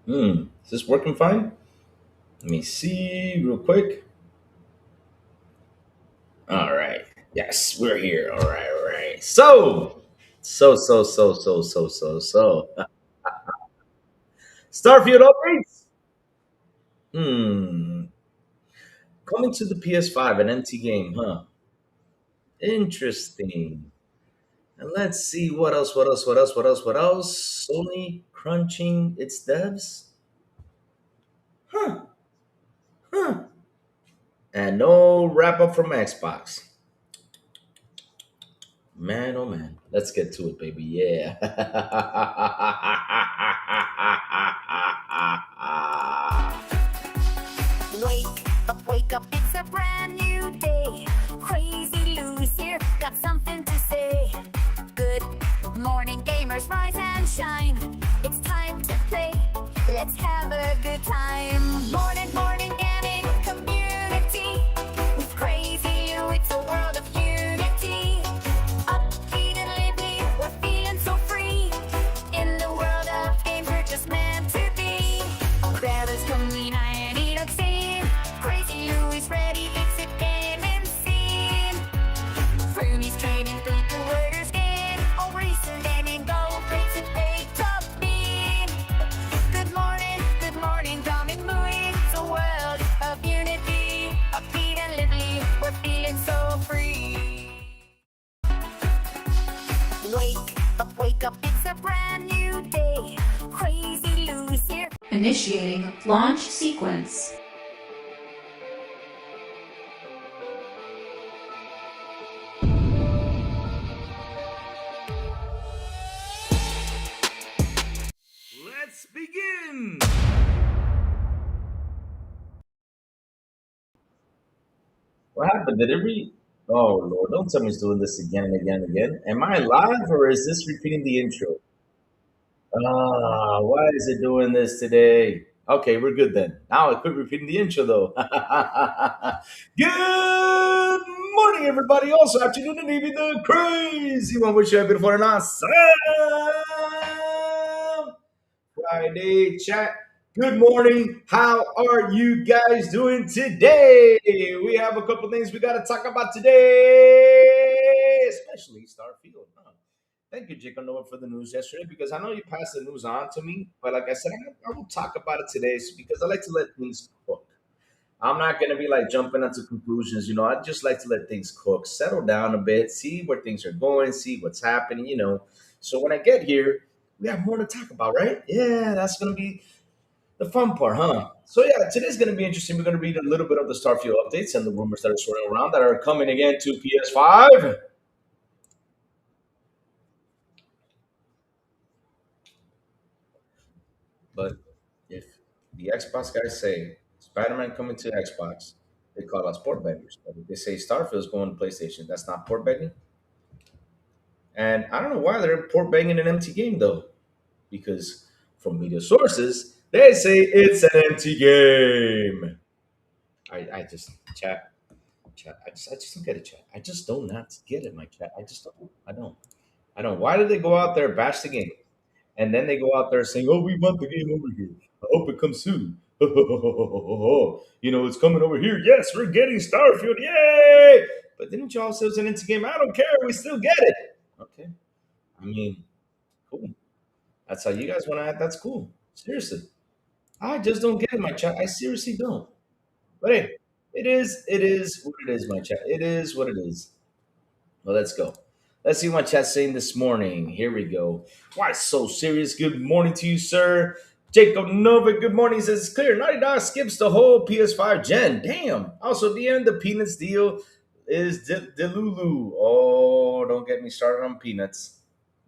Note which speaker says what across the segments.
Speaker 1: Is this working fine? Let me see real quick. All right. Yes, we're here. All right, all right. So. Starfield updates. Hmm. Coming to the PS5, an empty game, huh? Interesting. And let's see what else, what else? Sony crunching its devs? Huh, huh. And no wrap up from Xbox. Man, oh man. Let's get to it, baby. Yeah.
Speaker 2: Wake up, it's a brand new day. Crazy Lou's here, got something to say. Good morning, gamers, rise and shine. It's time to play, let's have a good time. Morning, gaming community. With Crazy Lou, it's a world of unity. Upbeat and lively, we're feeling so free. In the world of games, we're just meant to be. Grab us, come and eat up scene. Crazy Lou is ready, it's a gaming scene. Fermie's trading people where skin. All recent gaming go, breaks and pay top bean. Good morning, coming moving. It's a world of unity. Upbeat and lively, we're feeling so free. Wake up, it's a brand new day. Crazy Lou's here.
Speaker 3: Initiating launch sequence.
Speaker 1: Let's begin. What happened? Did it re? Oh Lord! Don't tell me it's doing this again and again and again. Am I live or is this repeating the intro? Ah, why is it doing this today? Okay, we're good then. Now I quit repeating the intro though. Good morning, everybody. Also, afternoon and evening, the crazy one. Wish you had been for an awesome Friday chat. Good morning. How are you guys doing today? We have a couple things we got to talk about today, especially Starfield. Huh? Thank you, Jacob Noah, for the news yesterday because I know you passed the news on to me. But like I said, I will talk about it today because I like to let things cook. I'm not going to be like jumping into conclusions. I just like to let things cook, settle down a bit, see where things are going, see what's happening. So when I get here, we have more to talk about, right? Yeah, that's going to be the fun part, huh? So yeah, today's going to be interesting. We're going to read a little bit of the Starfield updates and the rumors that are swirling around that are coming again to PS5. But if the Xbox guys say Spider-Man coming to Xbox, they call us port beggars. But if they say Starfield's going to PlayStation, that's not port begging. And I don't know why they're port begging an empty game though, because from media sources they say it's an empty game. I just chat. I just don't get it, chat. I just do not get it, my chat. I just don't. I don't. Why did they go out there bash the game? And then they go out there saying, "Oh, we want the game over here. I hope it comes soon. It's coming over here. Yes, we're getting Starfield. Yay!" But didn't you also say it's an game? I don't care. We still get it. Okay. I mean, cool. That's how you guys want to act. That's cool. Seriously. I just don't get it, my chat. I seriously don't. But hey, it is what it is, my chat. It is what it is. Well, let's go. Let's see what my chat's saying this morning. Here we go. Why so serious? Good morning to you, sir. Jacob Nova, good morning. He says it's clear. Naughty Dog skips the whole PS5 gen. Damn. Also, the end, the Peanuts deal is Delulu. Oh, don't get me started on Peanuts.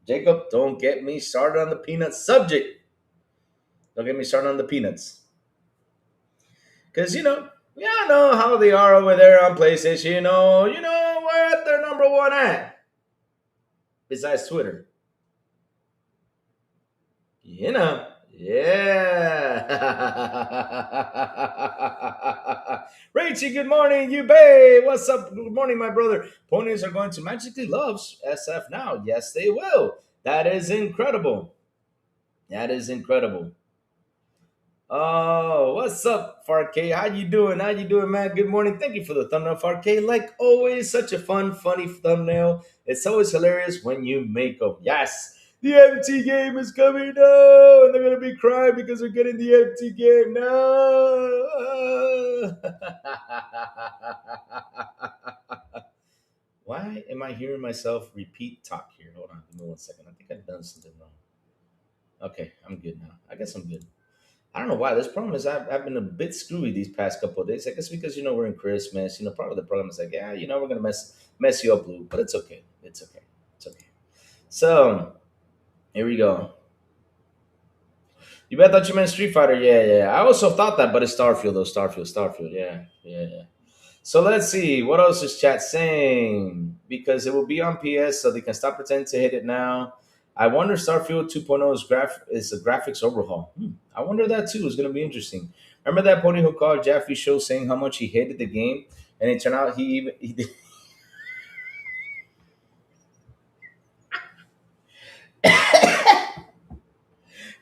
Speaker 1: Jacob, don't get me started on the Peanuts subject. Don't get me started on the Peanuts. Because, we all know how they are over there on PlayStation. Where at their number one at? Besides Twitter. Yeah. Rachie, good morning, you babe. What's up? Good morning, my brother. Ponies are going to magically love SF now. Yes, they will. That is incredible. That is incredible. Oh, what's up, Fark? How you doing? How you doing, man? Good morning. Thank you for the thumbnail, Fark. Like always, such a fun, funny thumbnail. It's always hilarious when you make them. Yes, the empty game is coming now, and they're gonna be crying because they're getting the empty game now. Why am I hearing myself repeat talk here? Hold on, give me 1 second. I think I've done something wrong. Okay, I'm good now. I guess I'm good. I don't know why. This problem is I've been a bit screwy these past couple of days. I guess because we're in Christmas. Part of the program is like, yeah, we're gonna mess you up, Lou. But it's okay. It's okay. It's okay. So here we go. You bet thought you meant Street Fighter. Yeah, yeah. I also thought that, but it's Starfield though. Starfield. Yeah, yeah, yeah. So let's see. What else is chat saying? Because it will be on PS, so they can stop pretending to hit it now. I wonder Starfield 2.0 is a graphics overhaul. I wonder that too. It's going to be interesting. Remember that pony who called Jaffe Show saying how much he hated the game, and it turned out he did.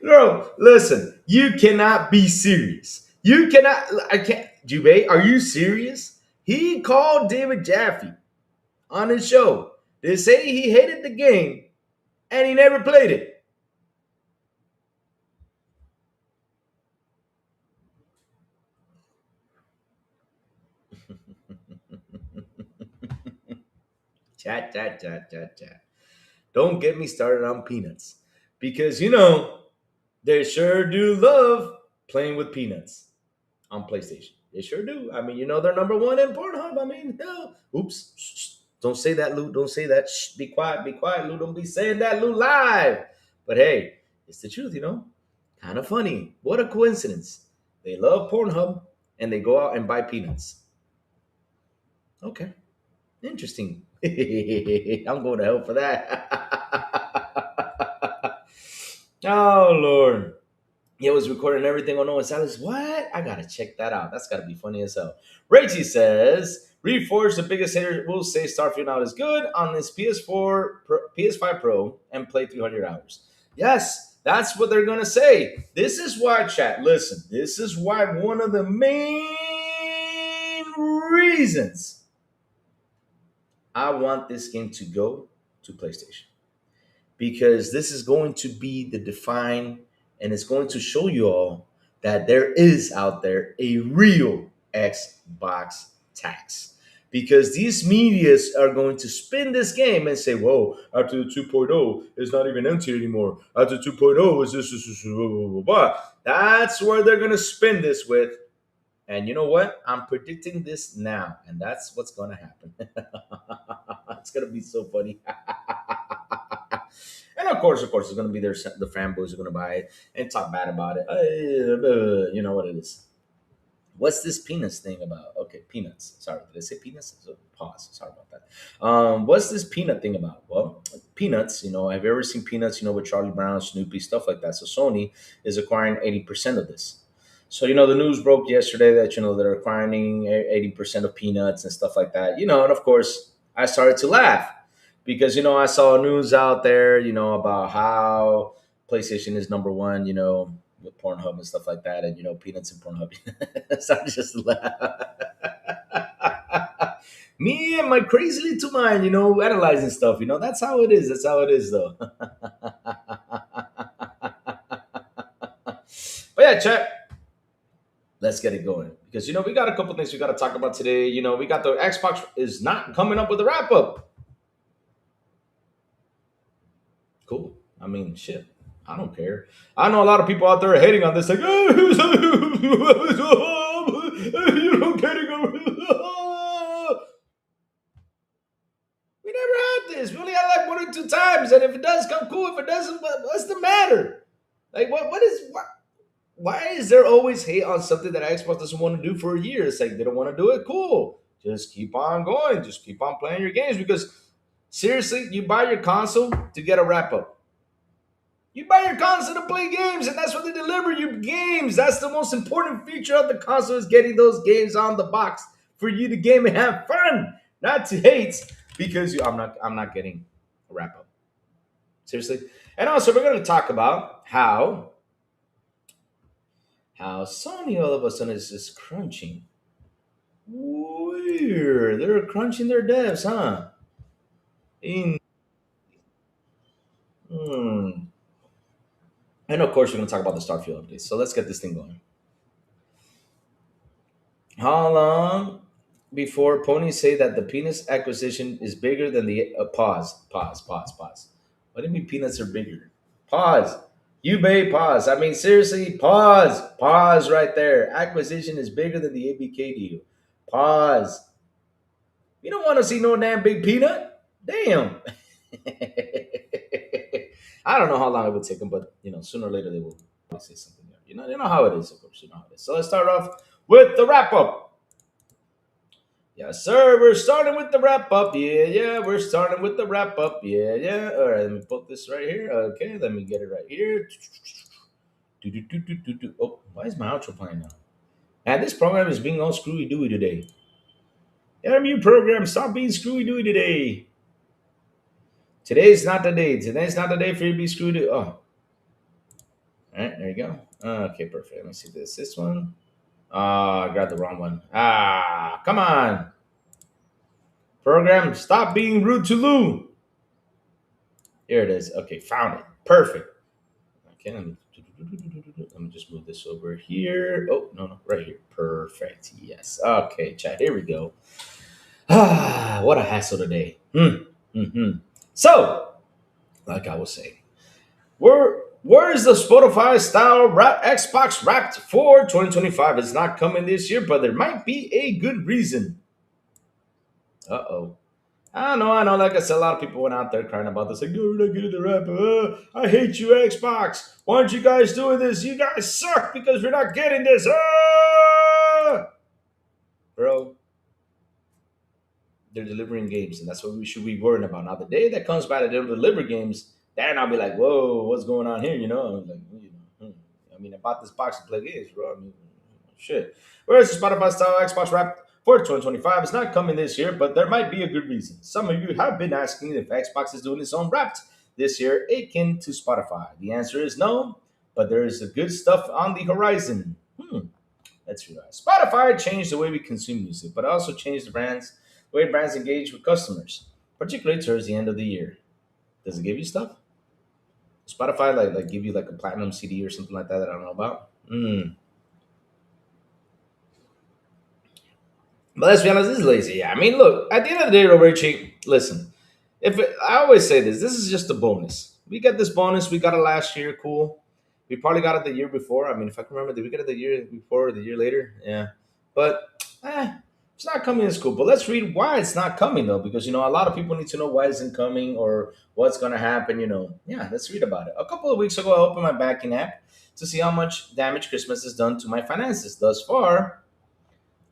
Speaker 1: Bro, listen. You cannot be serious. You cannot. I can't. Jubei, are you serious? He called David Jaffe on his show to say he hated the game and he never played it. Chat. Don't get me started on peanuts because they sure do love playing with peanuts on PlayStation. They sure do. I mean, they're number one in Pornhub. I mean, hell, oops. Shh. Don't say that, Lou. Don't say that. Shh. Be quiet, Lou. Don't be saying that, Lou, live. But hey, it's the truth. Kind of funny. What a coincidence. They love Pornhub and they go out and buy peanuts. Okay. Interesting. I'm going to hell for that. Oh, Lord. It was recording everything on Noah Salas. What? I gotta check that out. That's gotta be funny as hell. Rachie says, Reforged, the biggest hater, will say Starfield now is good on this PS5 Pro and play 300 hours. Yes, that's what they're gonna say. This is why, chat. Listen, this is why one of the main reasons I want this game to go to PlayStation, because this is going to be the define, and it's going to show you all that there is out there a real Xbox tax. Because these medias are going to spin this game and say, whoa, after the 2.0, it's not even empty anymore. After 2.0, is this, blah, blah, blah, blah. That's where they're going to spin this with. And you know what? I'm predicting this now, and that's what's going to happen. It's going to be so funny. And of course, it's going to be the fanboys are going to buy it and talk bad about it. You know what it is. What's this peanuts thing about? Okay, peanuts. Sorry, did I say peanuts? So pause. Sorry about that. What's this peanut thing about? Well, peanuts. Have you ever seen peanuts? With Charlie Brown, Snoopy, stuff like that. So Sony is acquiring 80% of this. So the news broke yesterday that they're acquiring 80% of peanuts and stuff like that. And of course I started to laugh because I saw news out there about how PlayStation is number one with Pornhub and stuff like that, and peanuts and Pornhub. So I just laugh. Me and my crazy little mind, analyzing stuff. That's how it is. That's how it is, though. But yeah, chat. Let's get it going because we got a couple things we got to talk about today. We got the Xbox is not coming up with a wrap up. Cool. I mean, shit. I don't care. I know a lot of people out there are hating on this, like, oh, you don't get it. We never had this. We only had like 1 or 2 times, and if it does come, cool. If it doesn't, what's the matter? Like, what is what? Why is there always hate on something that Xbox doesn't want to do for a year? It's like they don't want to do it. Cool. Just keep on going. Just keep on playing your games because seriously, you buy your console to get a wrap up. You buy your console to play games, and that's what they deliver you games. That's the most important feature of the console is getting those games on the box for you to game and have fun, not to hate because I'm not getting a wrap up. Seriously. And also we're going to talk about how How Sony all of a sudden is just crunching. Weird. They're crunching their devs, huh? In hmm. And of course, we're going to talk about the Starfield updates. So let's get this thing going. How long before ponies say that the penis acquisition is bigger than the pause? What do you mean peanuts are bigger? Pause. You bay pause. I mean seriously, pause right there. Acquisition is bigger than the ABK deal. Pause. You don't want to see no damn big peanut. Damn. I don't know how long it would take them, but sooner or later they will probably say something. You know how it is, of course. You know how it is. So let's start off with the wrap up. Yes, sir. We're starting with the wrap up. Yeah. We're starting with the wrap up. Yeah. All right, let me put this right here. Okay, let me get it right here. Oh, why is my outro playing now? And this program is being all screwy dooey today. Damn you, program! Stop being screwy dooey today. Today's not the day. Today's not the day for you to be screwed. Oh, all right, there you go. Okay, perfect. Let me see this. This one. I grabbed the wrong one. Come on. Program, stop being rude to Lou. Here it is. Okay, found it. Perfect. Okay, let me just move this over here. Oh, no, right here. Perfect. Yes. Okay, chat. Here we go. What a hassle today. So, like I was saying, where is the Spotify style Xbox Wrapped for 2025? It's not coming this year, but there might be a good reason. Uh-oh. I know. Like I said, a lot of people went out there crying about this. Like, no, we're not getting the wrap. I hate you, Xbox. Why aren't you guys doing this? You guys suck because we're not getting this. Bro, they're delivering games, and that's what we should be worrying about. Now, the day that comes by that they don't deliver games, then I'll be like, whoa, what's going on here? I mean, I bought this box to play games, bro. I mean, shit. Whereas the Spotify style Xbox Wrapped for 2025 is not coming this year, but there might be a good reason. Some of you have been asking if Xbox is doing its own Wrapped this year, akin to Spotify. The answer is no, but there is a good stuff on the horizon. Let's realize. Spotify changed the way we consume music, but also changed the way brands engage with customers, particularly towards the end of the year. Does it give you stuff? Spotify like give you like a platinum CD or something like that I don't know about? But let's be honest, this is lazy. Yeah, I mean, look, at the end of the day, Roberti, listen. I always say this is just a bonus. We get this bonus. We got it last year, cool. We probably got it the year before. I mean, if I can remember, did we get it the year before or the year later? Yeah, but it's not coming as cool. But let's read why it's not coming though, because a lot of people need to know why it's not coming or what's gonna happen. Yeah, let's read about it. A couple of weeks ago, I opened my banking app to see how much damage Christmas has done to my finances thus far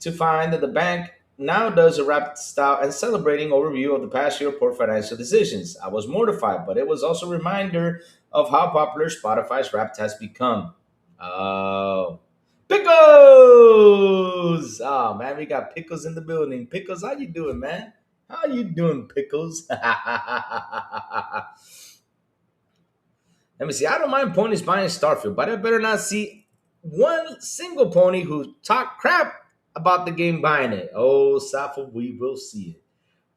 Speaker 1: to find that the bank now does a rapid style and celebrating overview of the past year report financial decisions. I was mortified, but it was also a reminder of how popular Spotify's Wrapped has become. Oh, Pickles! Oh man, we got Pickles in the building. Pickles, how you doing, man? How you doing, Pickles? Let me see. I don't mind ponies buying Starfield, but I better not see one single pony who talk crap about the game buying it. Oh, Safo, we will see it.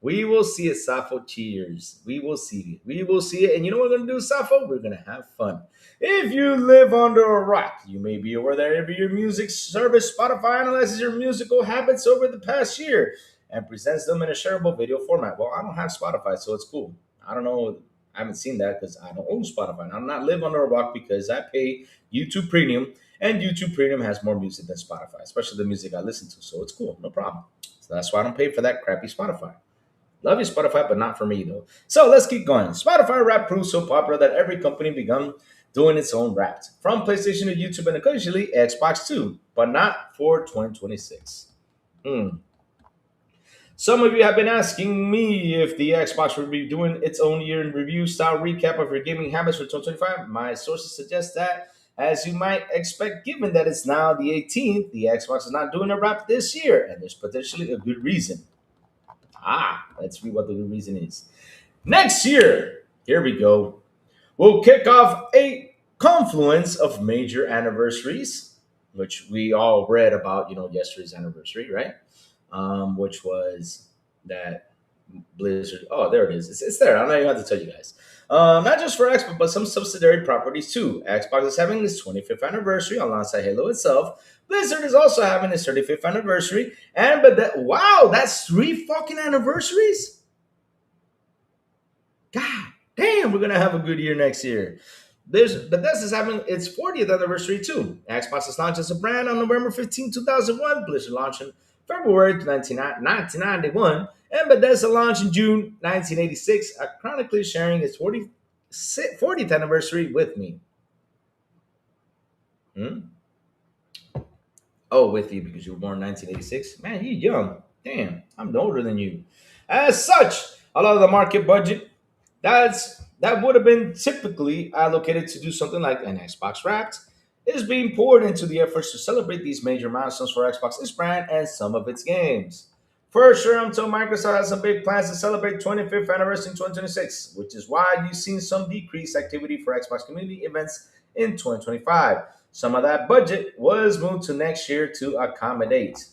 Speaker 1: We will see it, Safo. Cheers. We will see it. We will see it. And you know what we're going to do, Safo? We're going to have fun. If you live under a rock, you may be aware that every your music service, Spotify analyzes your musical habits over the past year and presents them in a shareable video format. Well, I don't have Spotify, so it's cool. I don't know. I haven't seen that because I don't own Spotify. I do not live under a rock because I pay YouTube Premium, and YouTube Premium has more music than Spotify, especially the music I listen to. So it's cool, no problem. So that's why I don't pay for that crappy Spotify. Love you, Spotify, but not for me, though. So let's keep going. Spotify Wrapped proved so popular that every company began doing its own Wrapped, from PlayStation to YouTube and occasionally Xbox too, but not for 2026. Some of you have been asking me if the Xbox will be doing its own year in review style recap of your gaming habits for 2025. My sources suggest that, as you might expect, given that it's now the 18th, the Xbox is not doing a wrap this year, and there's potentially a good reason. Let's read what the good reason is. Next year, here we go, we'll kick off a confluence of major anniversaries. which we all read about, yesterday's anniversary, right? Which was that Blizzard. Oh, there it is. It's there. I don't even have to tell you guys. Not just for Xbox, but some subsidiary properties too. Xbox is having its 25th anniversary alongside Halo itself. Blizzard is also having its 35th anniversary. Wow, that's three fucking anniversaries? God damn, we're gonna have a good year next year. Bethesda's having its 40th anniversary too. Xbox is launched as a brand on November 15, 2001. Blizzard launched in February 1991. And Bethesda launched in June 1986, chronically sharing its 40th anniversary with me. Hmm? Oh, with you because you were born in 1986? Man, you're young. Damn, I'm older than you. As such, a lot of the market budget that would have been typically allocated to do something like an Xbox Wrapped is being poured into the efforts to celebrate these major milestones for Xbox, its brand, and some of its games. For sure, I'm told Microsoft has some big plans to celebrate 25th anniversary in 2026, which is why you've seen some decreased activity for Xbox community events in 2025. Some of that budget was moved to next year to accommodate.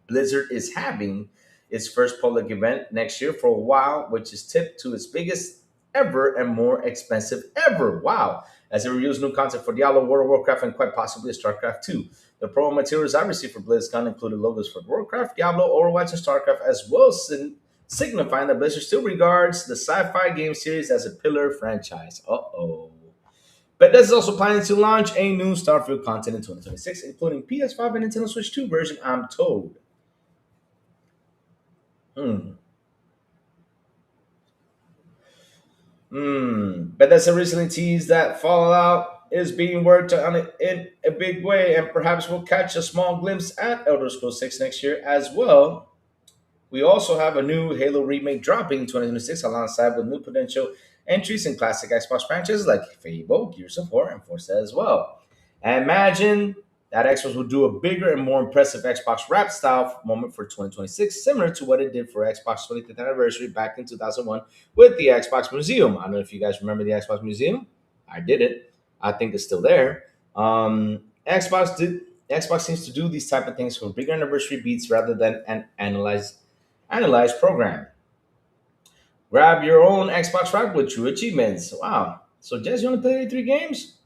Speaker 1: Blizzard is having its first public event next year for a while, which is tipped to its biggest ever and more expensive ever. Wow. As it reveals new content for Diablo, World of Warcraft, and quite possibly StarCraft 2. The promo materials I received for BlizzCon included logos for Warcraft, Diablo, Overwatch, and StarCraft, as well as signifying that Blizzard still regards the sci-fi game series as a pillar franchise. Uh-oh. Bethesda is also planning to launch a new Starfield content in 2026, including PS5 and Nintendo Switch 2 version, I'm told. Hmm. Bethesda recently teased that Fallout is being worked on in a big way, and perhaps we'll catch a small glimpse at Elder Scrolls 6 next year as well. We also have a new Halo remake dropping in 2026 alongside with new potential entries in classic Xbox franchises like Fable, Gears of War, and Forza as well. And imagine that Xbox will do a bigger and more impressive Xbox Wrap style moment for 2026, similar to what it did for Xbox 25th anniversary back in 2001 with the Xbox Museum. I don't know if you guys remember the Xbox Museum. I did it. I think it's still there. Xbox seems to do these type of things for bigger anniversary beats rather than an analyzed program. Grab your own Xbox Wrap with true achievements. Wow. So Jess, you only played 83 games?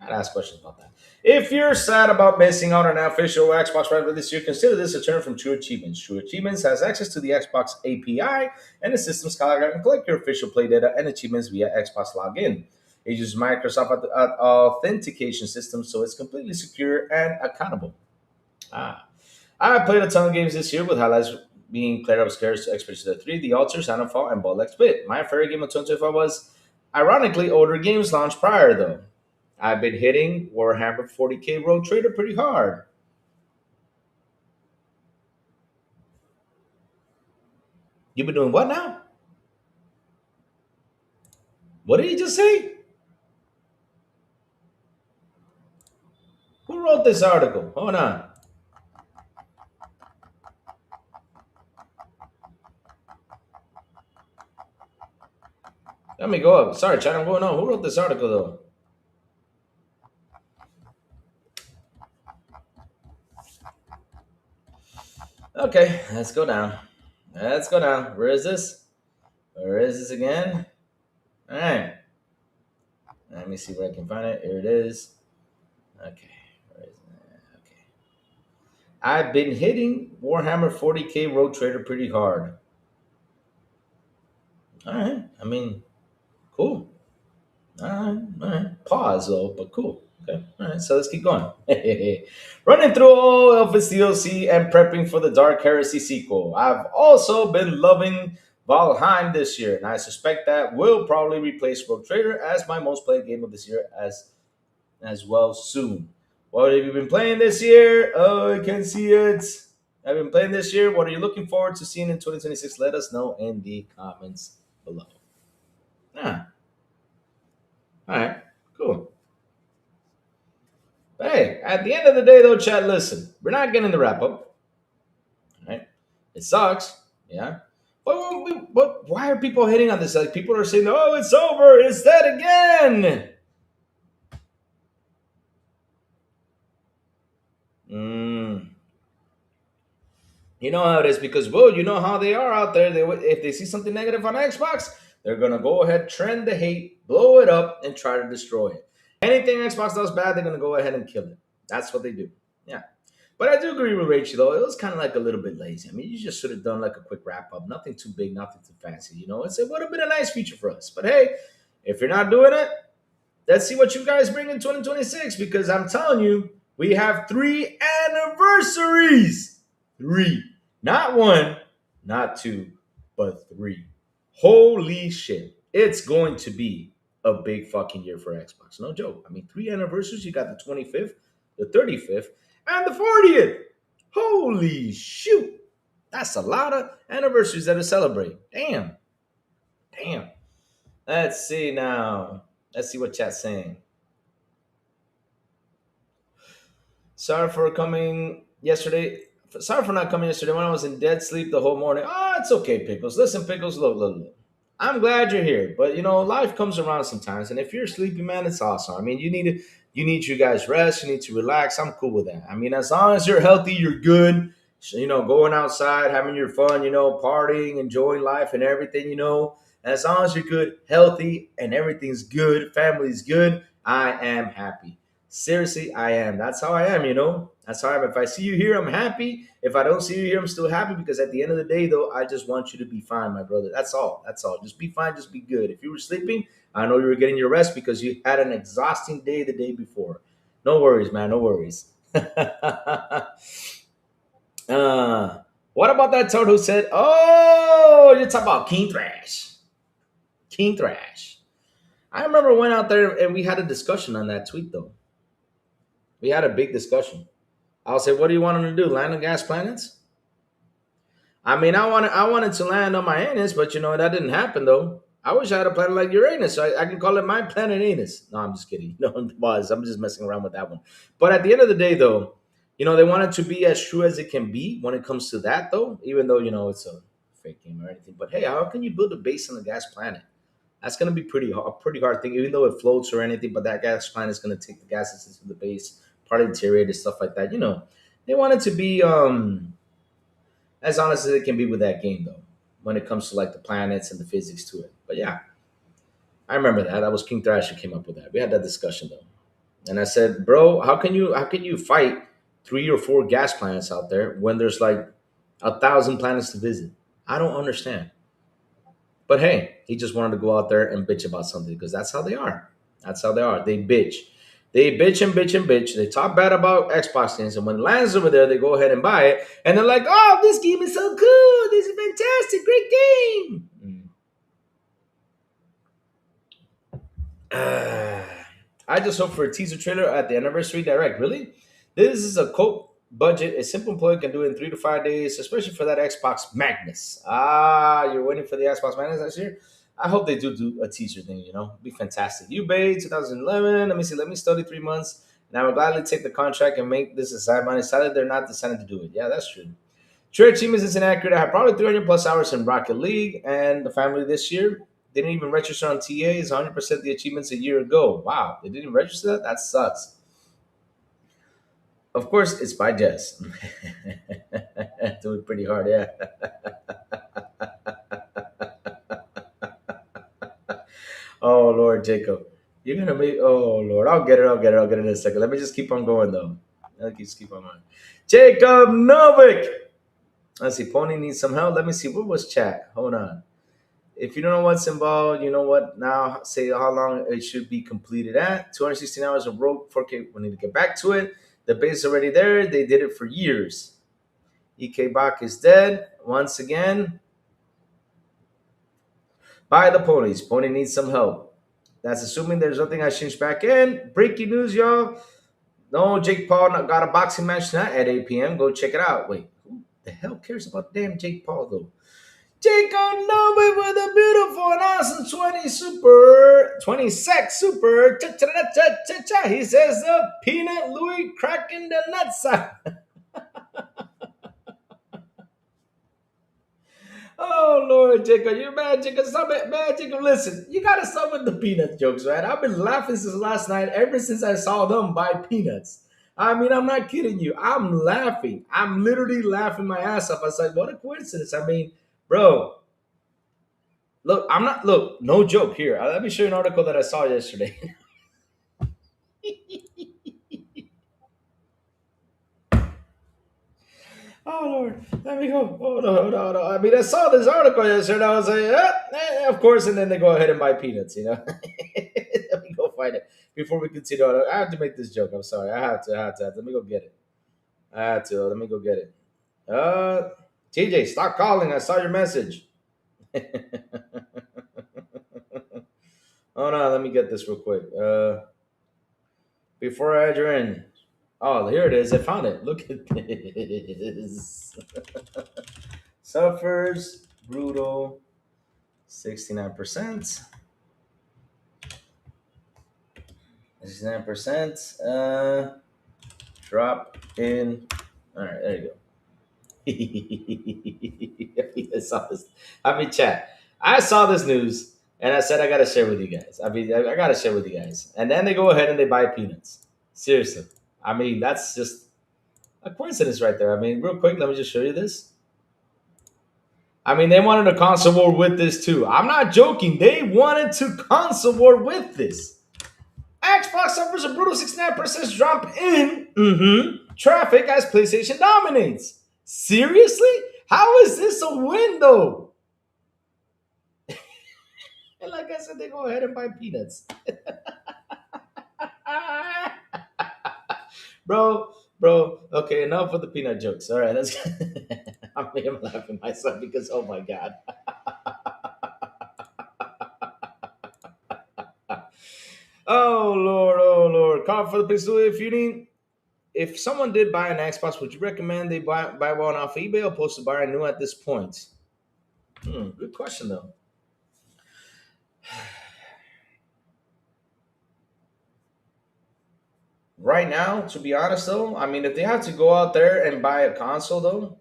Speaker 1: I'd ask questions about that. If you're sad about missing out on an official Xbox Wrap this year, consider this a turn from True Achievements. True Achievements has access to the Xbox API and the system's catalog and collect your official play data and achievements via Xbox Login. It uses Microsoft authentication system, so it's completely secure and accountable. Ah. I played a ton of games this year, with highlights being Clair of Scares to Expedition 3, The Altar, Sanofall, and Ball X Bit. My favorite game of 2025 was, ironically, older games launched prior, though. I've been hitting Warhammer 40k Road Trader pretty hard. You've been doing what now? What did you just say? Who wrote this article? Hold on. Let me go up. Sorry, chat, I'm going on. Who wrote this article, though? Okay, let's go down. Let's go down. Where is this? Where is this again? All right. Let me see where I can find it. Here it is. Okay. Where is it? Okay. I've been hitting Warhammer 40k Road Trader pretty hard. All right. I mean, cool. All right. All right. Pause though, but cool. Okay. All right. So let's keep going. Running through all of its DLC and prepping for the Dark Heresy sequel. I've also been loving Valheim this year, and I suspect that will probably replace Rogue Trader as my most played game of this year as well soon. What have you been playing this year? Oh, I can see it. I've been playing this year. What are you looking forward to seeing in 2026? Let us know in the comments below. Ah, all right, cool. But hey, at the end of the day, though, chat, listen, we're not getting the wrap up, right? It sucks, yeah. But why are people hitting on this? Like, people are saying, oh, it's over, it's dead again. You know how it is because, well, you know how they are out there. If they see something negative on Xbox, they're gonna go ahead, trend the hate, blow it up, and try to destroy it. Anything Xbox does bad, they're gonna go ahead and kill it. That's what they do. Yeah. But I do agree with Rachel though. It was kind of like a little bit lazy. I mean, you just should have done like a quick wrap up. Nothing too big, nothing too fancy. It would have been a nice feature for us. But hey, if you're not doing it, let's see what you guys bring in 2026 because I'm telling you, we have 3 anniversaries. Three. Not one, not two, but three. Holy shit. It's going to be a big fucking year for Xbox. No joke. I mean, 3 anniversaries. You got the 25th, the 35th, and the 40th. Holy shoot. That's a lot of anniversaries that to celebrate. Damn. Damn. Let's see now. Let's see what chat's saying. Sorry for coming yesterday. Sorry for not coming yesterday when I was in dead sleep the whole morning. Oh, it's okay, Pickles. Listen, Pickles, look. I'm glad you're here, but life comes around sometimes, and if you're sleepy, man, it's awesome. I mean, you guys rest, you need to relax. I'm cool with that. I mean, as long as you're healthy, you're good. So, going outside, having your fun, partying, enjoying life and everything, as long as you're good, healthy, and everything's good, family's good, I am happy. Seriously, I am. That's how I am. That's how I am. If I see you here, I'm happy. If I don't see you here, I'm still happy because at the end of the day, though, I just want you to be fine, my brother. That's all. That's all. Just be fine. Just be good. If you were sleeping, I know you were getting your rest because you had an exhausting day the day before. No worries, man. No worries. What about that toad who said, oh, you're talking about King Thrash? King Thrash. I remember went out there and we had a discussion on that tweet, though. We had a big discussion. I'll say, what do you want him to do? Land on gas planets? I mean, I wanted to land on my anus, but that didn't happen though. I wish I had a planet like Uranus, so I can call it my planet anus. No, I'm just kidding. No, it was. I'm just messing around with that one. But at the end of the day, though, they want it to be as true as it can be when it comes to that, though. Even though it's a fake game or anything. But hey, how can you build a base on a gas planet? That's going to be a pretty hard thing, even though it floats or anything. But that gas planet is going to take the gases into the base, part interior, stuff like that. They want it to be as honest as it can be with that game, though, when it comes to like the planets and the physics to it. But yeah, I remember that. That was King Thrasher came up with that. We had that discussion though, and I said, bro, how can you fight 3 or 4 gas planets out there when there's like 1,000 planets to visit? I don't understand. But hey, he just wanted to go out there and bitch about something because that's how they are. That's how they are. They bitch. They bitch and bitch and bitch. They talk bad about Xbox games, and when it lands over there, they go ahead and buy it, and they're like, "Oh, this game is so cool! This is fantastic! Great game!" I just hope for a teaser trailer at the anniversary direct. Really, this is a quote budget. A simple employee can do it in 3 to 5 days, especially for that Xbox Magnus. Ah, you're waiting for the Xbox Magnus next year. I hope they do a teaser thing. It'd be fantastic. Ubay 2011. Let me see. Let me study 3 months, and I would gladly take the contract and make this a side. I decided they're not decided to do it. Yeah, that's true. True achievements is inaccurate. I have probably 300 plus hours in Rocket League and the family this year. Didn't even register on TA. Is 100% the achievements a year ago. Wow, they didn't even register that. That sucks. Of course, it's by Jess. Do it pretty hard, yeah. Oh Lord, Jacob, you're gonna be. Oh Lord, I'll get it. I'll get it in a second. Let me just keep on going though. Let's just keep on going. Jacob Novik. Let's see. Pony needs some help. Let me see. What was chat? Hold on. If you don't know what's involved, you know what now. Say how long it should be completed at. 216 hours of rogue 4K. We need to get back to it. The base is already there. They did it for years. EK Bach is dead once again. Buy the ponies. Pony needs some help. That's assuming there's nothing I changed back in. Breaking news, y'all. No, Jake Paul got a boxing match tonight at 8 p.m. Go check it out. Wait, who the hell cares about damn Jake Paul, though? Jake Nobe with a beautiful and awesome 20 sec super. Cha-cha-cha-cha-cha. He says, Peanut Louis cracking the nuts out. Oh Lord, Jacob, you mad, Jacob? Stop it, man, Jacob. Listen, you gotta stop with the peanut jokes, right? I've been laughing since last night, ever since I saw them buy peanuts. I mean, I'm not kidding you. I'm laughing. I'm literally laughing my ass off. I was like, what a coincidence. I mean, bro, look, I'm not, look, no joke here. Let me show you an article that I saw yesterday. Oh Lord, let me go. Oh no, no, no. I mean, I saw this article yesterday. I was like, of course. And then they go ahead and buy peanuts. Let me go find it before we continue. I have to make this joke. I'm sorry. I have to. I have to. Let me go get it. I have to. Let me go get it. TJ, stop calling. I saw your message. Oh no, let me get this real quick. Before I add you in. Oh, here it is. I found it. Look at this. Suffers brutal 69%. 69%. Drop in. All right, there you go. I saw this. I mean, chat. I saw this news and I said I gotta share with you guys. I mean, I gotta share with you guys. And then they go ahead and they buy peanuts. Seriously. I mean, that's just a coincidence right there. I mean, real quick, let me just show you this. I mean, they wanted a console war with this too. I'm not joking. They wanted to console war with this. Xbox suffers a brutal 69% drop in traffic as PlayStation dominates. Seriously? How is this a win though? And like I said, they go ahead and buy peanuts. bro, okay, enough with the peanut jokes. All right, let's. I'm laughing myself because, oh my God. Oh Lord. Call for the pistol if you need. If someone did buy an Xbox, would you recommend they buy one off eBay or post to buy a new at this point? Good question though. Right now, to be honest though, I mean, if they have to go out there and buy a console though,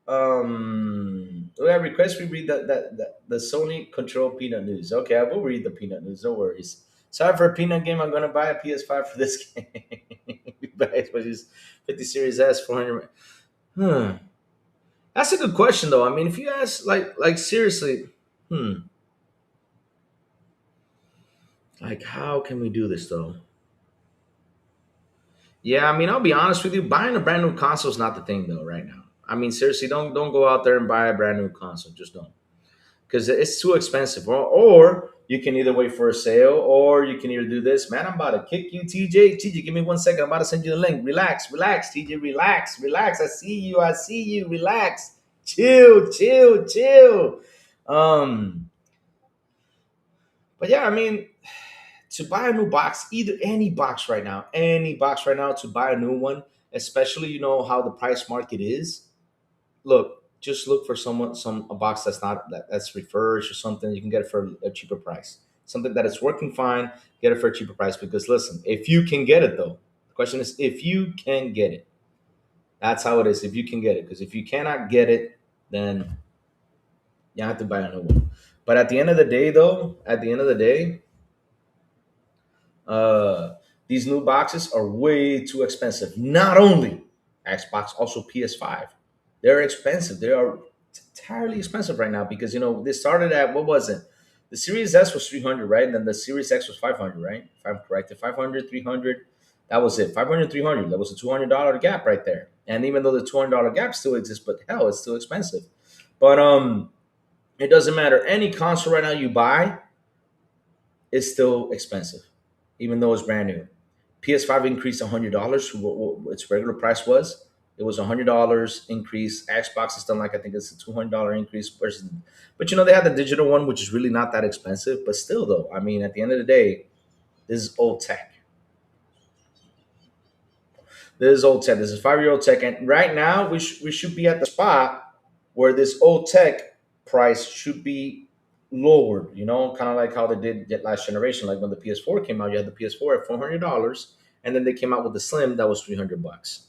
Speaker 1: we have request we read the Sony Control Peanut News. Okay, I will read the Peanut News. No worries. Sorry for a peanut game. I'm gonna buy a PS5 for this game. Which is 50 Series S 400. Hmm. That's a good question though. I mean, if you ask like seriously, like how can we do this though? Yeah, I mean, I'll be honest with you. Buying a brand new console is not the thing though right now. I mean, seriously, don't go out there and buy a brand new console. Just don't, because it's too expensive. Or you can either wait for a sale, or you can either do this. Man, I'm about to kick you, TJ. TJ, give me 1 second. I'm about to send you the link. Relax, TJ. Relax. I see you. Relax. Chill. Um, but yeah, I mean, to buy a new box, either any box right now to buy a new one, especially how the price market is. Look, just look for a box that's not that's refurbished or something. You can get it for a cheaper price. Something that is working fine, get it for a cheaper price. Because listen, if you can get it though, the question is if you can get it. That's how it is. If you can get it, because if you cannot get it, then you have to buy a new one. But at the end of the day, though, uh, these new boxes are way too expensive. Not only Xbox, also PS5. They're expensive. They are entirely expensive right now because they started at what was it? The Series S was 300, right? And then the Series X was 500, right? If I'm correct, the 500, 300, that was it. 500, 300. That was a $200 gap right there. And even though the $200 gap still exists, but hell, it's still expensive. But it doesn't matter. Any console right now you buy is still expensive, even though it's brand new. PS5 increased $100 from what its regular price was. It was $100 increase. Xbox is done like I think it's a $200 increase versus, but they had the digital one, which is really not that expensive. But still, though, I mean, at the end of the day, this is old tech. This is old tech. This is 5-year-old tech, and right now we should be at the spot where this old tech price should be lowered. Kind of like how they did that last generation. Like when the PS4 came out, you had the PS4 at $400, and then they came out with the Slim that was $300.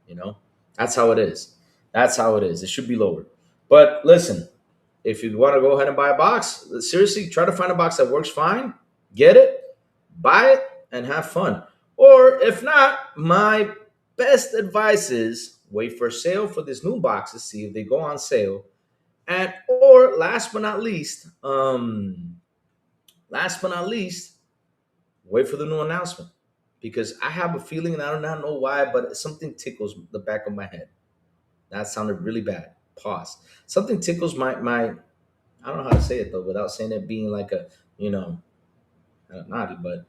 Speaker 1: You know, that's how it is. That's how it is. It should be lowered. But listen, if you want to go ahead and buy a box, seriously, try to find a box that works fine. Get it, buy it, and have fun. Or if not, my best advice is wait for sale for these new boxes, see if they go on sale. And or last but not least, wait for the new announcement. Because I have a feeling, and I do not know why, but something tickles the back of my head. That sounded really bad. Pause. Something tickles my I don't know how to say it though without saying it being like a, you know, naughty, but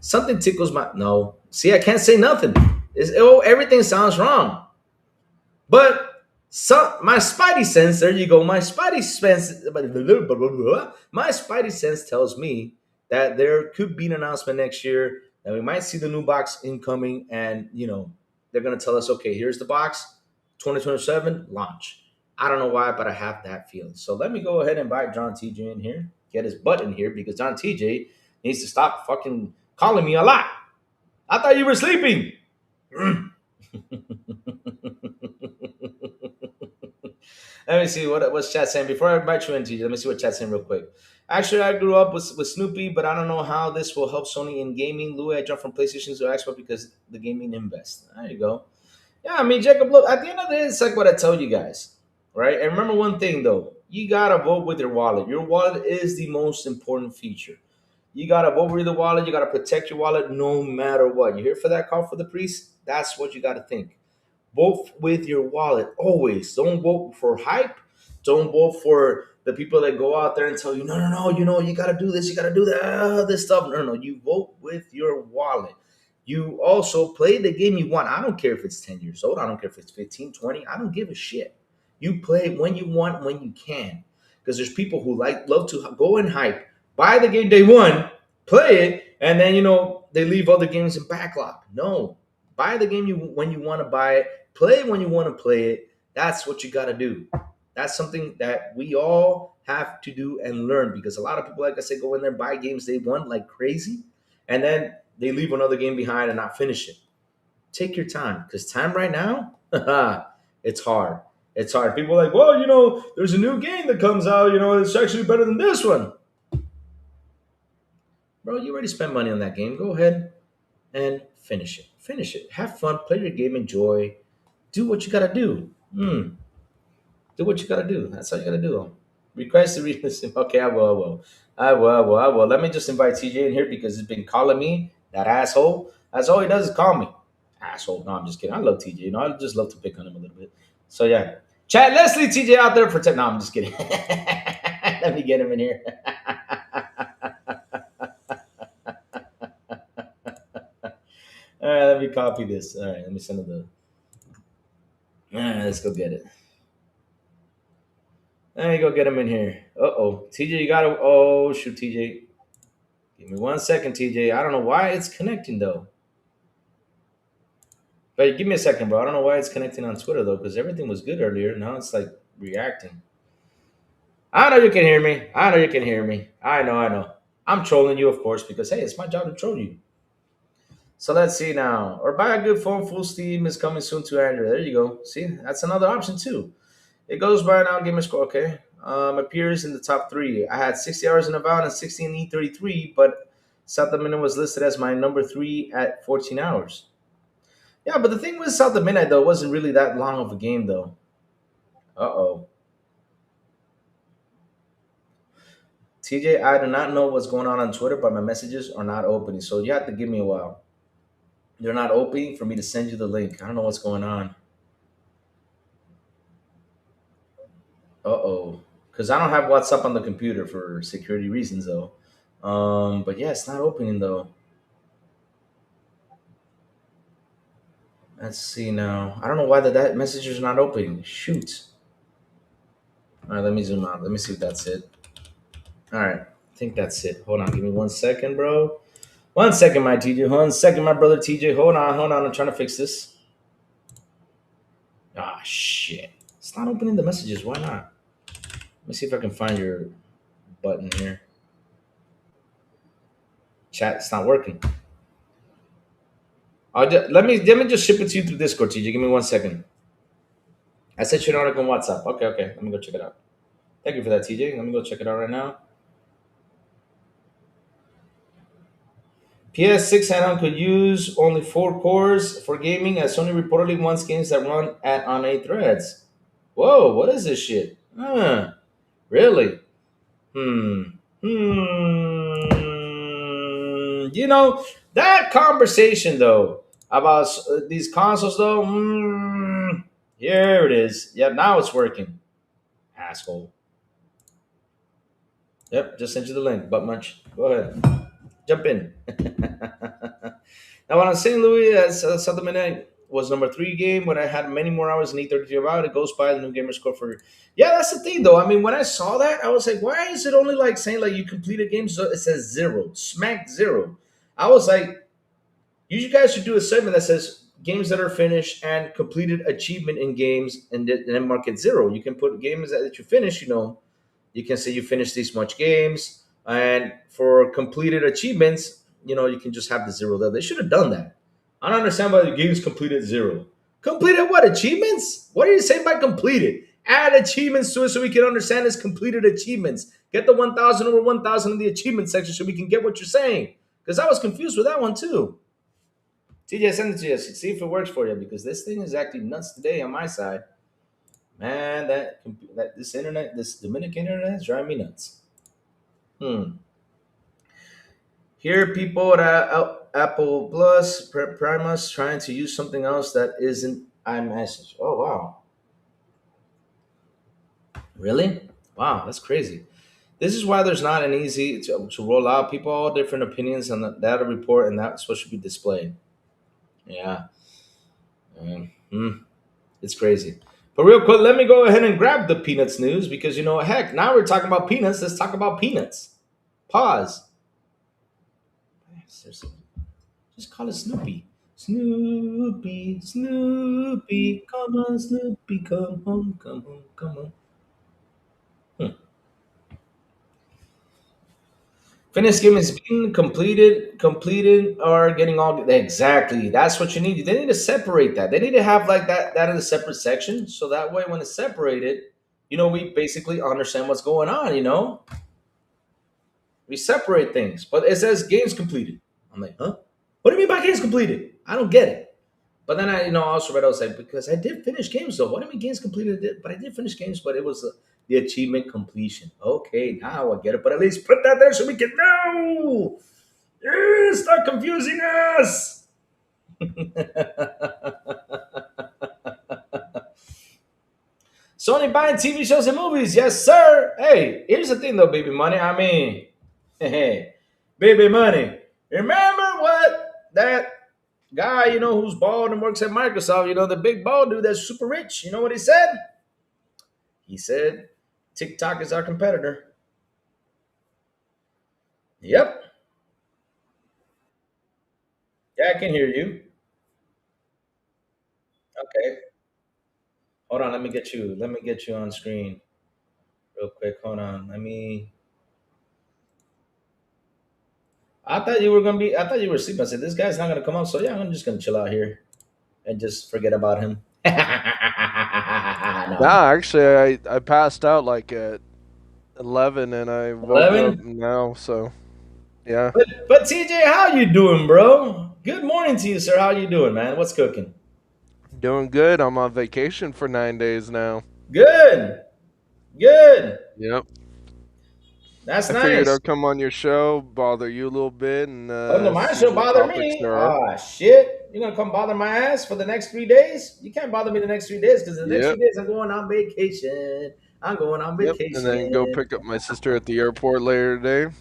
Speaker 1: something tickles my no. See, I can't say nothing. Everything sounds wrong. But my spidey sense, there you go. My spidey sense tells me that there could be an announcement next year that we might see the new box incoming, and they're gonna tell us, okay, here's the box, 2027 launch. I don't know why, but I have that feeling. So let me go ahead and invite John TJ in here, get his butt in here because John TJ needs to stop fucking calling me a lot. I thought you were sleeping. Let me see what's chat saying before I invite you in, TJ. Let me see what chat's saying real quick. Actually, I grew up with Snoopy, but I don't know how this will help Sony in gaming. Louis, I jumped from PlayStation to Xbox because the gaming invest. There you go. Yeah, I mean, Jacob, look, at the end of the day, it's like what I tell you guys, right? And remember one thing, though. You got to vote with your wallet. Your wallet is the most important feature. You got to vote with the wallet. You got to protect your wallet no matter what. You here for that call for the priest? That's what you got to think. Vote with your wallet always. Don't vote for hype. Don't vote for the people that go out there and tell you, no, no, no, you got to do this, you got to do that, this stuff. No, no, no. You vote with your wallet. You also play the game you want. I don't care if it's 10 years old. I don't care if it's 15, 20. I don't give a shit. You play when you want, when you can. Because there's people who love to go and hype, buy the game day one, play it, and then, they leave other games in backlog. No. Buy the game when you want to buy it. Play when you want to play it. That's what you got to do. That's something that we all have to do and learn because a lot of people, like I said, go in there, buy games they want like crazy, and then they leave another game behind and not finish it. Take your time because time right now, it's hard. It's hard. People are like, well, there's a new game that comes out, it's actually better than this one. Bro, you already spent money on that game. Go ahead and finish it. Finish it. Have fun. Play your game. Enjoy. Do what you gotta do. Do what you gotta do. That's all you gotta do. Request to re-listen. Okay, I will. I will. Let me just invite TJ in here because he's been calling me that asshole. That's all he does is call me. Asshole. No, I'm just kidding. I love TJ. I just love to pick on him a little bit. So yeah. Chat Leslie TJ out there protect. No, I'm just kidding. Let me get him in here. All right, let me copy this. All right, let me send him the. All right, let's go get it. There you go, get him in here. TJ, you gotta. Oh shoot, TJ. Give me 1 second, TJ. I don't know why it's connecting though. But give me a second, bro. I don't know why it's connecting on Twitter though, because everything was good earlier. Now it's like reacting. I know you can hear me. I know. I'm trolling you, of course, because hey, it's my job to troll you. So let's see now. Or buy a good phone. Full Steam is coming soon to Android. There you go. See, that's another option too. It goes by now. Gamer score. Okay. Appears in the top three. I had 60 hours in Avowed and 16 E33, but South of Midnight was listed as my number 3 at 14 hours. Yeah, but the thing with South of Midnight though, it wasn't really that long of a game though. TJ, I do not know what's going on Twitter, but my messages are not opening. So you have to give me a while. They're not opening for me to send you the link. I don't know what's going on. Because I don't have WhatsApp on the computer for security reasons though. But yeah, it's not opening though. Let's see now. I don't know why that message is not opening. Shoot. All right, let me zoom out. Let me see if that's it. All right, I think that's it. Hold on, give me 1 second, bro. 1 second, my TJ. 1 second, my brother TJ. Hold on. I'm trying to fix this. Ah, shit. It's not opening the messages. Why not? Let me see if I can find your button here. Chat, it's not working. Let me just ship it to you through Discord, TJ. Give me 1 second. I sent you an article on WhatsApp. Okay. Let me go check it out. Thank you for that, TJ. Let me go check it out right now. PS6 handheld could use only 4 cores for gaming, as Sony reportedly wants games that run at on 8 threads. Whoa, what is this shit? Huh? Really? Hmm. You know, that conversation though about these consoles though. Here it is. Yep, now it's working. Asshole. Yep, just sent you the link. But much. Go ahead. Jump in. Now, when I was St. Louis, Southern Midnight was number 3 game. When I had many more hours than E33 about, it goes by the new gamer score for. Yeah, that's the thing, though. I mean, when I saw that, I was like, why is it only like saying like you completed games? So it says zero, smack zero. I was like, you guys should do a segment that says games that are finished and completed achievement in games, and then mark it zero. You can put games that you finish, you can say you finished these much games, and for completed achievements, you can just have the zero there. They should have done that. I don't understand why the game's completed zero. Completed what? Achievements? What are you saying by completed? Add achievements to it so we can understand it's completed achievements. Get the 1,000 over 1,000 in the achievement section so we can get what you're saying. Because I was confused with that one too. TJ, send it to you. See if it works for you, because this thing is acting nuts today on my side. Man, that this internet, this Dominican internet is driving me nuts. Here, people at Apple Plus Primus trying to use something else that isn't iMessage. Oh wow, really? Wow, that's crazy. This is why there's not an easy to roll out. People all different opinions on the data report, and that's what should be displayed. Yeah, it's crazy. But real quick, let me go ahead and grab the peanuts news, because heck, now we're talking about peanuts. Let's talk about peanuts. Pause. Seriously. Just call it Snoopy. Snoopy, Snoopy, come on, Snoopy, come home, come home, come on. Finished game is being completed, or getting all exactly. That's what you need. They need to separate that. They need to have like that in a separate section, so that way when it's separated, we basically understand what's going on. We separate things, but it says games completed. I'm like, huh? What do you mean by games completed? I don't get it. But then I also read, I was like, because I did finish games though. What do you mean games completed? But I did finish games, but it was the achievement completion. Okay, now I get it. But at least put that there so we can know. Stop confusing us. Sony buying TV shows and movies, yes, sir. Hey, here's the thing though, baby money. I mean, hey, baby money. Remember what that guy, who's bald and works at Microsoft, the big bald dude that's super rich, you know what he said? He said, TikTok is our competitor. Yep. Yeah, I can hear you. Okay. Hold on, let me get you on screen real quick. Hold on. I thought you were asleep. I said, this guy's not gonna come up, so yeah, I'm just gonna chill out here and just forget about him. No.
Speaker 4: Nah, actually, I passed out like at 11 and I woke up
Speaker 1: 11?
Speaker 4: now, so yeah.
Speaker 1: But TJ, how you doing, bro? Good morning to you, sir. How you doing, man? What's cooking?
Speaker 4: Doing good. I'm on vacation for 9 days now.
Speaker 1: Good. Good.
Speaker 4: Yep.
Speaker 1: That's
Speaker 4: I figured
Speaker 1: nice.
Speaker 4: I'd come on your show, bother you a little bit, and
Speaker 1: Oh, no, mine
Speaker 4: see
Speaker 1: should
Speaker 4: what
Speaker 1: bother
Speaker 4: topics
Speaker 1: me.
Speaker 4: there are.
Speaker 1: Ah, shit. You're gonna come bother my ass for the next 3 days? You can't bother me the next 3 days, because the next three
Speaker 4: Yep.
Speaker 1: days I'm going on vacation. I'm going on
Speaker 4: Yep. And then go
Speaker 1: vacation.
Speaker 4: pick up my sister at the airport later today.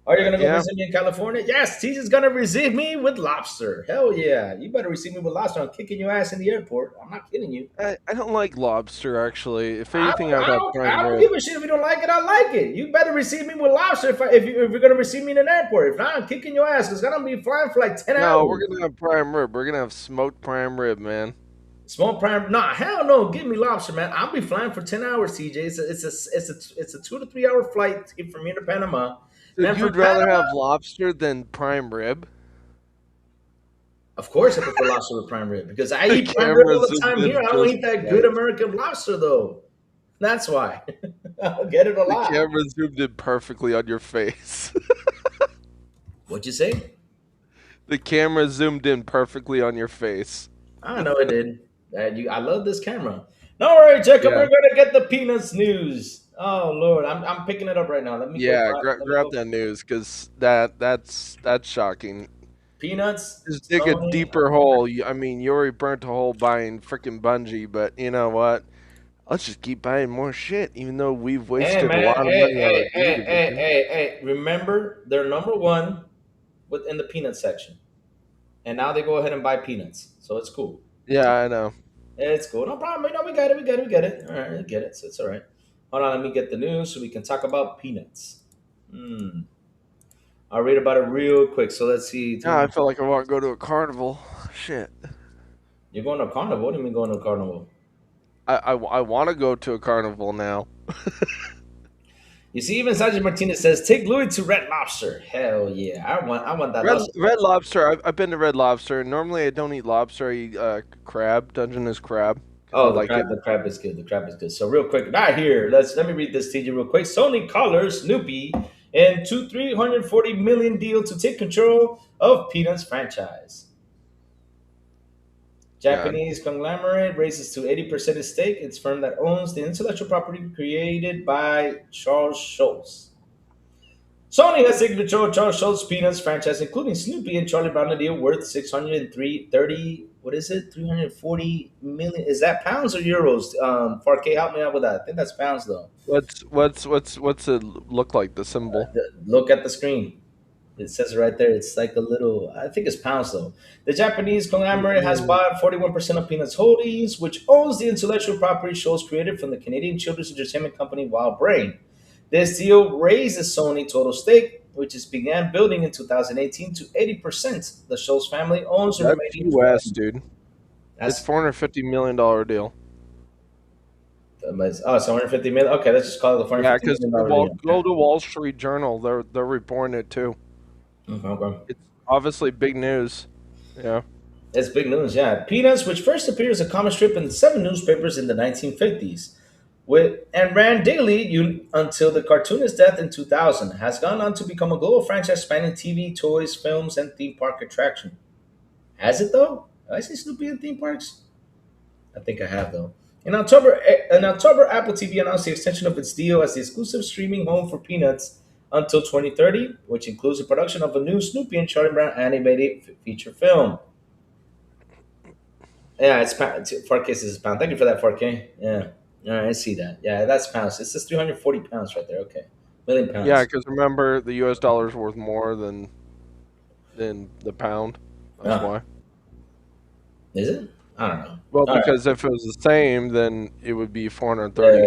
Speaker 1: Are you gonna go
Speaker 4: Yeah.
Speaker 1: visit me in California? Yes, Teaser's gonna receive me with lobster. Hell yeah. You better receive me with lobster. I'm kicking your ass in the airport. I'm not kidding you.
Speaker 4: I don't like lobster, actually. If
Speaker 1: I
Speaker 4: anything,
Speaker 1: don't,
Speaker 4: I'd
Speaker 1: I
Speaker 4: have
Speaker 1: don't, I
Speaker 4: prime
Speaker 1: don't
Speaker 4: rib.
Speaker 1: give a shit if you don't like it. I like it. You better receive me with lobster if you're gonna receive me in an airport. If not, I'm kicking your ass. It's gonna be flying for like 10
Speaker 4: No, we're
Speaker 1: hours.
Speaker 4: gonna have prime rib. We're gonna have smoked prime rib, man.
Speaker 1: Small prime, nah, hell no. Give me lobster, man. I'll be flying for 10 hours, TJ. It's a 2 to 3 hour flight from here to Panama.
Speaker 4: So
Speaker 1: Then from
Speaker 4: you'd rather
Speaker 1: Panama,
Speaker 4: have lobster than prime rib?
Speaker 1: of course, I prefer lobster with prime rib, because I
Speaker 4: The
Speaker 1: eat prime rib all
Speaker 4: camera
Speaker 1: the
Speaker 4: zoomed
Speaker 1: time here.
Speaker 4: in
Speaker 1: I don't
Speaker 4: just
Speaker 1: eat that good
Speaker 4: right.
Speaker 1: American lobster though. That's why. I'll get it a
Speaker 4: The
Speaker 1: lot.
Speaker 4: camera zoomed in perfectly on your face.
Speaker 1: What'd you say?
Speaker 4: The camera zoomed in perfectly on your face.
Speaker 1: I know it did. I love this camera. No worry, Jacob.
Speaker 4: Yeah,
Speaker 1: We're gonna get the peanuts news. Oh Lord, I'm picking it up right now. Let me go.
Speaker 4: yeah.
Speaker 1: Let me
Speaker 4: Grab
Speaker 1: go.
Speaker 4: that news because that's shocking.
Speaker 1: Peanuts,
Speaker 4: Just dig a
Speaker 1: Sony.
Speaker 4: deeper hole. I mean, you already burnt a hole buying freaking Bungie, but you know what? Let's just keep buying more shit, even though we've
Speaker 1: Hey
Speaker 4: wasted a
Speaker 1: man,
Speaker 4: lot of
Speaker 1: hey,
Speaker 4: money on our
Speaker 1: hey,
Speaker 4: game
Speaker 1: hey, hey,
Speaker 4: division.
Speaker 1: hey, hey. Remember, they're number one within the peanut section, and now they go ahead and buy peanuts. So it's cool.
Speaker 4: Yeah, I know.
Speaker 1: It's cool. No problem. No, we got it. We got it. We get it. All right, we get it. So it's all right. Hold on. Let me get the news so we can talk about peanuts. Hmm. I'll read about it real quick. So let's see.
Speaker 4: Yeah, I feel like I want to go to a carnival. Shit.
Speaker 1: You're going to a carnival? What do you mean going to a carnival?
Speaker 4: I want to go to a carnival now.
Speaker 1: You see, even Sergeant Martinez says, "Take Louis to Red Lobster." Hell yeah, I want that lobster.
Speaker 4: Red Lobster. I've been to Red Lobster. Normally, I don't eat lobster. I eat crab. Dungeness crab because I
Speaker 1: Oh,
Speaker 4: like it.
Speaker 1: the crab is good. The crab is good. So real quick, right here, let me read this to you real quick. Sony collars Snoopy into 340 million deal to take control of Peanuts franchise.
Speaker 4: God.
Speaker 1: Japanese conglomerate raises to 80% stake. It's firm that owns the intellectual property created by Charles Schultz. Sony has taken control of Charles Schultz Peanuts franchise, including Snoopy and Charlie Brown, a deal worth 630. What is it? 340 million. Is that pounds or euros? 4K, help me out with that. I think that's pounds though.
Speaker 4: What's it look like? The symbol.
Speaker 1: Look at the screen. It says right there. It's like a little. I think it's pounds though. The Japanese conglomerate has
Speaker 4: Mm,
Speaker 1: bought 41% of Peanuts Holdings, which owns the intellectual property shows created from the Canadian children's entertainment company Wild Brain. This deal raises Sony total stake, which is began building in 2018, to 80%. The show's family owns the
Speaker 4: that's
Speaker 1: remaining
Speaker 4: U.S.,
Speaker 1: 20.
Speaker 4: dude. It's
Speaker 1: That's
Speaker 4: $450 million deal.
Speaker 1: oh, it's 150 million. Okay, let's just call it the
Speaker 4: Yeah,
Speaker 1: 450
Speaker 4: because
Speaker 1: million dollar deal.
Speaker 4: go to Wall Street Journal. They're reporting it too.
Speaker 1: Okay, okay.
Speaker 4: It's obviously big news. Yeah.
Speaker 1: It's big news, yeah. Peanuts, which first appeared as a comic strip in seven newspapers in the 1950s, and ran daily until the cartoonist's death in 2000, has gone on to become a global franchise spanning TV, toys, films, and theme park attraction. Has it though? Have I seen Snoopy in theme parks? I think I have though. In October, Apple TV announced the extension of its deal as the exclusive streaming home for Peanuts until 2030, which includes the production of a new Snoopy and Charlie Brown animated feature film. Yeah, it's pound. 4K says it's pound. Thank you for that 4K. Yeah. All right, I see that. Yeah, that's pounds. It says 340 pounds right there. Okay. Million
Speaker 4: Yeah,
Speaker 1: pounds.
Speaker 4: because remember the U.S. dollar is worth more than the pound. That's
Speaker 1: Ah,
Speaker 4: why.
Speaker 1: is it? I don't know.
Speaker 4: Well,
Speaker 1: All right.
Speaker 4: because if it was the same, then it would be 430.
Speaker 1: Yeah.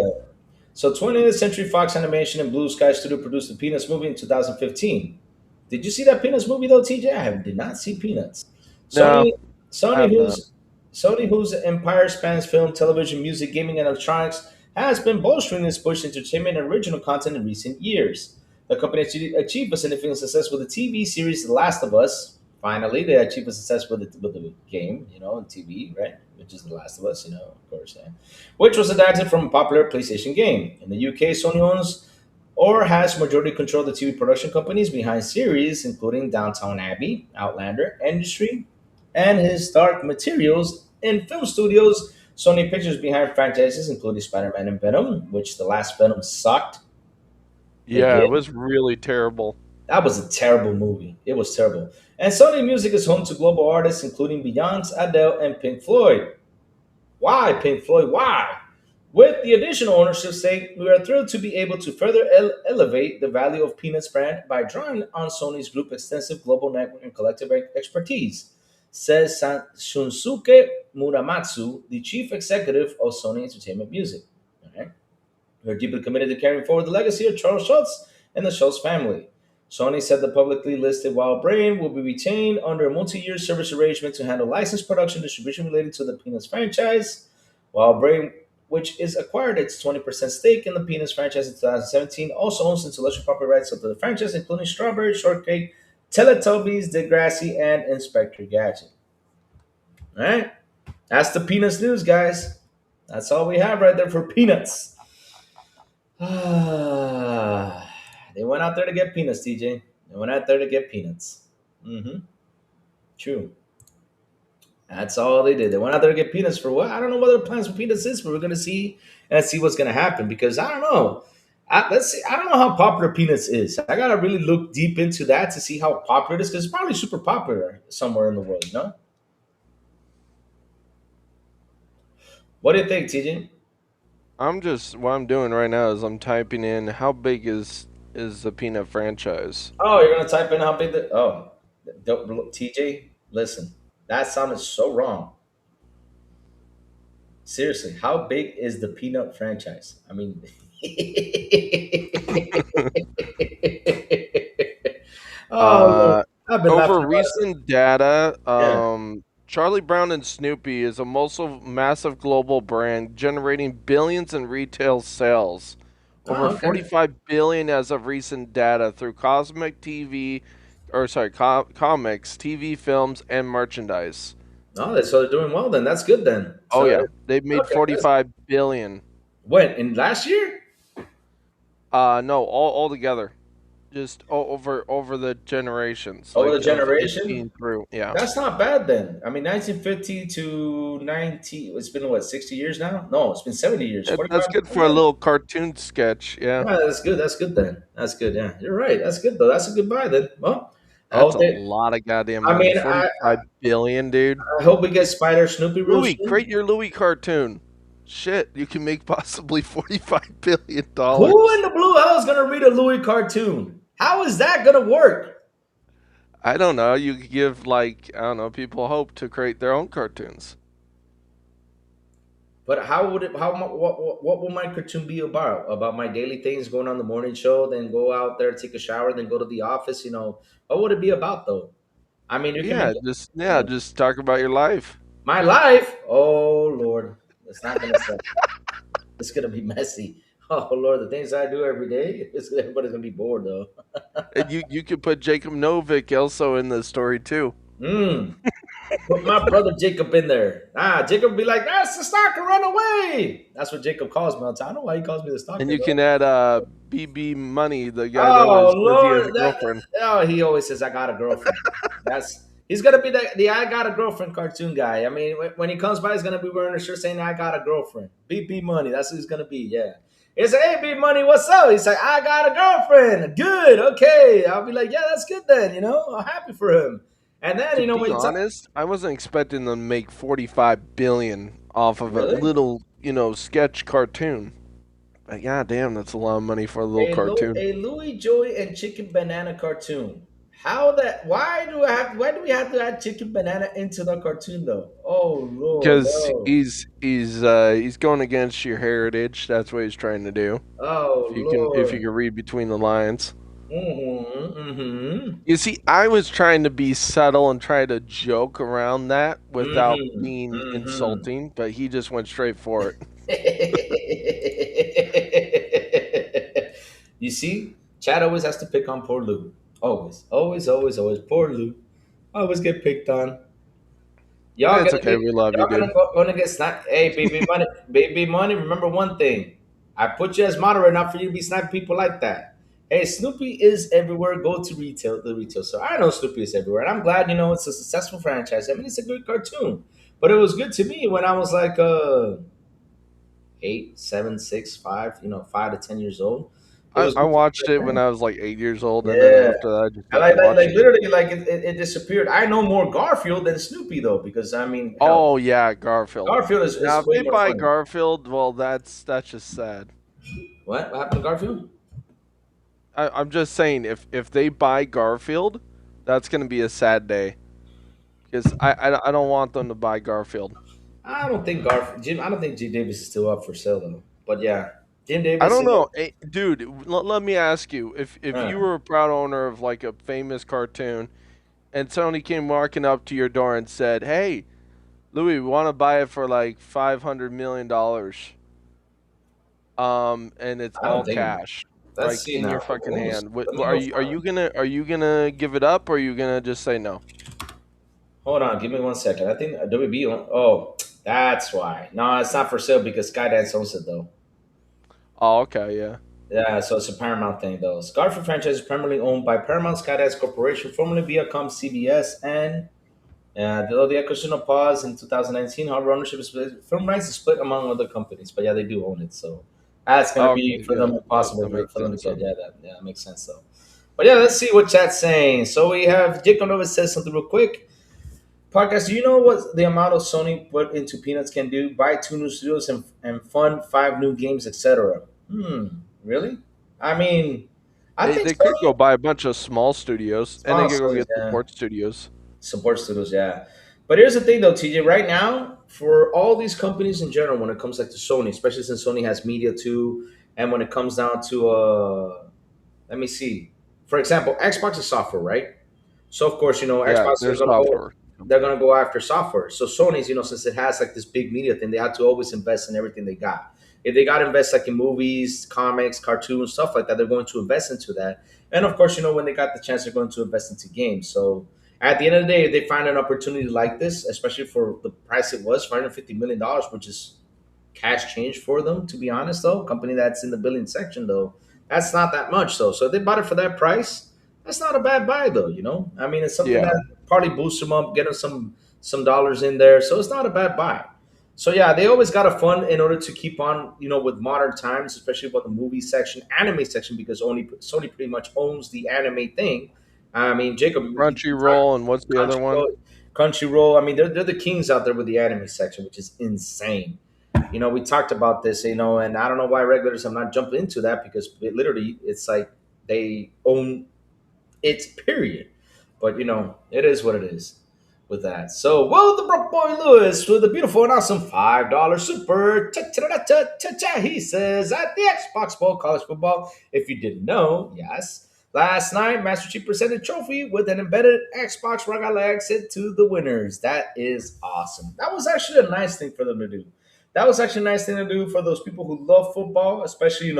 Speaker 1: So 20th Century Fox Animation and Blue Sky Studio produced the Peanuts movie in 2015. Did you see that Peanuts movie though, TJ? Did not see Peanuts.
Speaker 4: No,
Speaker 1: Sony,
Speaker 4: I
Speaker 1: Sony,
Speaker 4: have not.
Speaker 1: whose Sony, whose empire spans film, television, music, gaming, and electronics, has been bolstering its push entertainment and original content in recent years. The company achieved a significant success with the TV series The Last of Us. Finally, they achieved a success with the game, on TV, right? Which is The Last of Us, of course, yeah. Which was adapted from a popular PlayStation game. In the UK, Sony owns or has majority control of the TV production companies behind series including Downtown Abbey, Outlander, Industry, and Historic Materials. In film studios, Sony Pictures behind franchises including Spider-Man and Venom, which the last Venom sucked. It
Speaker 4: Yeah, it
Speaker 1: did.
Speaker 4: was really terrible.
Speaker 1: That was a terrible movie. It was terrible. And Sony Music is home to global artists including Beyonce, Adele, and Pink Floyd. Why, Pink Floyd? Why? With the additional ownership stake, we are thrilled to be able to further elevate the value of Peanuts brand by drawing on Sony's group extensive global network and collective expertise, says Shunsuke Muramatsu, the chief executive of Sony Entertainment Music. All right. We're deeply committed to carrying forward the legacy of Charles Schultz and the Schultz family. Sony said the publicly listed Wild Brain will be retained under a multi-year service arrangement to handle license production distribution related to the Peanuts franchise. Wild Brain, which is acquired its 20% stake in the Peanuts franchise in 2017, also owns intellectual property rights of the franchise, including Strawberry Shortcake, Teletubbies, Degrassi, and Inspector Gadget. All right, that's the Peanuts news, guys. That's all we have right there for Peanuts. They went out there to get peanuts, TJ. They went out there to get peanuts. Hmm. True. That's all they did. They went out there to get peanuts for what? I don't know what their plans for peanuts is, but we're gonna see and see what's gonna happen because I don't know. Let's see. I don't know how popular peanuts is. I gotta really look deep into that to see how popular it is because it's probably super popular somewhere in the world. You know? What do you think, TJ?
Speaker 4: I'm just what I'm doing right now is I'm typing in how big is the Peanut franchise.
Speaker 1: Oh, you're gonna type in how big the TJ. Listen, that sounded so wrong. Seriously, how big is the peanut franchise? I mean, oh, Lord.
Speaker 4: Uh,
Speaker 1: I've been
Speaker 4: Over
Speaker 1: laughing about it.
Speaker 4: recent data,
Speaker 1: Yeah.
Speaker 4: Charlie Brown and Snoopy is a also massive global brand generating billions in retail sales. Over
Speaker 1: Oh, okay.
Speaker 4: 45 billion as of recent data through cosmic TV, or sorry, comics, TV, films, and merchandise.
Speaker 1: Oh, so they're doing well then. That's good then.
Speaker 4: Oh
Speaker 1: So,
Speaker 4: yeah, they've made
Speaker 1: okay, that's
Speaker 4: 45 billion.
Speaker 1: when in last year.
Speaker 4: No, all together. Just over the generations,
Speaker 1: Over the
Speaker 4: like of
Speaker 1: generation,
Speaker 4: 18 through. Yeah.
Speaker 1: that's not bad then. I mean, 1950 to 90. It's been what 60 years now? No, it's been 70 years.
Speaker 4: That's
Speaker 1: 45.
Speaker 4: good for a little cartoon sketch. Yeah.
Speaker 1: Yeah, that's good. That's good then. That's good. Yeah, you're right. That's good though. That's a good buy then. Well, I
Speaker 4: That's
Speaker 1: hope
Speaker 4: a
Speaker 1: they.
Speaker 4: lot of goddamn
Speaker 1: I
Speaker 4: money.
Speaker 1: mean,
Speaker 4: 45 billion, dude.
Speaker 1: I hope we get Spider Snoopy real
Speaker 4: Louis,
Speaker 1: soon.
Speaker 4: create your Louis cartoon. Shit, you can make possibly
Speaker 1: Who in
Speaker 4: $45 billion.
Speaker 1: the blue hell is gonna read a Louis cartoon? How is that gonna work?
Speaker 4: I don't know. You could give, like, I don't know, people hope to create their own cartoons.
Speaker 1: But how would it? What will my cartoon be about? About my daily things, going on the morning show, then go out there, take a shower, then go to the office. You know, what would it be about though? I mean, you can make
Speaker 4: Yeah,
Speaker 1: it.
Speaker 4: yeah, just talk about your life.
Speaker 1: My life. Oh Lord, it's not gonna stop. It's gonna be messy. Oh Lord, the things I do every day. Everybody's gonna be bored though.
Speaker 4: And you could put Jacob Novick also in the story too.
Speaker 1: Mm. Put my brother Jacob in there. Jacob will be like, "That's the stalker, run away." That's what Jacob calls me all the time. I don't know why he calls me the
Speaker 4: And
Speaker 1: stalker
Speaker 4: you
Speaker 1: though.
Speaker 4: can add BB Money, the guy that
Speaker 1: Oh
Speaker 4: always says he has a
Speaker 1: Lord,
Speaker 4: girlfriend.
Speaker 1: oh, he always says I got a girlfriend. That's he's gonna be the I got a girlfriend cartoon guy. I mean, when he comes by, he's gonna be wearing a shirt saying I got a girlfriend. BB Money, that's who he's gonna be. Yeah. He's like, hey, B Money, what's up? He's like, I got a girlfriend. Good, okay. I'll be like, yeah, that's good then. You know, I'm happy for him. And then
Speaker 4: To
Speaker 1: you know
Speaker 4: be
Speaker 1: when you talk,
Speaker 4: honest, I wasn't expecting them to make 45 billion off of a
Speaker 1: really.
Speaker 4: little, sketch cartoon. But yeah, damn, that's a lot of money for a little cartoon.
Speaker 1: A Louis Joy and Chicken Banana cartoon. How that? Why do we have to add Chicken Banana into the cartoon though? Oh Lord,
Speaker 4: Because
Speaker 1: no.
Speaker 4: he's going against your heritage. That's what he's trying to do.
Speaker 1: Oh
Speaker 4: If you
Speaker 1: Lord.
Speaker 4: can read between the lines.
Speaker 1: Mm-hmm. Mm-hmm.
Speaker 4: You see, I was trying to be subtle and try to joke around that without
Speaker 1: Mm-hmm.
Speaker 4: being
Speaker 1: Mm-hmm.
Speaker 4: insulting, but he just went straight for it.
Speaker 1: You see, Chad always has to pick on poor Lou. Always, always, always, always. Poor Lou. Always get picked on.
Speaker 4: It's okay. We love you,
Speaker 1: Y'all
Speaker 4: dude.
Speaker 1: gonna get sniped. Hey, baby money. Remember one thing. I put you as moderator, not for you to be sniping people like that. Hey, Snoopy is everywhere. Go to the retail store. I know Snoopy is everywhere, and I'm glad it's a successful franchise. I mean, it's a good cartoon, but it was good to me when I was like 8, 7, 6, 5, 5 to 10 years old. It was
Speaker 4: I
Speaker 1: good to me
Speaker 4: watched
Speaker 1: back
Speaker 4: it when
Speaker 1: then.
Speaker 4: I was like 8 years old, and then
Speaker 1: Yeah.
Speaker 4: after that, I just
Speaker 1: I
Speaker 4: stopped
Speaker 1: like
Speaker 4: watching it.
Speaker 1: literally like it disappeared. I know more Garfield than Snoopy though, because I mean, hell,
Speaker 4: Oh yeah, Garfield.
Speaker 1: Garfield
Speaker 4: Now,
Speaker 1: is
Speaker 4: if
Speaker 1: way
Speaker 4: they
Speaker 1: more
Speaker 4: buy
Speaker 1: funny.
Speaker 4: Garfield, well, that's just sad.
Speaker 1: What happened to Garfield?
Speaker 4: I'm just saying, if they buy Garfield, that's gonna be a sad day because I don't want them to buy Garfield.
Speaker 1: I don't think Garfield. Jim. I don't think Jim Davis is still up for sale though. But yeah, Jim
Speaker 4: I
Speaker 1: Davis.
Speaker 4: don't know, dude. Let me ask you, if you
Speaker 1: Uh,
Speaker 4: were a proud owner of like a famous cartoon, and somebody came walking up to your door and said, "Hey, Louis, we want to buy it for like $500 million, and it's
Speaker 1: I don't
Speaker 4: all
Speaker 1: think.
Speaker 4: cash,
Speaker 1: Let's
Speaker 4: like
Speaker 1: see
Speaker 4: in
Speaker 1: now.
Speaker 4: your fucking hand.
Speaker 1: Let me go find.
Speaker 4: Are you gonna give it up, or are you gonna just say no?"
Speaker 1: Hold on. Give me 1 second. I think WB. Oh, that's why. No, it's not for sale because Skydance owns it though.
Speaker 4: Oh, okay, yeah.
Speaker 1: Yeah, so it's a Paramount thing though. Garfield franchise is primarily owned by Paramount Skydance Corporation, formerly Viacom CBS, and Though the acquisition paused in 2019, however, ownership is split, film rights is split among other companies. But yeah, they do own it, so that's gonna be
Speaker 4: Okay,
Speaker 1: for
Speaker 4: yeah,
Speaker 1: them
Speaker 4: that
Speaker 1: impossible
Speaker 4: makes
Speaker 1: for them to
Speaker 4: sense
Speaker 1: get.
Speaker 4: then.
Speaker 1: That makes sense though. But yeah, let's see what chat's saying. So we have Jacob Nova says something real quick. Podcast, do you know what the amount of Sony put into Peanuts can do? Buy two new studios and fund five new games, etc. Really? I mean, I think
Speaker 4: They could go
Speaker 1: Sony
Speaker 4: buy a bunch of small studios, and they
Speaker 1: small
Speaker 4: could go
Speaker 1: studios,
Speaker 4: get
Speaker 1: yeah,
Speaker 4: support studios.
Speaker 1: support studios, yeah. But here's the thing, though, TJ. Right now, for all these companies in general, when it comes like to Sony, especially since Sony has media too, and when it comes down to let me see, for example, Xbox is software, right? So of course,
Speaker 4: Yeah,
Speaker 1: Xbox
Speaker 4: they're software
Speaker 1: they're
Speaker 4: company.
Speaker 1: gonna go after software. So Sony's, since it has like this big media thing, they have to always invest in everything they got. If they got to invest like in movies, comics, cartoons, stuff like that, they're going to invest into that. And of course, when they got the chance, they're going to invest into games. So at the end of the day, if they find an opportunity like this, especially for the price it was, $550 million, which is cash change for them, to be honest, though. Company that's in the billion section, though, that's not that much, though. So if they bought it for that price, that's not a bad buy, though. I mean, it's something
Speaker 4: Yeah,
Speaker 1: that probably boosts them up, get them some dollars in there. So it's not a bad buy. So yeah, they always got to fund in order to keep on, with modern times, especially about the movie section, anime section, because only Sony pretty much owns the anime thing. I mean, Jacob, we talked
Speaker 4: Crunchyroll, and what's the other one?
Speaker 1: Crunchyroll, Crunchyroll. I mean, they're the kings out there with the anime section, which is insane. We talked about this, and I don't know why regulars have not jumped into that because it's like they own it, period. But it is what it is with that. So, well, the broke boy Lewis with a beautiful and awesome $5 super. Cha-cha-cha-cha-cha. He says at the Xbox Bowl college football. If you didn't know, yes. Last night, Master Chief presented a trophy with an embedded Xbox Rocket Leg sent to the winners. That is awesome. That was actually a nice thing for them to do. That was actually a nice thing to do for those people who love football, especially,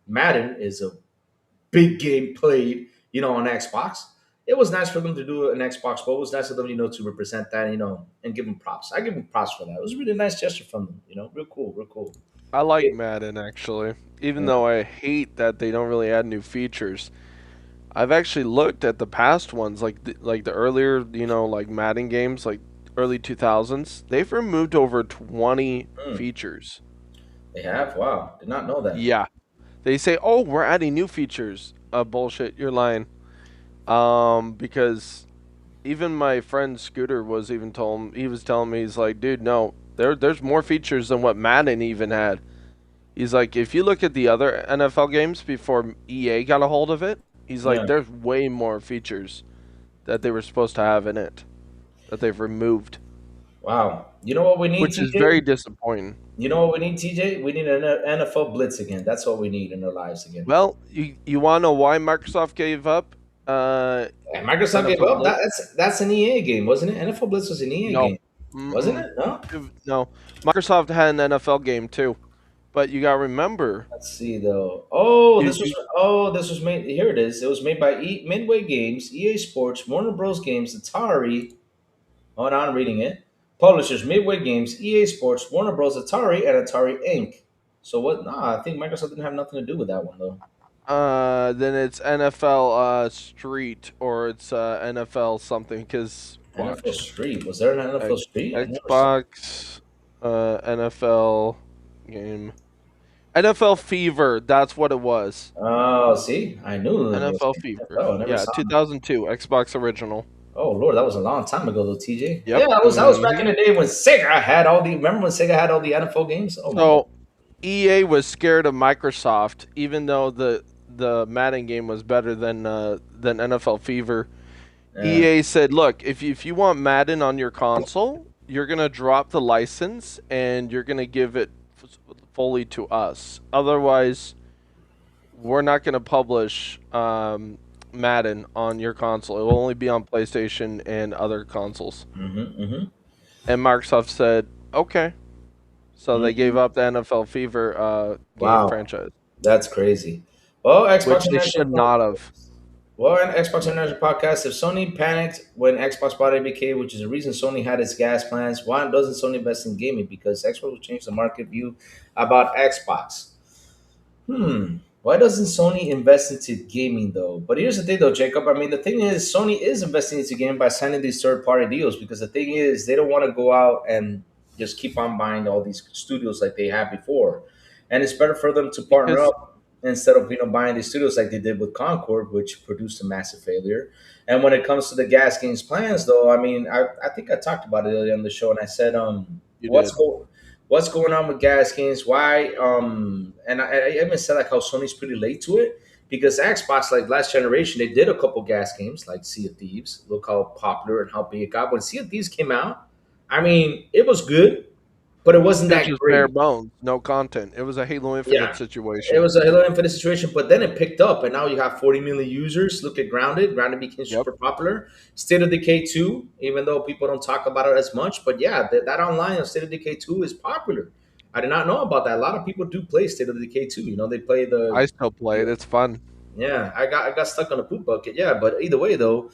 Speaker 1: Madden is a big game played, on Xbox. It was nice for them to do an Xbox, but it was nice of them, to represent that, and give them props. I give them props for that. It was a really nice gesture from them, real cool, real cool.
Speaker 4: I like
Speaker 1: Yeah.
Speaker 4: Madden actually, even though I hate that they don't really add new features. I've actually looked at the past ones, like the earlier, like Madden games, like early 2000s. They've removed over 20
Speaker 1: Mm,
Speaker 4: features.
Speaker 1: they have. Wow, did not know that.
Speaker 4: Yeah, they say, "Oh, we're adding new features." Bullshit, you're lying. Because even my friend Scooter was even told he was telling me, he's like, "Dude, no, there's more features than what Madden even had." He's like, if you look at the other NFL games before EA got a hold of it, he's like,
Speaker 1: Yeah.
Speaker 4: there's way more features that they were supposed to have in it that they've removed,
Speaker 1: Wow. You know what we need,
Speaker 4: which is
Speaker 1: TJ?
Speaker 4: very disappointing.
Speaker 1: You know what we need, TJ? We need an NFL blitz again. That's what we need in our lives again.
Speaker 4: Well, you want to know why Microsoft gave up uh,
Speaker 1: And Microsoft gave
Speaker 4: NFL
Speaker 1: up.
Speaker 4: Blitz?
Speaker 1: That's an EA game, wasn't it? NFL Blitz was an EA
Speaker 4: No.
Speaker 1: game, wasn't
Speaker 4: Mm-mm.
Speaker 1: it? No.
Speaker 4: No. Microsoft had an NFL game too, but you got to remember,
Speaker 1: Let's see though. Oh,
Speaker 4: you,
Speaker 1: this was
Speaker 4: you
Speaker 1: oh, this was made. Here it is. It was made by Midway Games, EA Sports, Warner Bros. Games, Atari. Hold on, I'm reading it. Publishers: Midway Games, EA Sports, Warner Bros. Atari, and Atari Inc. So what? Nah, I think Microsoft didn't have nothing to do with that one though.
Speaker 4: then it's NFL Street or it's NFL something. Because
Speaker 1: NFL
Speaker 4: watch.
Speaker 1: Street. Was there an NFL
Speaker 4: X-
Speaker 1: Street? I never saw.
Speaker 4: Xbox, NFL game, NFL Fever. That's what it was.
Speaker 1: Oh, see, I knew it was
Speaker 4: NFL Fever.
Speaker 1: NFL. I never
Speaker 4: Yeah,
Speaker 1: saw it.
Speaker 4: 2002 Xbox original.
Speaker 1: Oh Lord, that was a long time ago though, TJ.
Speaker 4: Yep.
Speaker 1: Yeah, I was back in the day when Sega had all the. Remember when Sega had all the NFL games? Oh my God.
Speaker 4: So EA was scared of Microsoft, even though the Madden game was better than NFL Fever.
Speaker 1: Yeah.
Speaker 4: EA said, "Look, if you want Madden on your console, you're gonna drop the license and you're gonna give it fully to us. Otherwise, we're not gonna publish Madden on your console. It will only be on PlayStation and other consoles."
Speaker 1: Mm-hmm.
Speaker 4: And Microsoft said, "Okay." So they gave
Speaker 1: Mm-hmm.
Speaker 4: up the NFL Fever game
Speaker 1: Wow,
Speaker 4: franchise,
Speaker 1: that's crazy. Well,
Speaker 4: which they should not have.
Speaker 1: In Xbox International Podcast, if Sony panicked when Xbox bought ABK, which is the reason Sony had its gas plans, why doesn't Sony invest in gaming? Because Xbox will change the market view about Xbox. Hmm. Why doesn't Sony invest into gaming though? But here's the thing though, Jacob. I mean, the thing is, Sony is investing into gaming by signing these third-party deals because the thing is, they don't want to go out and just keep on buying all these studios like they had before, and it's better for them to partner
Speaker 4: Because
Speaker 1: up instead of buying these studios like they did with Concord, which produced a massive failure. And when it comes to the Gas Games plans, though, I mean, I think I talked about it earlier on the show, and I said,
Speaker 4: you
Speaker 1: what's
Speaker 4: did.
Speaker 1: go what's going on with gas games? Why? And I even said like how Sony's pretty late to it because Xbox, like last generation, they did a couple gas games like Sea of Thieves. Look how popular and how big it got. When Sea of Thieves came out, I mean, it was good, but it wasn't
Speaker 4: It's
Speaker 1: that
Speaker 4: just bare
Speaker 1: great.
Speaker 4: bones, no content. It was a Halo Infinite
Speaker 1: Yeah, it
Speaker 4: situation.
Speaker 1: was a Halo Infinite situation, but then it picked up, and now you have 40 million users. Look at Grounded. Grounded became
Speaker 4: Yep.
Speaker 1: super popular. State of Decay 2, even though people don't talk about it as much, but yeah, that online of State of Decay 2 is popular. I did not know about that. A lot of people do play State of Decay 2. They play
Speaker 4: I still play it. It's fun.
Speaker 1: yeah. I got stuck on a poop bucket. Yeah, but either way though,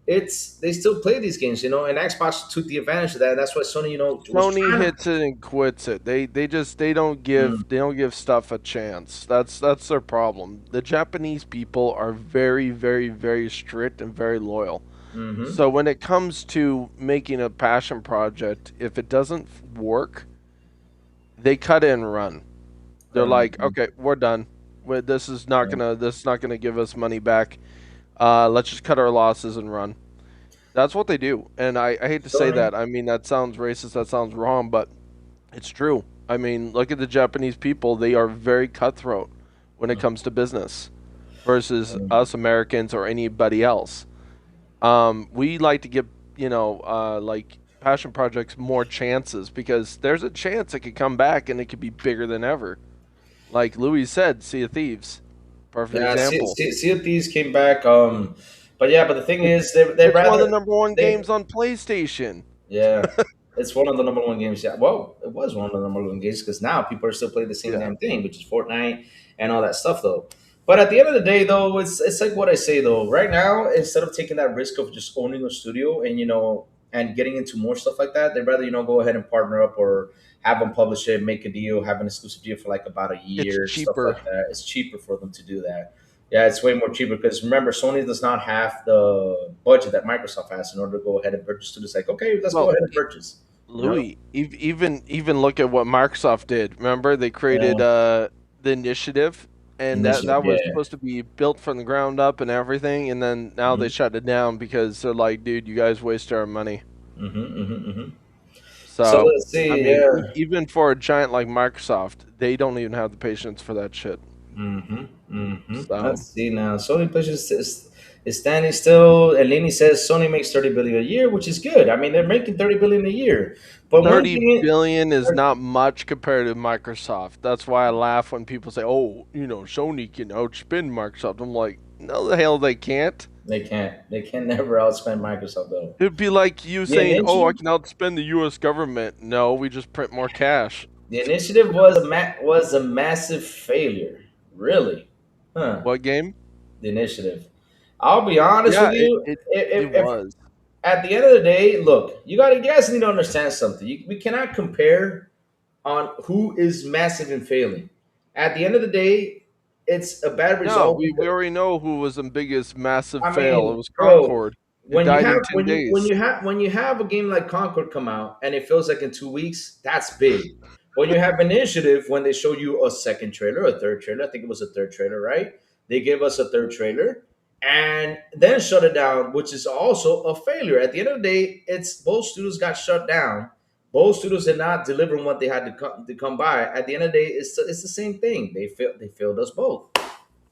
Speaker 1: it's they still play these games, and Xbox took the advantage of that. And that's why Sony, was
Speaker 4: Sony
Speaker 1: trying to.
Speaker 4: hits it and quits it.
Speaker 1: Mm,
Speaker 4: They don't give stuff a chance. That's their problem. The Japanese people are very very very strict and very loyal.
Speaker 1: mm-hmm.
Speaker 4: So when it comes to making a passion project, if it doesn't work, they cut it and run. They're like,
Speaker 1: Um,
Speaker 4: okay, we're done. This is not gonna give us money back. Let's just cut our losses and run. That's what they do. And I hate to say
Speaker 1: Sony.
Speaker 4: that. I mean, that sounds racist. That sounds wrong, but it's true. I mean, look at the Japanese people. They are very cutthroat when it comes to business versus us Americans or anybody else. We like to give, like passion projects more chances because there's a chance it could come back and it could be bigger than ever. Like Louis said, Sea of Thieves, perfect
Speaker 1: Yeah,
Speaker 4: example.
Speaker 1: Sea of Thieves came back. But yeah, but the thing is, they
Speaker 4: It's one of the
Speaker 1: rather
Speaker 4: number one
Speaker 1: they
Speaker 4: games on PlayStation.
Speaker 1: yeah, it's one of the number one games. Yeah, well, it was one of the number one games because now people are still playing the same
Speaker 4: Yeah.
Speaker 1: damn thing, which is Fortnite and all that stuff, though. But at the end of the day, though, it's like what I say though. Right now, instead of taking that risk of just owning a studio and and getting into more stuff like that, they'd rather go ahead and partner up or have them publish it, make a deal, have an exclusive deal for like about a
Speaker 4: It's
Speaker 1: year, stuff
Speaker 4: cheaper.
Speaker 1: like that. It's cheaper for them to do that. Yeah, it's way more cheaper because remember, Sony does not have the budget that Microsoft has in order to go ahead and purchase. To just like, okay, let's go
Speaker 4: Well,
Speaker 1: ahead and purchase. You know?
Speaker 4: Louis, even look at what Microsoft did. Remember, they created
Speaker 1: Yeah,
Speaker 4: the initiative, and
Speaker 1: initiative.
Speaker 4: that was
Speaker 1: Yeah.
Speaker 4: supposed to be built from the ground up and everything. And then now they
Speaker 1: Mm-hmm.
Speaker 4: shut it down because they're like, dude, you guys wasted our money.
Speaker 1: Mm-hmm. Mm-hmm. Mm-hmm. So
Speaker 4: So,
Speaker 1: let's
Speaker 4: I
Speaker 1: see.
Speaker 4: mean,
Speaker 1: Yeah.
Speaker 4: even for a giant like Microsoft, they don't even have the patience for that shit.
Speaker 1: Mm-hmm. Mm-hmm.
Speaker 4: So,
Speaker 1: Let's see now. Sony pushes is standing still. And Lenny says Sony makes 30 billion a year, which is good. I mean, they're making 30 billion a year. But one
Speaker 4: 30
Speaker 1: thing,
Speaker 4: billion is not much compared to Microsoft. That's why I laugh when people say, "Oh, Sony can outspend Microsoft." I'm like, "No, the hell they can't."
Speaker 1: they can't. They can never outspend Microsoft though.
Speaker 4: It'd be like you
Speaker 1: The
Speaker 4: saying, "Oh, I
Speaker 1: initiative,
Speaker 4: can outspend the U.S. government." No, we just print more cash.
Speaker 1: the initiative was a massive failure. Really, huh?
Speaker 4: What game?
Speaker 1: The initiative. I'll be honest with
Speaker 4: Yeah,
Speaker 1: you.
Speaker 4: it
Speaker 1: If
Speaker 4: was.
Speaker 1: at the end of the day, look, you guys need to understand something. We cannot compare on who is massive and failing. At the end of the day, it's a bad
Speaker 4: No,
Speaker 1: result
Speaker 4: we
Speaker 1: because
Speaker 4: already know who was the biggest massive
Speaker 1: I
Speaker 4: fail. It
Speaker 1: mean,
Speaker 4: was
Speaker 1: bro,
Speaker 4: Concord. It died in 10 days.
Speaker 1: when you have a game like Concord come out and it feels like in 2 weeks, that's big. When you have initiative, when they show you a second trailer, a third trailer, I think it was a third trailer, right? They gave us a third trailer and then shut it down, which is also a failure. At the end of the day, it's both studios got shut down. Both studios did not deliver what they had to come by. At the end of the day, it's the same thing. They failed us both.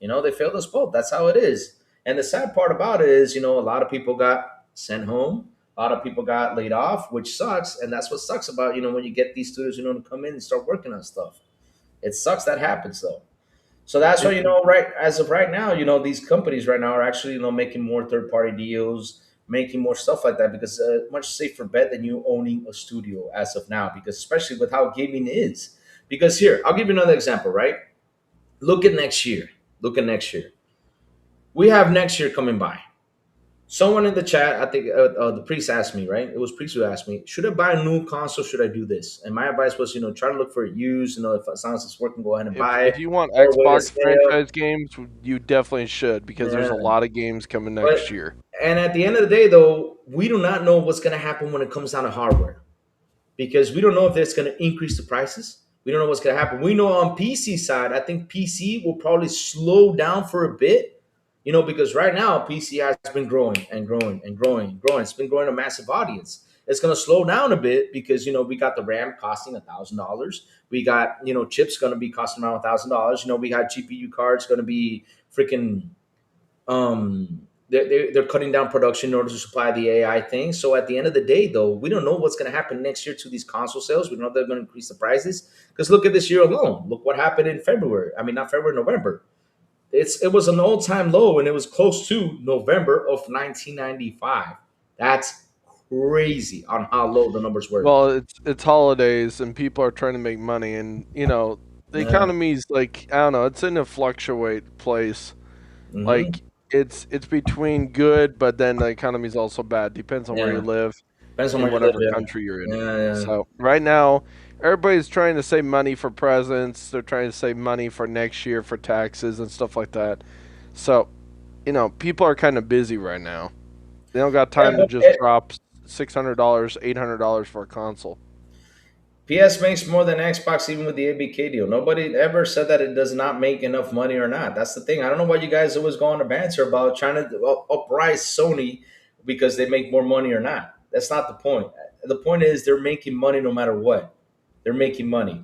Speaker 1: They failed us both. That's how it is. And the sad part about it is, a lot of people got sent home. A lot of people got laid off, which sucks. And that's what sucks about, when you get these studios, to come in and start working on stuff. It sucks that happens though. So that's why,
Speaker 4: It,
Speaker 1: right as of right now, these companies right now are actually, making more third party deals, making more stuff like that because much safer bet than you owning a studio as of now. Because especially with how gaming is. Because here, I'll give you another example, right? Look at next year. Look at next year. We have next year coming by. Someone in the chat, I think the priest asked me, right? It was priest who asked me, should I buy a new console? Should I do this? And my advice was, try to look for it used. If as long as it's working, go ahead and buy
Speaker 4: If
Speaker 1: it
Speaker 4: you want
Speaker 1: or wait a
Speaker 4: Xbox
Speaker 1: sale.
Speaker 4: franchise games, you definitely should because there's a
Speaker 1: Yeah.
Speaker 4: lot of games coming
Speaker 1: But
Speaker 4: next year.
Speaker 1: and at the end of the day, though, we do not know what's going to happen when it comes down to hardware because we don't know if it's going to increase the prices. We don't know what's going to happen. We know on PC side, I think PC will probably slow down for a bit, because right now PC has been growing and growing and growing and growing. It's been growing a massive audience. It's going to slow down a bit because we got the RAM costing $1,000. We got chips going to be costing around $1,000. We got GPU cards going to be freaking they're cutting down production in order to supply the AI thing. So at the end of the day, though, we don't know what's going to happen next year to these console sales. We don't know if they're going to increase the prices because look at this year alone. Look what happened in February. I mean, not February, November. It was an all time low, and it was close to November of 1995. That's crazy on how low the numbers were.
Speaker 4: Well, it's holidays and people are trying to make money, and the
Speaker 1: Yeah.
Speaker 4: economy's like I don't know, it's in a fluctuate place.
Speaker 1: Hmm.
Speaker 4: Like it's between good, but then the economy's also bad. Depends on where you
Speaker 1: Yeah.
Speaker 4: live
Speaker 1: Depends on
Speaker 4: in
Speaker 1: where you live.
Speaker 4: whatever
Speaker 1: Yeah.
Speaker 4: country you're in.
Speaker 1: Yeah. Yeah.
Speaker 4: So right now, everybody's trying to save money for presents. They're trying to save money for next year for taxes and stuff like that. So people are kind of busy right now. They don't got
Speaker 1: Yeah,
Speaker 4: time to
Speaker 1: but
Speaker 4: just drop $600, $800 for a console.
Speaker 1: PS makes more than Xbox even with the ABK deal. Nobody ever said that it does not make enough money or not. That's the thing. I don't know why you guys always go on a banter about trying to uprise Sony because they make more money or not. That's not the point. The point is they're making money no matter what. They're making money.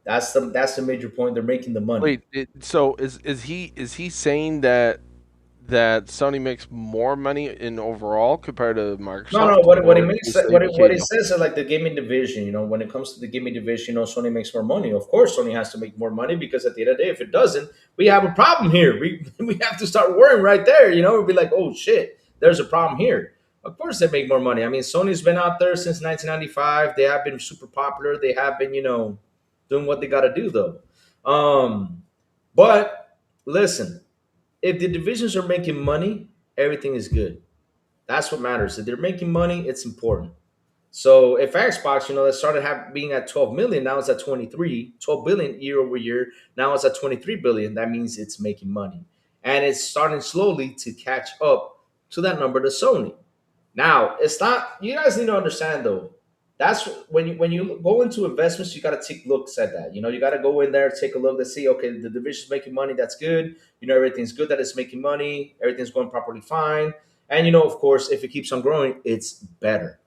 Speaker 1: That's the major point. They're making the money.
Speaker 4: Wait, so is he saying that Sony makes more money in overall compared to
Speaker 1: No, no.
Speaker 4: Microsoft
Speaker 1: What he
Speaker 4: or
Speaker 1: makes,
Speaker 4: just the
Speaker 1: what
Speaker 4: ABK
Speaker 1: he
Speaker 4: deal?
Speaker 1: says is like the gaming division. When it comes to the gaming division, Sony makes more money. Of course, Sony has to make more money because at the end of the day, if it doesn't, we have a problem here. We have to start worrying right there. We'll be like, oh shit, there's a problem here. Of course, they make more money. I mean, Sony's been out there since 1995. They have been super popular. They have been, doing what they got to do though. But listen, if the divisions are making money, everything is good. That's what matters. If they're making money, it's important. So if Xbox, that started being at 12 million, now it's at 23, 12 billion year over year. Now it's at 23 billion. That means it's making money. And it's starting slowly to catch up to that number to Sony. Now, it's not, you guys need to understand though. That's when you go into investments, you got to take looks at that. You got to go in there, take a look to see, okay, the division's making money. That's good. Everything's good that it's making money. Everything's going properly fine. And of course, if it keeps on growing, it's better.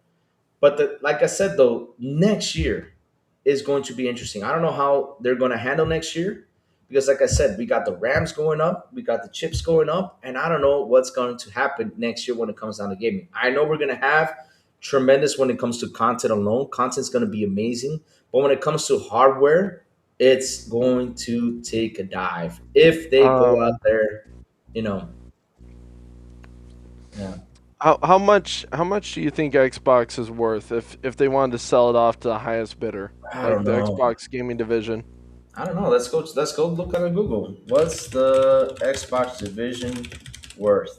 Speaker 1: But like I said though, next year is going to be interesting. I don't know how they're going to handle next year because, like I said, we got the Rams going up, we got the chips going up, and I don't know what's going to happen next year when it comes down to gaming. I know we're going to have tremendous when it comes to content alone. Content's going to be amazing, but when it comes to hardware, it's going to take a dive if they go out
Speaker 4: Um,
Speaker 1: there, you know. Yeah,
Speaker 4: how much do you think Xbox is worth if they wanted to sell it off to the highest bidder,
Speaker 1: I
Speaker 4: like
Speaker 1: don't
Speaker 4: the
Speaker 1: know.
Speaker 4: Xbox gaming division?
Speaker 1: I don't know. Let's go look at Google. What's the Xbox division worth?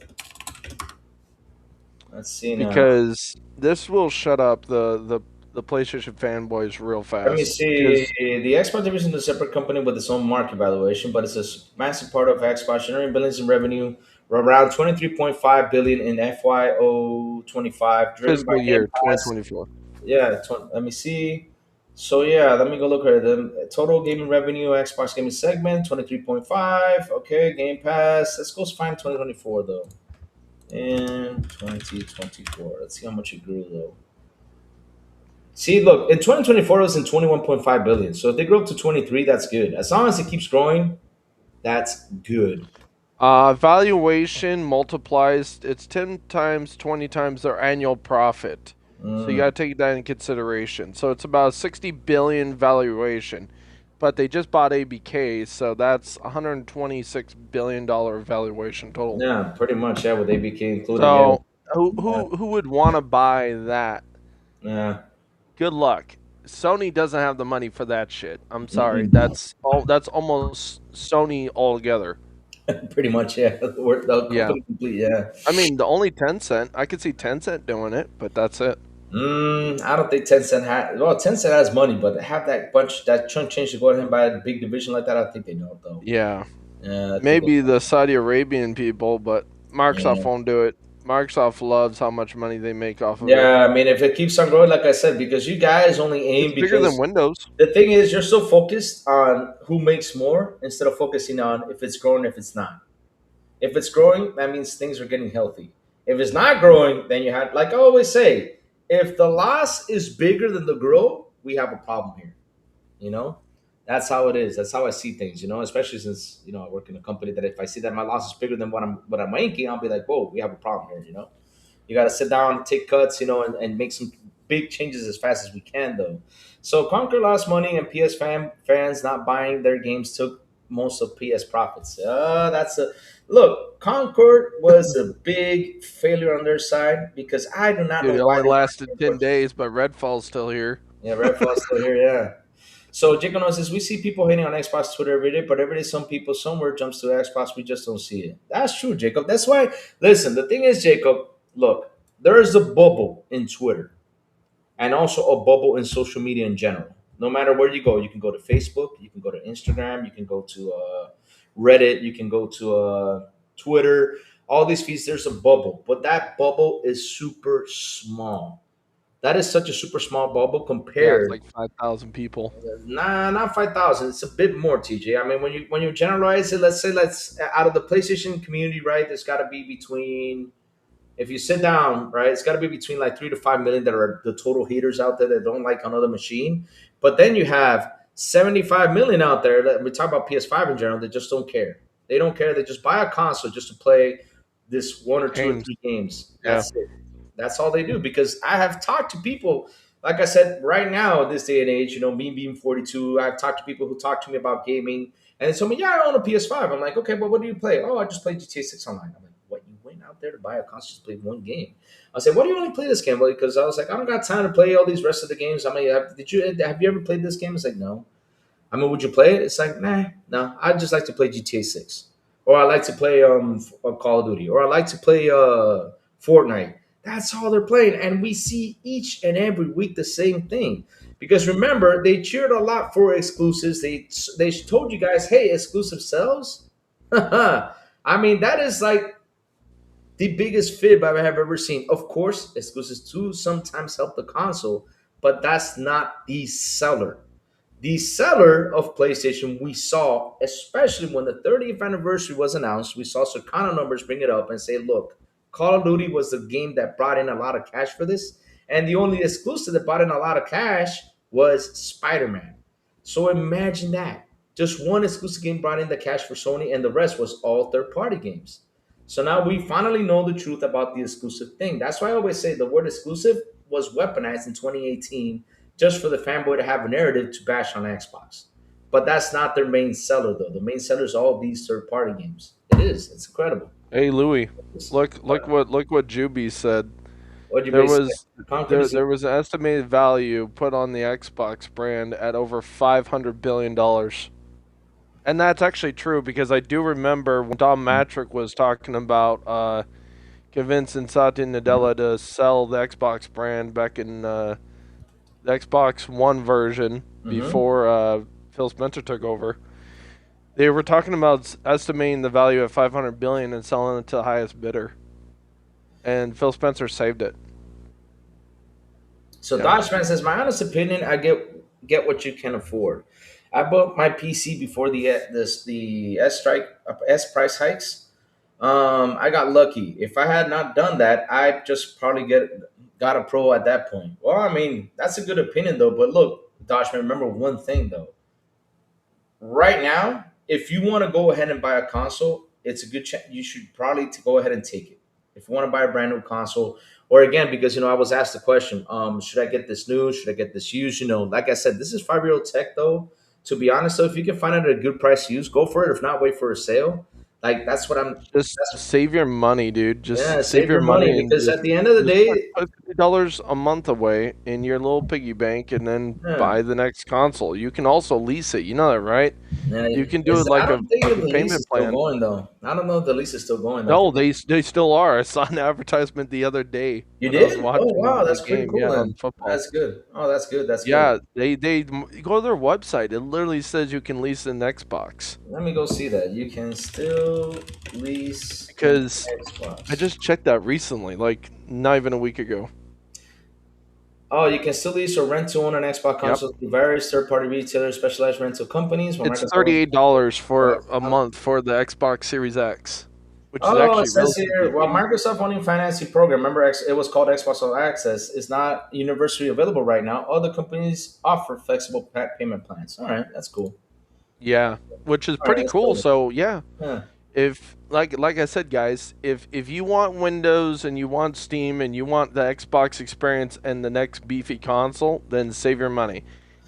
Speaker 1: Let's see now.
Speaker 4: Because this will shut up the PlayStation fanboys real
Speaker 1: Let me
Speaker 4: fast.
Speaker 1: see.
Speaker 4: Because
Speaker 1: The Xbox division is a separate company with its own market valuation, but it's a massive part of Xbox, generating billions in revenue, around 23.5 billion in FYO 25, driven by
Speaker 4: fiscal
Speaker 1: Game
Speaker 4: year
Speaker 1: Pass.
Speaker 4: 2024.
Speaker 1: Yeah, let me see. So yeah, let me go look at them. Total gaming revenue, Xbox gaming segment, 23.5. Okay, Game Pass. Let's go find 2024 though. In 2024. Let's see how much it grew though. See, look, in 2024 it was in 21.5 billion. So if they grow up to 23, that's good. As long as it keeps growing, that's good.
Speaker 4: Valuation multiplies. It's 10 times, 20 times their annual profit. So you
Speaker 1: Mm,
Speaker 4: got to take that in consideration. So it's about 60 billion valuation, but they just bought ABK, so that's 126 billion dollar valuation total.
Speaker 1: yeah, pretty much. Yeah, with ABK including. Yeah,
Speaker 4: So who
Speaker 1: yeah,
Speaker 4: who who would want to buy that?
Speaker 1: yeah.
Speaker 4: Good luck. Sony doesn't have the money for that shit. I'm sorry.
Speaker 1: Mm-mm.
Speaker 4: That's almost Sony altogether.
Speaker 1: Pretty much, yeah. The
Speaker 4: Yeah.
Speaker 1: company complete, yeah.
Speaker 4: I mean, the only Tencent, I could see Tencent doing it, but that's it.
Speaker 1: I don't think Tencent has. Well, Tencent has money, but have that chunk change to go ahead and buy a big division like that. I think they don't though.
Speaker 4: Yeah.
Speaker 1: Yeah, I think they
Speaker 4: Maybe
Speaker 1: don't.
Speaker 4: the Saudi Arabian people, but Microsoft
Speaker 1: Yeah.
Speaker 4: won't do it. Microsoft loves how much money they make off of it.
Speaker 1: Yeah, I mean, if it keeps on growing, like I said, because you guys only
Speaker 4: It's
Speaker 1: aim
Speaker 4: bigger than
Speaker 1: because
Speaker 4: Windows.
Speaker 1: the thing is, you're so focused on who makes more instead of focusing on if it's growing, if it's not. If it's growing, that means things are getting healthy. If it's not growing, then you have, like I always say, if the loss is bigger than the growth, we have a problem here. You know, that's how it is. That's how I see things. Especially since I work in a company that if I see that my loss is bigger than what I'm making, I'll be like, whoa, we have a problem here. You got to sit down, take cuts, and make some big changes as fast as we can, though. So Conquer lost money, and fans not buying their games took most of PS profits. That's a look. Concord was a big failure on their side because I do not
Speaker 4: Dude,
Speaker 1: know
Speaker 4: it
Speaker 1: why
Speaker 4: only
Speaker 1: they
Speaker 4: lasted
Speaker 1: bought
Speaker 4: 10 days, but Redfall's still here.
Speaker 1: yeah, Redfall's still here, yeah. So Jacob says we see people hating on Xbox Twitter every day, but every day some people somewhere jumps to Xbox, we just don't see it. That's true, Jacob. That's why listen, the thing is, Jacob, look, there is a bubble in Twitter and also a bubble in social media in general. No matter where you can go to Facebook, you can go to Instagram, you can go to Reddit, you can go to Twitter, all these feeds, there's a bubble, but that bubble is super small. That is such a super small bubble
Speaker 4: Yeah, it's
Speaker 1: compared.
Speaker 4: like 5,000 people.
Speaker 1: Nah, not 5,000. It's a bit more, TJ. I mean, when you generalize it, let's out of the PlayStation community, right? There's got to be between, if you sit down, right, it's got to be between like 3 to 5 million that are the total haters out there that don't like another machine. But then you have 75 million out there that we talk about PS5 in general that just don't care. They don't care. They just buy a console just to play this one or two or
Speaker 4: Games.
Speaker 1: three games.
Speaker 4: Yeah.
Speaker 1: That's it. That's all they do. Because I have talked to people, like I said, right now, this day and age, me being 42, I've talked to people who talk to me about gaming. And they told me, yeah, I own a PS5. I'm like, okay, but what do you play? Oh, I just play GTA 6 online. I'm like, what? You went out there to buy a console to play one game? I said, why do you only play this game? Well, because I was like, I don't got time to play all these rest of the games. I mean, have you ever played this game? It's like, no. I mean, would you play it? It's like, nah, no. I just like to play GTA 6. Or I like to play Call of Duty. Or I like to play Fortnite. That's all they're playing. And we see each and every week the same thing. Because remember, they cheered a lot for exclusives. They told you guys, hey, exclusive sells. I mean, that is like the biggest fib I have ever seen. Of course, exclusives do sometimes help the console, but that's not the seller. The seller of PlayStation, we saw, especially when the 30th anniversary was announced, we saw Circana numbers bring it up and say, look, Call of Duty was the game that brought in a lot of cash for this. And the only exclusive that brought in a lot of cash was Spider Man. So imagine that. Just one exclusive game brought in the cash for Sony, and the rest was all third party games. So now we finally know the truth about the exclusive thing. That's why I always say the word exclusive was weaponized in 2018 just for the fanboy to have a narrative to bash on Xbox. But that's not their main seller, though. The main seller is all these third party games. It is. It's incredible.
Speaker 4: Hey, Louis,
Speaker 1: It's,
Speaker 4: look what Juby said.
Speaker 1: what do you
Speaker 4: There
Speaker 1: basically
Speaker 4: was
Speaker 1: Conquer
Speaker 4: there
Speaker 1: is
Speaker 4: there was an estimated value put on the Xbox brand at over $500 billion. And that's actually true because I do remember when Don Matrick was talking about convincing Satya Nadella to sell the Xbox brand back in the Xbox One version
Speaker 1: mm-hmm.
Speaker 4: before Phil Spencer took over. They were talking about estimating the value at 500 billion and selling it to the highest bidder, and Phil Spencer saved it.
Speaker 1: So
Speaker 4: Yeah.
Speaker 1: Dodgeman says, my honest opinion, I get what you can afford. I bought my PC before the S price hikes. I got lucky. If I had not done that, I just probably got a pro at that point. Well, I mean, that's a good opinion though. But look, Dodgeman, remember one thing though. Right now, if you want to go ahead and buy a console, it's a good chance. You should probably to go ahead and take it. If you want to buy a brand new console, or again, because I was asked the question, should I get this new? Should I get this used? Like I said, this is 5 year old tech though. To be honest, though, if you can find it at a good price used, go for it. If not, wait for a sale. Like that's what I'm.
Speaker 4: Just
Speaker 1: That's
Speaker 4: save your money, dude.
Speaker 1: yeah,
Speaker 4: Just save
Speaker 1: save
Speaker 4: your
Speaker 1: your money
Speaker 4: money and
Speaker 1: because
Speaker 4: just
Speaker 1: at the end of the
Speaker 4: just
Speaker 1: day,
Speaker 4: put the $30 a month away in your little piggy bank, and then
Speaker 1: Yeah.
Speaker 4: buy the next console. You can also lease it. You know that, right?
Speaker 1: Yeah,
Speaker 4: You can do it
Speaker 1: I don't think
Speaker 4: like
Speaker 1: if
Speaker 4: a
Speaker 1: the lease is
Speaker 4: payment
Speaker 1: still
Speaker 4: plan.
Speaker 1: going though. I don't know if the lease is still going though.
Speaker 4: No, they still are. I saw an advertisement the other day
Speaker 1: You
Speaker 4: when I was
Speaker 1: did? Oh
Speaker 4: watching
Speaker 1: wow,
Speaker 4: the
Speaker 1: that's pretty
Speaker 4: game.
Speaker 1: cool
Speaker 4: Yeah, on
Speaker 1: then.
Speaker 4: football.
Speaker 1: That's good. Oh, that's good. That's good.
Speaker 4: Yeah, they you go to their website. It literally says you can lease an Xbox.
Speaker 1: Let me go see that. You can still lease an
Speaker 4: Because I
Speaker 1: Xbox.
Speaker 4: just checked that recently, like not even a week ago.
Speaker 1: Oh, you can still lease or rent to own an Xbox
Speaker 4: Yep.
Speaker 1: console through various third-party retailers, specialized rental companies. Where
Speaker 4: It's
Speaker 1: Microsoft.
Speaker 4: $38 for a month for the Xbox Series X, which is
Speaker 1: Oh, it
Speaker 4: actually
Speaker 1: says
Speaker 4: relatively
Speaker 1: here, well,
Speaker 4: cheap.
Speaker 1: Microsoft owning financing program. Remember, it was called Xbox All Access. It's not universally available right now. Other companies offer flexible payment plans. All right, that's cool.
Speaker 4: Yeah, which is
Speaker 1: All right,
Speaker 4: pretty
Speaker 1: that's
Speaker 4: cool.
Speaker 1: cool.
Speaker 4: So yeah,
Speaker 1: Yeah.
Speaker 4: if like I said, guys, if you want Windows and you want Steam and you want the Xbox experience and the next beefy console, then save your money.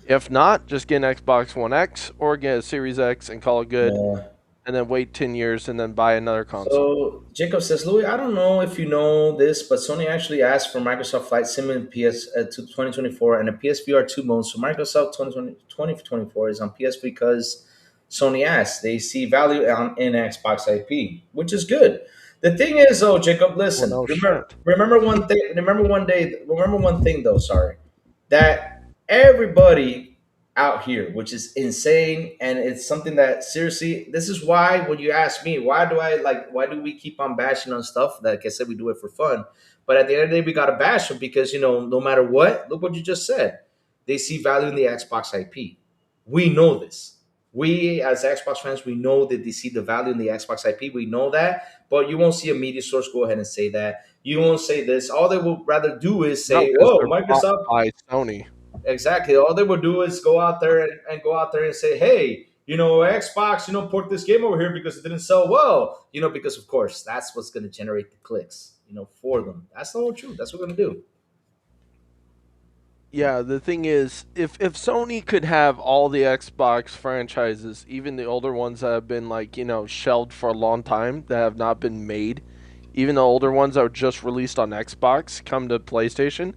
Speaker 4: If not, just get an Xbox One X or get a Series X and call it good,
Speaker 1: Yeah.
Speaker 4: and then wait 10 years and then buy another console.
Speaker 1: So Jacob says, Louis, I don't know if you know this, but Sony actually asked for Microsoft Flight Sim in PS to 2024 and a PSVR 2 mode. So Microsoft 2024 is on PS because Sony asked. They see value in Xbox IP, which is good. The thing is, though, Jacob,
Speaker 4: Well,
Speaker 1: listen.
Speaker 4: no
Speaker 1: Remember,
Speaker 4: shit.
Speaker 1: remember one thing. Remember one day. Remember one thing, though. Sorry, that everybody out here, which is insane, and it's something that seriously, this is why when you ask me, why do we keep on bashing on stuff that, like I said, we do it for fun, but at the end of the day, we gotta bash them because no matter what, look what you just said, they see value in the Xbox IP. We know this. We as Xbox fans, we know that they see the value in the Xbox IP. We know that, but you won't see a media source go ahead and say that. You won't say this. All they will rather do is
Speaker 4: No,
Speaker 1: say,
Speaker 4: because
Speaker 1: "Whoa,
Speaker 4: they're bought
Speaker 1: Microsoft."
Speaker 4: by Sony.
Speaker 1: Exactly. All they would do is go out there and go out there and say, "Hey, Xbox, port this game over here because it didn't sell well." Because of course that's what's going to generate the clicks, for them. That's the whole truth. That's what we're going to do.
Speaker 4: Yeah, the thing is, if Sony could have all the Xbox franchises, even the older ones that have been like, shelved for a long time that have not been made, even the older ones that were just released on Xbox come to PlayStation,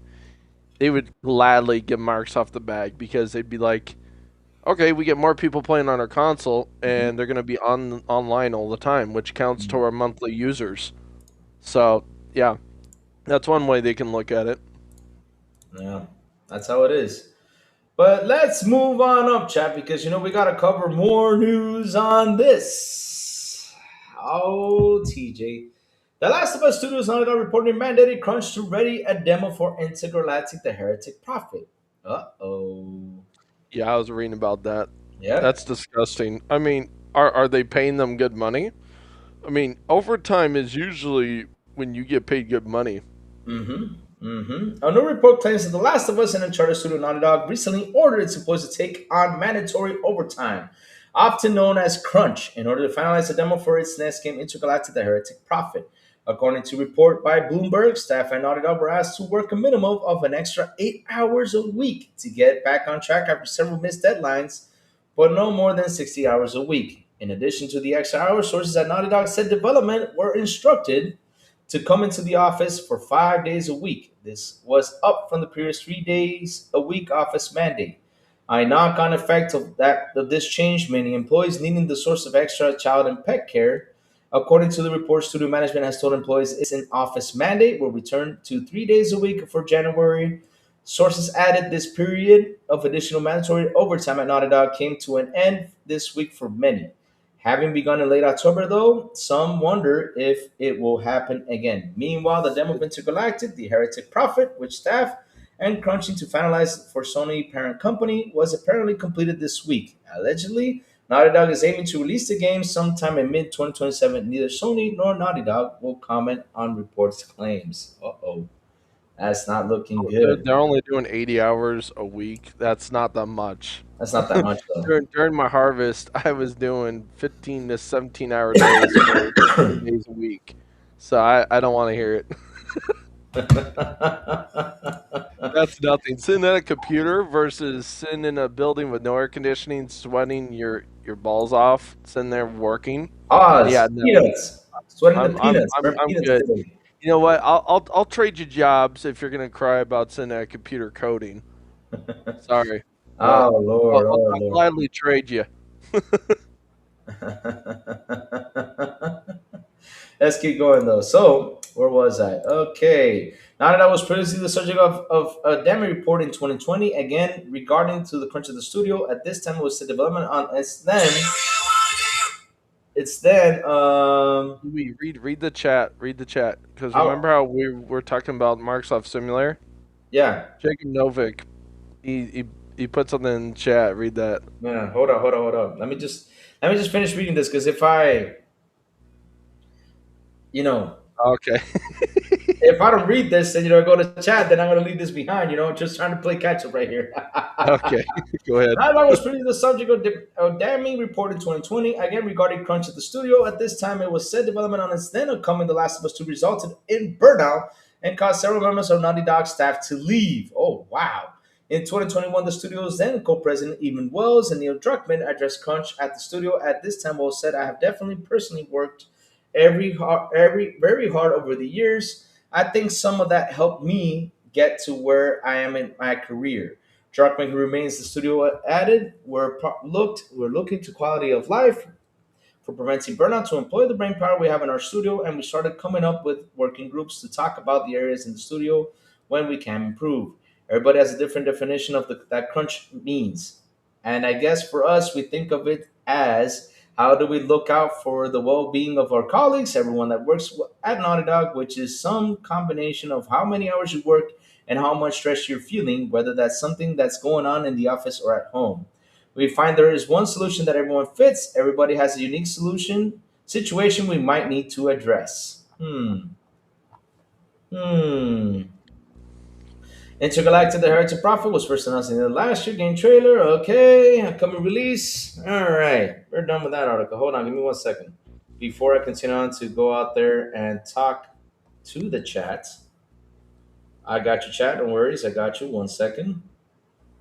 Speaker 4: they would gladly give Microsoft the bag because they'd be like, okay, we get more people playing on our console and they're going to be online all the time, which counts to our monthly users. So, yeah, that's one way they can look at it.
Speaker 1: Yeah, that's how it is. But let's move on up, chat, because we got to cover more news on this. Oh, TJ. The Last of Us Studios now are reporting mandated crunch to ready a demo for Intergalactic the Heretic Prophet. Uh-oh.
Speaker 4: Yeah, I was reading about that.
Speaker 1: Yep.
Speaker 4: That's disgusting. I mean, are they paying them good money? I mean, overtime is usually when you get paid good money.
Speaker 1: A new report claims that The Last of Us and Uncharted studio Naughty Dog recently ordered its employees to take on mandatory overtime, often known as crunch, in order to finalize a demo for its next game, Intergalactic the Heretic Prophet. According to a report by Bloomberg, staff at Naughty Dog were asked to work a minimum of an extra 8 hours a week to get back on track after several missed deadlines, but no more than 60 hours a week. In addition to the extra hours, sources at Naughty Dog said development were instructed to come into the office for 5 days a week. This was up from the previous 3 days a week office mandate. A knock-on effect of this change, many employees needing the source of extra child and pet care. According to the report, studio management has told employees it's an office mandate will return to 3 days a week for January. Sources added this period of additional mandatory overtime at Naughty Dog came to an end this week for many. Having begun in late October, though, some wonder if it will happen again. Meanwhile, the demo of Intergalactic, the Heretic Prophet, which staff and crunching to finalize for Sony parent company, was apparently completed this week. Allegedly, Naughty Dog is aiming to release the game sometime in mid 2027. Neither Sony nor Naughty Dog will comment on reports' claims. Uh-oh. That's not looking good.
Speaker 4: They're only doing 80 hours a week. That's not that much.
Speaker 1: That's not that much, though.
Speaker 4: During my harvest, I was doing 15 to 17-hour days for 3 days a week. So I don't want to hear it. That's nothing. Sitting at a computer versus sitting in a building with no air conditioning, sweating your balls off, sitting there working.
Speaker 1: Ah,
Speaker 4: Yeah, no.
Speaker 1: peanuts. Sweating the
Speaker 4: I'm
Speaker 1: peanuts. Remember
Speaker 4: I'm
Speaker 1: peanuts
Speaker 4: good.
Speaker 1: today.
Speaker 4: You know what? I'll trade you jobs if you're gonna cry about sitting at a computer coding. Sorry, but
Speaker 1: Oh Lord, oh
Speaker 4: I'll
Speaker 1: Lord.
Speaker 4: gladly trade you.
Speaker 1: Let's keep going though. So, where was I? Okay. Now that I was previously the subject of a demo report in 2020, again regarding to the crunch of the studio, at this time it was the development on it's then
Speaker 4: Read the chat. Read the chat. Because remember
Speaker 1: oh
Speaker 4: how we were talking about Microsoft Simulator?
Speaker 1: yeah.
Speaker 4: Jacob Novick, he put something in chat. Read that.
Speaker 1: Man, hold on. Let me just finish reading this because if I you know
Speaker 4: Okay.
Speaker 1: if I don't read this and go to chat, then I'm gonna leave this behind. Just trying to play catch up right here.
Speaker 4: Okay. Go ahead.
Speaker 1: Nightmare was pretty the subject of damning report in 2020, again regarding crunch at the studio. At this time, it was said development on its then upcoming The Last of Us 2 resulted in burnout and caused several members of Naughty Dog staff to leave. Oh, wow. In 2021, the studio's then co-president, Evan Wells, and Neil Druckmann addressed crunch at the studio. At this time, Wells said, I have definitely personally worked very hard over the years. I think some of that helped me get to where I am in my career. Druckmann, who remains the studio, added, we're looking to quality of life for preventing burnout to employ the brain power we have in our studio, and we started coming up with working groups to talk about the areas in the studio when we can improve. Everybody has a different definition of that crunch means. And I guess for us, we think of it as how do we look out for the well being of our colleagues, everyone that works at Naughty Dog, which is some combination of how many hours you work and how much stress you're feeling, whether that's something that's going on in the office or at home. We find there is one solution that everyone fits. Everybody has a unique situation we might need to address. Hmm. Intergalactic: The Heritage of Prophet was first announced in the last year. Game trailer. Okay. Upcoming release. All right. We're done with that article. Hold on. Give me 1 second. Before I continue on to go out there and talk to the chat. I got you, chat. Don't worry. I got you. 1 second.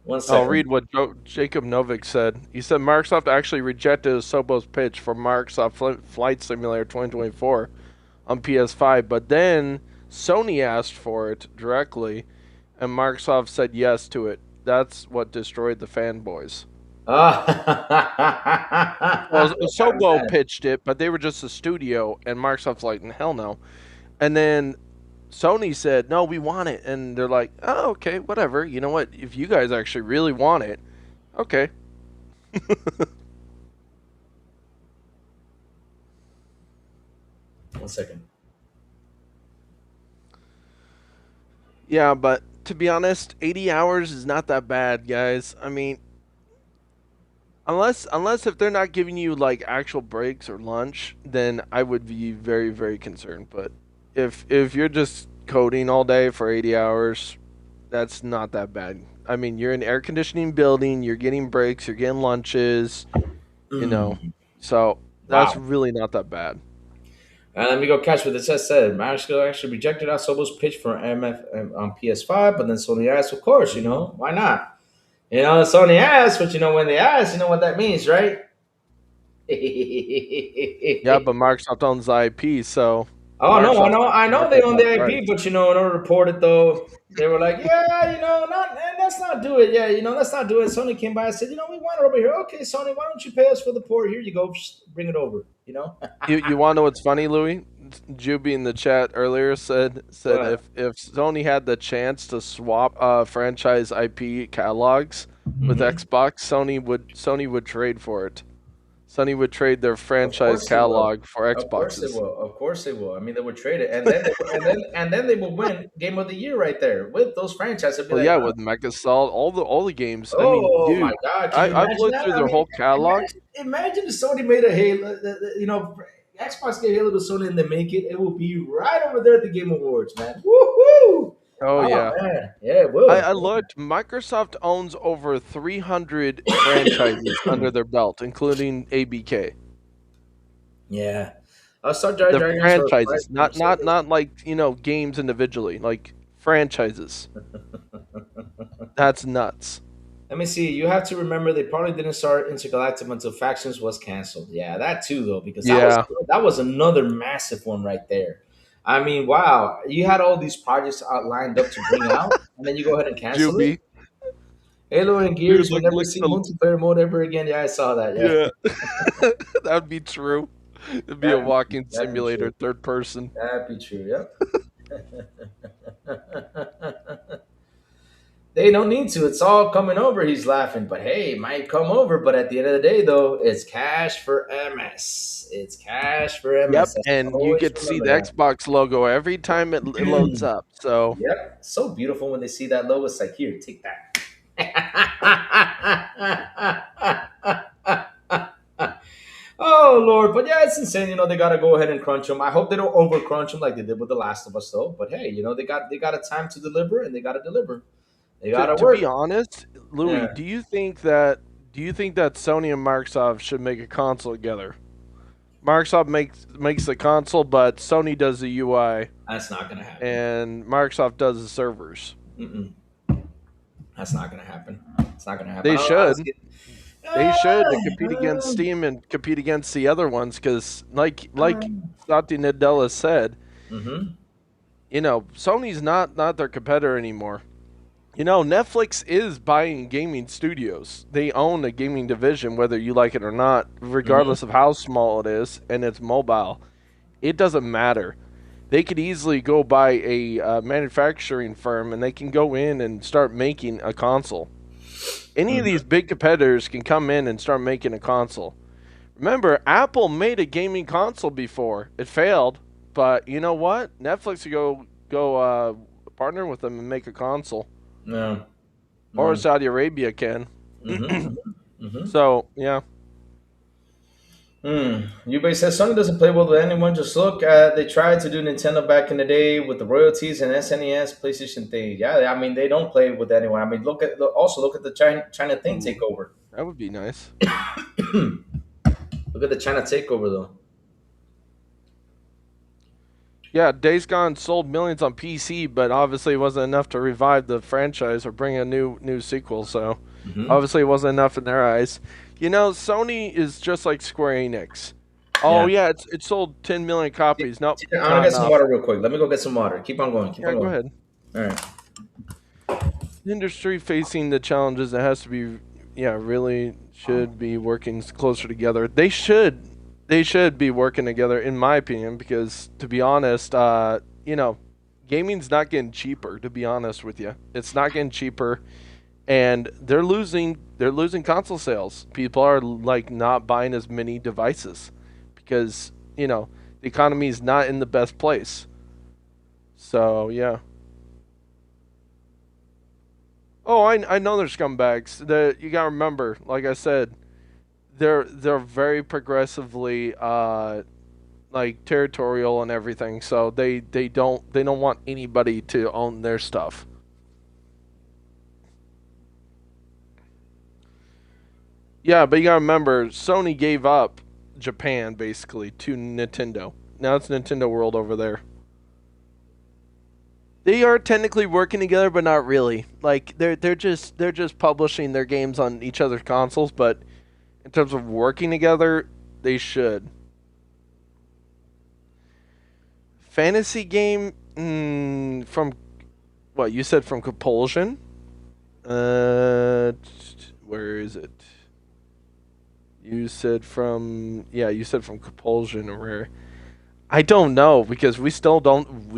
Speaker 1: One
Speaker 4: I'll
Speaker 1: second.
Speaker 4: read what Jacob Novick said. He said Microsoft actually rejected Asobo's pitch for Microsoft Flight Simulator 2024 on PS5, but then Sony asked for it directly, and Microsoft said yes to it. That's what destroyed the fanboys.
Speaker 1: Ah.
Speaker 4: Well,
Speaker 1: What kind of
Speaker 4: Asobo
Speaker 1: bad?
Speaker 4: pitched it, but they were just a studio, and Microsoft's like, hell no. And then Sony said, no, we want it. And they're like, oh, okay, whatever. You know what? If you guys actually really want it, okay.
Speaker 1: 1 second.
Speaker 4: Yeah, but to be honest, 80 hours is not that bad, guys. I mean, unless if they're not giving you like actual breaks or lunch, then I would be very, very concerned. But if you're just coding all day for 80 hours, that's not that bad. I mean, you're in an air conditioning building, you're getting breaks, you're getting lunches, you know.
Speaker 1: Mm,
Speaker 4: So that's
Speaker 1: wow.
Speaker 4: really not that bad.
Speaker 1: Let me go catch what it said. Microsoft actually rejected Asobo's pitch for MF on PS5, but then Sony asked, of course, why not? Sony asked, but when they ask, you know what that means, right?
Speaker 4: Yeah, but Microsoft owns the IP, so
Speaker 1: Oh no, I
Speaker 4: Microsoft's
Speaker 1: know,
Speaker 4: got
Speaker 1: I
Speaker 4: the
Speaker 1: know they
Speaker 4: market
Speaker 1: own
Speaker 4: cap
Speaker 1: the IP,
Speaker 4: rights.
Speaker 1: but in order to report it though, they were like, yeah, not let's not do it. Yeah, let's not do it. Sony came by and said, we want it over here. Okay, Sony, why don't you pay us for the port? Here you go, bring it over.
Speaker 4: You want to know what's funny, Louis? Juby in the chat earlier said
Speaker 1: What?
Speaker 4: if Sony had the chance to swap franchise IP catalogs with
Speaker 1: Hmm.
Speaker 4: Xbox, Sony would trade for it. Sony would trade their
Speaker 1: Of
Speaker 4: franchise
Speaker 1: course they will.
Speaker 4: catalog for
Speaker 1: Of course they
Speaker 4: Xboxes.
Speaker 1: will. Of course they will. I mean, they would trade it, and then and then they will win Game of the Year right there with those franchises. They'll be
Speaker 4: Well,
Speaker 1: like,
Speaker 4: yeah,
Speaker 1: huh,
Speaker 4: with Megasalt, all the games. I mean,
Speaker 1: oh my
Speaker 4: dude,
Speaker 1: God, can you
Speaker 4: I've
Speaker 1: imagine
Speaker 4: looked
Speaker 1: that?
Speaker 4: through
Speaker 1: I
Speaker 4: their
Speaker 1: mean,
Speaker 4: whole catalog.
Speaker 1: imagine if Sony made a Halo. Xbox gave Halo to Sony and they make it. It will be right over there at the Game Awards, man. Woohoo!
Speaker 4: Oh
Speaker 1: Oh
Speaker 4: yeah,
Speaker 1: man, yeah, it
Speaker 4: I
Speaker 1: will.
Speaker 4: looked. Microsoft owns over 300 franchises under their belt, including ABK.
Speaker 1: Yeah, I'll start Jar
Speaker 4: The
Speaker 1: Jar Dinosaurs for
Speaker 4: franchises,
Speaker 1: five.
Speaker 4: not like games individually, like franchises. That's nuts.
Speaker 1: Let me see. You have to remember they probably didn't start Intergalactic until Factions was canceled. Yeah, that too though, because that was
Speaker 4: Yeah,
Speaker 1: that was another massive one right there. I mean, wow, you had all these projects out lined up to bring out, and then you go ahead and cancel it.
Speaker 4: Juby,
Speaker 1: Halo and
Speaker 4: dude,
Speaker 1: Gears will never see multiplayer mode ever again. Yeah, I saw that. Yeah,
Speaker 4: yeah, that would be true. It'd be a
Speaker 1: that'd be
Speaker 4: walking
Speaker 1: that'd be
Speaker 4: simulator,
Speaker 1: true.
Speaker 4: third person.
Speaker 1: That'd be true. Yep. They don't need to. It's all coming over. He's laughing, but hey, it might come over. But at the end of the day, though, it's cash for MS. It's cash for
Speaker 4: Yep,
Speaker 1: MS. That's
Speaker 4: and you
Speaker 1: always
Speaker 4: get to see
Speaker 1: remember
Speaker 4: the
Speaker 1: that.
Speaker 4: Xbox logo every time it loads up. So
Speaker 1: Yep. So beautiful when they see that logo. It's like, here, take that. Oh Lord, but yeah, it's insane. They gotta go ahead and crunch them. I hope they don't over crunch them like they did with The Last of Us, though. But hey, they got a time to deliver, and they gotta deliver. They gotta
Speaker 4: to be
Speaker 1: work.
Speaker 4: honest, Louis,
Speaker 1: Yeah.
Speaker 4: do you think that Sony and Microsoft should make a console together? Microsoft makes the console, but Sony does the UI,
Speaker 1: That's not gonna happen.
Speaker 4: and Microsoft does the servers.
Speaker 1: Mm-mm. That's not gonna happen. It's not gonna happen.
Speaker 4: They
Speaker 1: I don't know how this
Speaker 4: should.
Speaker 1: get.
Speaker 4: They should to compete against Steam and compete against the other ones, because like Satya Nadella said,
Speaker 1: Mm-hmm.
Speaker 4: Sony's not their competitor anymore. Netflix is buying gaming studios. They own a gaming division, whether you like it or not,
Speaker 1: Mm-hmm.
Speaker 4: regardless of how small it is, and it's mobile. It doesn't matter. They could easily go buy a manufacturing firm, and they can go in and start making a console. Any of these
Speaker 1: Mm-hmm.
Speaker 4: big competitors can come in and start making a console. Remember, Apple made a gaming console before. It failed, but you know what? Netflix could go partner with them and make a console,
Speaker 1: No.
Speaker 4: or
Speaker 1: No.
Speaker 4: Saudi Arabia can.
Speaker 1: Mm-hmm. Mm-hmm.
Speaker 4: So yeah,
Speaker 1: Yubei says Sony doesn't play well with anyone. Just look, they tried to do Nintendo back in the day with the royalties and SNES, PlayStation thing. Yeah, I mean they don't play with anyone. I mean also look at the China thing
Speaker 4: ooh,
Speaker 1: takeover.
Speaker 4: that would be nice.
Speaker 1: Look at the China takeover though.
Speaker 4: Yeah, Days Gone sold millions on PC, but obviously it wasn't enough to revive the franchise or bring a new sequel. So
Speaker 1: Hmm.
Speaker 4: obviously it wasn't enough in their eyes. Sony is just like Square Enix. Oh
Speaker 1: Yeah.
Speaker 4: yeah, it sold 10 million copies. Nope,
Speaker 1: I'm
Speaker 4: it's
Speaker 1: gonna
Speaker 4: not
Speaker 1: get some
Speaker 4: enough.
Speaker 1: water real quick. Let me go get some water. Keep on going. Keep
Speaker 4: Yeah,
Speaker 1: on
Speaker 4: go
Speaker 1: going.
Speaker 4: ahead.
Speaker 1: All right.
Speaker 4: Industry facing the challenges, it has to be, yeah, really should be working closer together. They should be working together, in my opinion, because to be honest, gaming's not getting cheaper. To be honest with you, it's not getting cheaper, and they're losing console sales. People are like not buying as many devices because the economy is not in the best place. So yeah. Oh, I know they're scumbags. You gotta remember, like I said, they're very progressively like territorial and everything. So they don't want anybody to own their stuff. Yeah, but you gotta remember, Sony gave up Japan basically to Nintendo. Now it's Nintendo World over there. They are technically working together, but not really. Like they're just publishing their games on each other's consoles, but in terms of working together, they should. Fantasy game from what you said from Compulsion. Where is it? You said from Compulsion or where? I don't know because we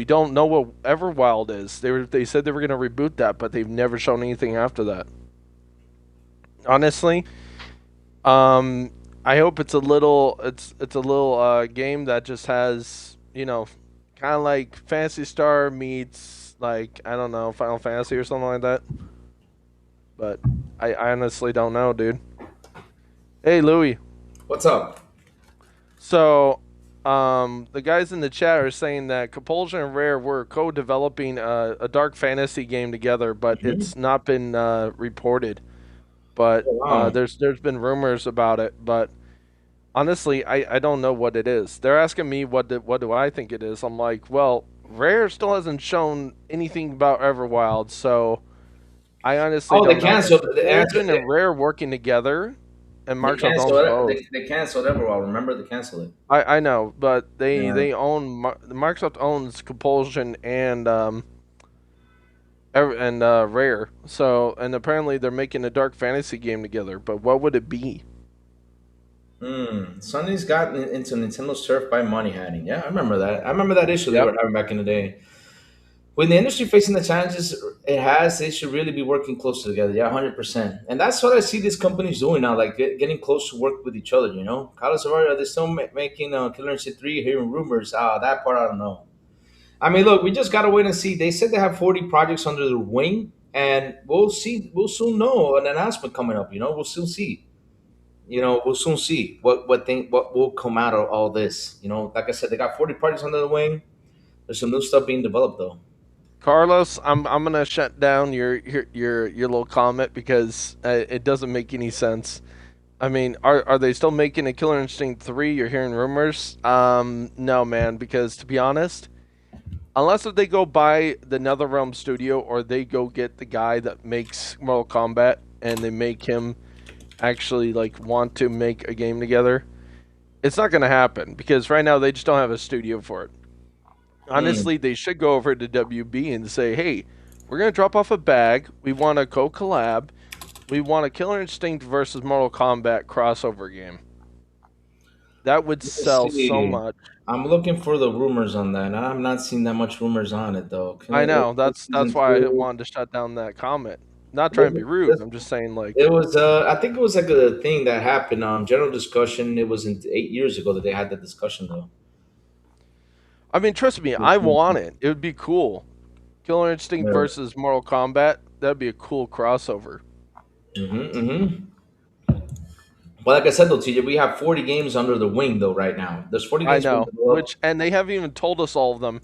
Speaker 4: don't know what Everwild is. They said they were gonna reboot that, but they've never shown anything after that. Honestly, I hope it's a little game that just has kind of like Fantasy Star meets like I don't know Final Fantasy or something like that. But I honestly don't know, dude. Hey, Louis.
Speaker 1: What's up?
Speaker 4: So, the guys in the chat are saying that Compulsion and Rare were co-developing a dark fantasy game together, but
Speaker 1: Hmm.
Speaker 4: it's not been reported. But
Speaker 1: Oh, wow.
Speaker 4: there's been rumors about it. But honestly, I don't know what it is. They're asking me what do I think it is. I'm like, well, Rare still hasn't shown anything about Everwild, so I honestly
Speaker 1: Oh, they
Speaker 4: don't know. But
Speaker 1: canceled. The answer.
Speaker 4: Compulsion and Rare working together. and
Speaker 1: They
Speaker 4: Microsoft owns
Speaker 1: canceled it.
Speaker 4: both.
Speaker 1: They canceled Everwild. Remember, they canceled it.
Speaker 4: I know, but
Speaker 1: Yeah.
Speaker 4: they own Microsoft owns Compulsion and Rare. So and apparently they're making a dark fantasy game together. But what would it be?
Speaker 1: Sony's gotten into Nintendo's turf by money hiding. Yeah, I remember that. I remember that issue they
Speaker 4: Yep.
Speaker 1: were having back in the day. When the industry facing the challenges it has, they should really be working closer together. Yeah, 100%. And that's what I see these companies doing now, like getting close to work with each other. You know, Carlos Avaria, are they still making Killer Instinct 3? Hearing rumors. That part I don't know. I mean, look, we just gotta wait and see. They said they have 40 projects under their wing, and we'll see. We'll soon know an announcement coming up. You know, we'll soon see. We'll soon see what will come out of all this. Like I said, they got 40 projects under the wing. There's some new stuff being developed though.
Speaker 4: Carlos, I'm gonna shut down your little comment because it doesn't make any sense. I mean, are they still making a Killer Instinct 3? You're hearing rumors. No, man, because to be honest, unless if they go buy the NetherRealm studio or they go get the guy that makes Mortal Kombat and they make him actually like want to make a game together, it's not gonna happen because right now they just don't have a studio for it.
Speaker 1: Mm.
Speaker 4: Honestly, they should go over to WB and say, "Hey, we're gonna drop off a bag. We want a co-collab. We want a Killer Instinct versus Mortal Kombat crossover game." That would
Speaker 1: Let's
Speaker 4: sell so
Speaker 1: see.
Speaker 4: much.
Speaker 1: I'm looking for the rumors on that. I'm not seeing that much rumors on it though.
Speaker 4: I know.
Speaker 1: Season
Speaker 4: That's why I
Speaker 1: two.
Speaker 4: wanted to shut down that comment. Not trying to be
Speaker 1: This-
Speaker 4: rude.
Speaker 1: this-
Speaker 4: I'm just saying,
Speaker 1: It
Speaker 4: like,
Speaker 1: was. I think it was like a thing that happened. General discussion. It was 8 years ago that they had that discussion though.
Speaker 4: I mean, trust me, I want it. It would be cool. Killer Instinct
Speaker 1: Yeah.
Speaker 4: versus Mortal Kombat. That'd be a cool crossover.
Speaker 1: Mm-hmm. But like I said though, TJ, we have 40 games under the wing though right now. There's 40
Speaker 4: I
Speaker 1: games being
Speaker 4: know.
Speaker 1: developed.
Speaker 4: Which, and they haven't even told us all of them.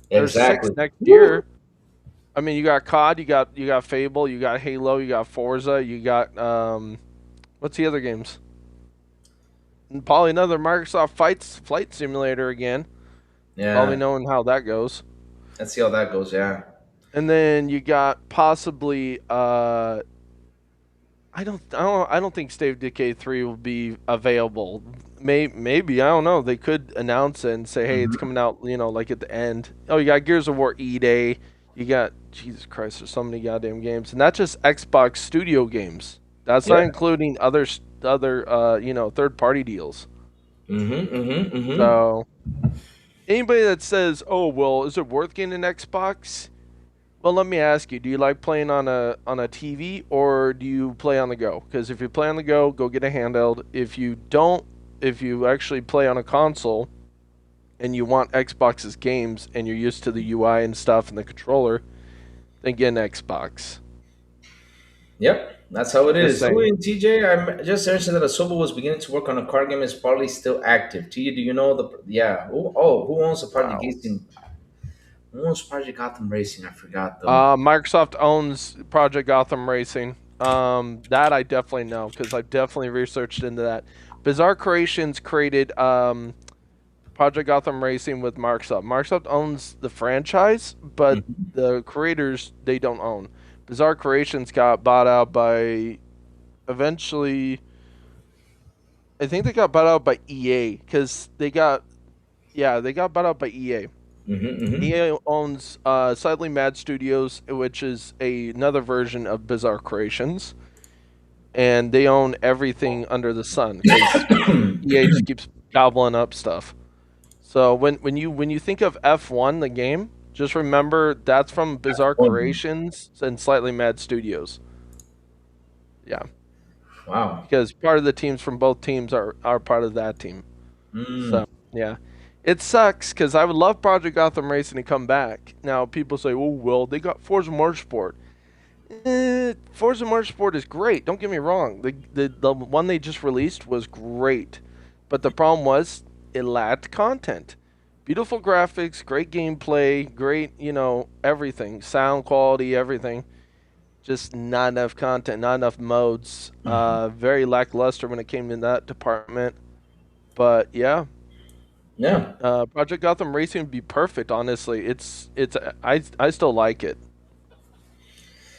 Speaker 4: There's six
Speaker 1: Exactly.
Speaker 4: next
Speaker 1: Woo!
Speaker 4: year. I mean, you got COD, you got Fable, you got Halo, you got Forza, you got what's the other games? And probably another Microsoft flight simulator again. Probably
Speaker 1: Yeah.
Speaker 4: knowing how that goes.
Speaker 1: Let's see how that goes. Yeah.
Speaker 4: And then you got possibly I don't think State of Decay 3 will be available. Maybe I don't know. They could announce it and say, "Hey, it's
Speaker 1: Mhm.
Speaker 4: coming out." Like at the end. Oh, you got Gears of War E-Day. You got Jesus Christ. There's so many goddamn games, and that's just Xbox Studio games. That's not
Speaker 1: Yeah.
Speaker 4: including other third party deals.
Speaker 1: Mm-hmm. Mm-hmm. Mm-hmm.
Speaker 4: So anybody that says, "Oh, well, is it worth getting an Xbox?" Well, let me ask you: do you like playing on a TV or do you play on the go? Because if you play on the go get a handheld. If you don't, if you actually play on a console and you want Xbox's games and you're used to the UI and stuff and the controller, then get an Xbox.
Speaker 1: Yep. That's how it
Speaker 4: Just
Speaker 1: is. Oh,
Speaker 4: saying.
Speaker 1: and TJ, I'm just mentioned that Asobo was beginning to work on a card game. Is probably still active. TJ, do you know the? Yeah. Who owns the Project
Speaker 4: Wow.
Speaker 1: Racing? Who owns Project Gotham Racing? I forgot though.
Speaker 4: Microsoft owns Project Gotham Racing. That I definitely know because I've definitely researched into that. Bizarre Creations created Project Gotham Racing with Microsoft. Microsoft owns the franchise, but
Speaker 1: Mhm.
Speaker 4: the creators they don't own. Bizarre Creations got bought out by eventually. I think they got bought out by EA because they got bought out by EA.
Speaker 1: Mhm. Mhm.
Speaker 4: EA owns Slightly Mad Studios, which is another version of Bizarre Creations, and they own everything under the sun because EA just keeps gobbling up stuff. So when you think of F1, the game, just remember that's from Bizarre Creations and Slightly Mad Studios. Yeah,
Speaker 1: Wow.
Speaker 4: because part of the teams from both teams are part of that team.
Speaker 1: Mm.
Speaker 4: So yeah, it sucks because I would love Project Gotham Racing to come back. Now people say, "Oh well, they got Forza Motorsport." Forza Motorsport is great. Don't get me wrong. The one they just released was great, but the problem was it lacked content. Beautiful graphics, great gameplay, great everything, sound quality, everything. Just not enough content, not enough modes. Very lackluster when it came in that department. But yeah,
Speaker 1: Yeah.
Speaker 4: Project Gotham Racing would be perfect. Honestly, it's I still like it.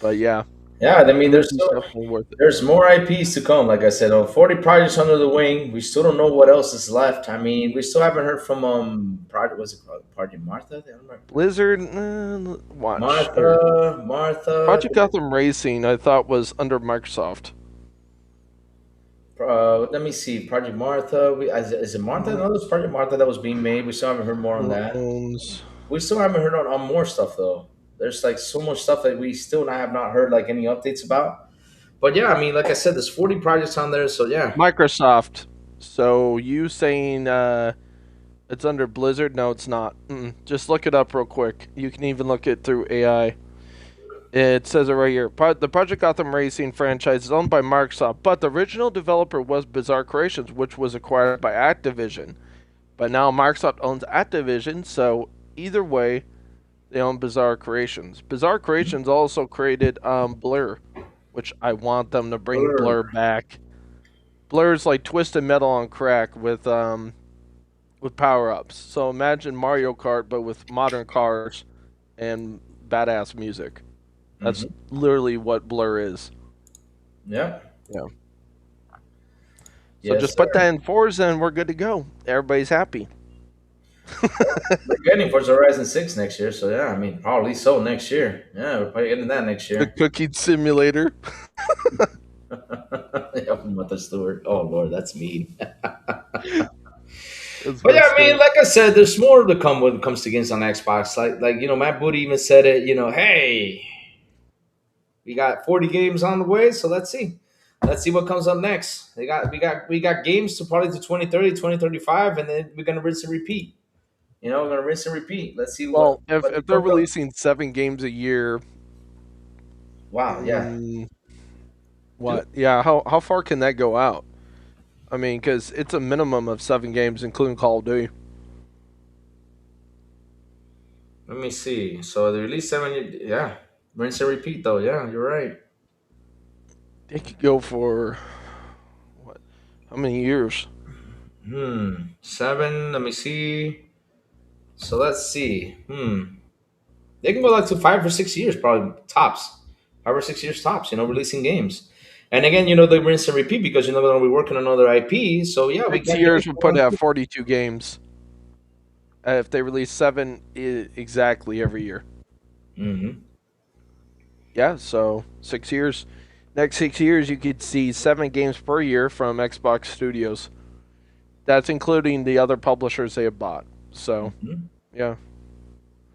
Speaker 4: But yeah.
Speaker 1: Yeah, I mean,
Speaker 4: This is definitely worth it.
Speaker 1: there's more IPs to come. Like I said, 40 projects under the wing. We still don't know what else is left. I mean, we still haven't heard from Project. What's it called? Project Martha. I don't remember.
Speaker 4: Blizzard, watch here.
Speaker 1: Martha.
Speaker 4: Project Gotham Racing, I thought was under Microsoft.
Speaker 1: Let me see. Project Martha. Is it Martha? No, it's Project Martha that was being made. We still haven't heard more on that.
Speaker 4: Owns.
Speaker 1: We still haven't heard on more stuff though. There's like so much stuff that we still have not heard like any updates about. But yeah, I mean, like I said, there's 40 projects on there. So yeah.
Speaker 4: Microsoft. So you saying it's under Blizzard? No, it's not. Just look it up real quick. You can even look it through AI. It says it right here. The Project Gotham Racing franchise is owned by Microsoft, but the original developer was Bizarre Creations, which was acquired by Activision. But now Microsoft owns Activision, so either way, they own Bizarre Creations. Bizarre Creations also created Blur, which I want them to bring Blur back. Blur's like Twisted Metal on crack with power-ups. So imagine Mario Kart, but with modern cars and badass music. That's literally what Blur is.
Speaker 1: Yeah.
Speaker 4: Yeah. So
Speaker 1: Yes,
Speaker 4: just
Speaker 1: sir.
Speaker 4: put that in Forza and we're good to go. Everybody's happy.
Speaker 1: We're getting Forza Horizon 6 next year, so yeah, I mean, probably so next year. Yeah, we're probably getting that next
Speaker 4: The
Speaker 1: year.
Speaker 4: cookie simulator.
Speaker 1: Yeah, Martha Stewart. Oh Lord, that's mean.
Speaker 4: It's
Speaker 1: But yeah, I
Speaker 4: messed
Speaker 1: mean,
Speaker 4: up.
Speaker 1: like I said, there's more to come when it comes to games on Xbox. Like Matt Booty even said it. Hey, we got 40 games on the way, so let's see. Let's see what comes up next. We got games to probably to 2030, 2035, and then we're gonna rinse and repeat. We're gonna rinse and repeat. Let's see what
Speaker 4: Well, if they're
Speaker 1: comes up.
Speaker 4: releasing 7 games a year,
Speaker 1: Wow, yeah.
Speaker 4: mm, what? Yeah, how far can that go out? I mean, because it's a minimum of 7 games, including Call of Duty.
Speaker 1: Let me see. So they released 7. Yeah, rinse and repeat though. Yeah, you're right.
Speaker 4: They could go for what? How many years?
Speaker 1: 7. Let me see. So let's see. They can go like to 5 or 6 years, probably tops. 5 or 6 years tops. Releasing games. And again, they rinse and repeat because they're going to be working on another IP. So yeah, we
Speaker 4: 6
Speaker 1: got
Speaker 4: years
Speaker 1: games
Speaker 4: would put
Speaker 1: going
Speaker 4: it at
Speaker 1: too.
Speaker 4: 42 games. If they release 7 exactly every year.
Speaker 1: Mm-hmm.
Speaker 4: Yeah, so 6 years. Next 6 years, you could see 7 games per year from Xbox Studios. That's including the other publishers they have bought. So,
Speaker 1: Mm-hmm.
Speaker 4: yeah.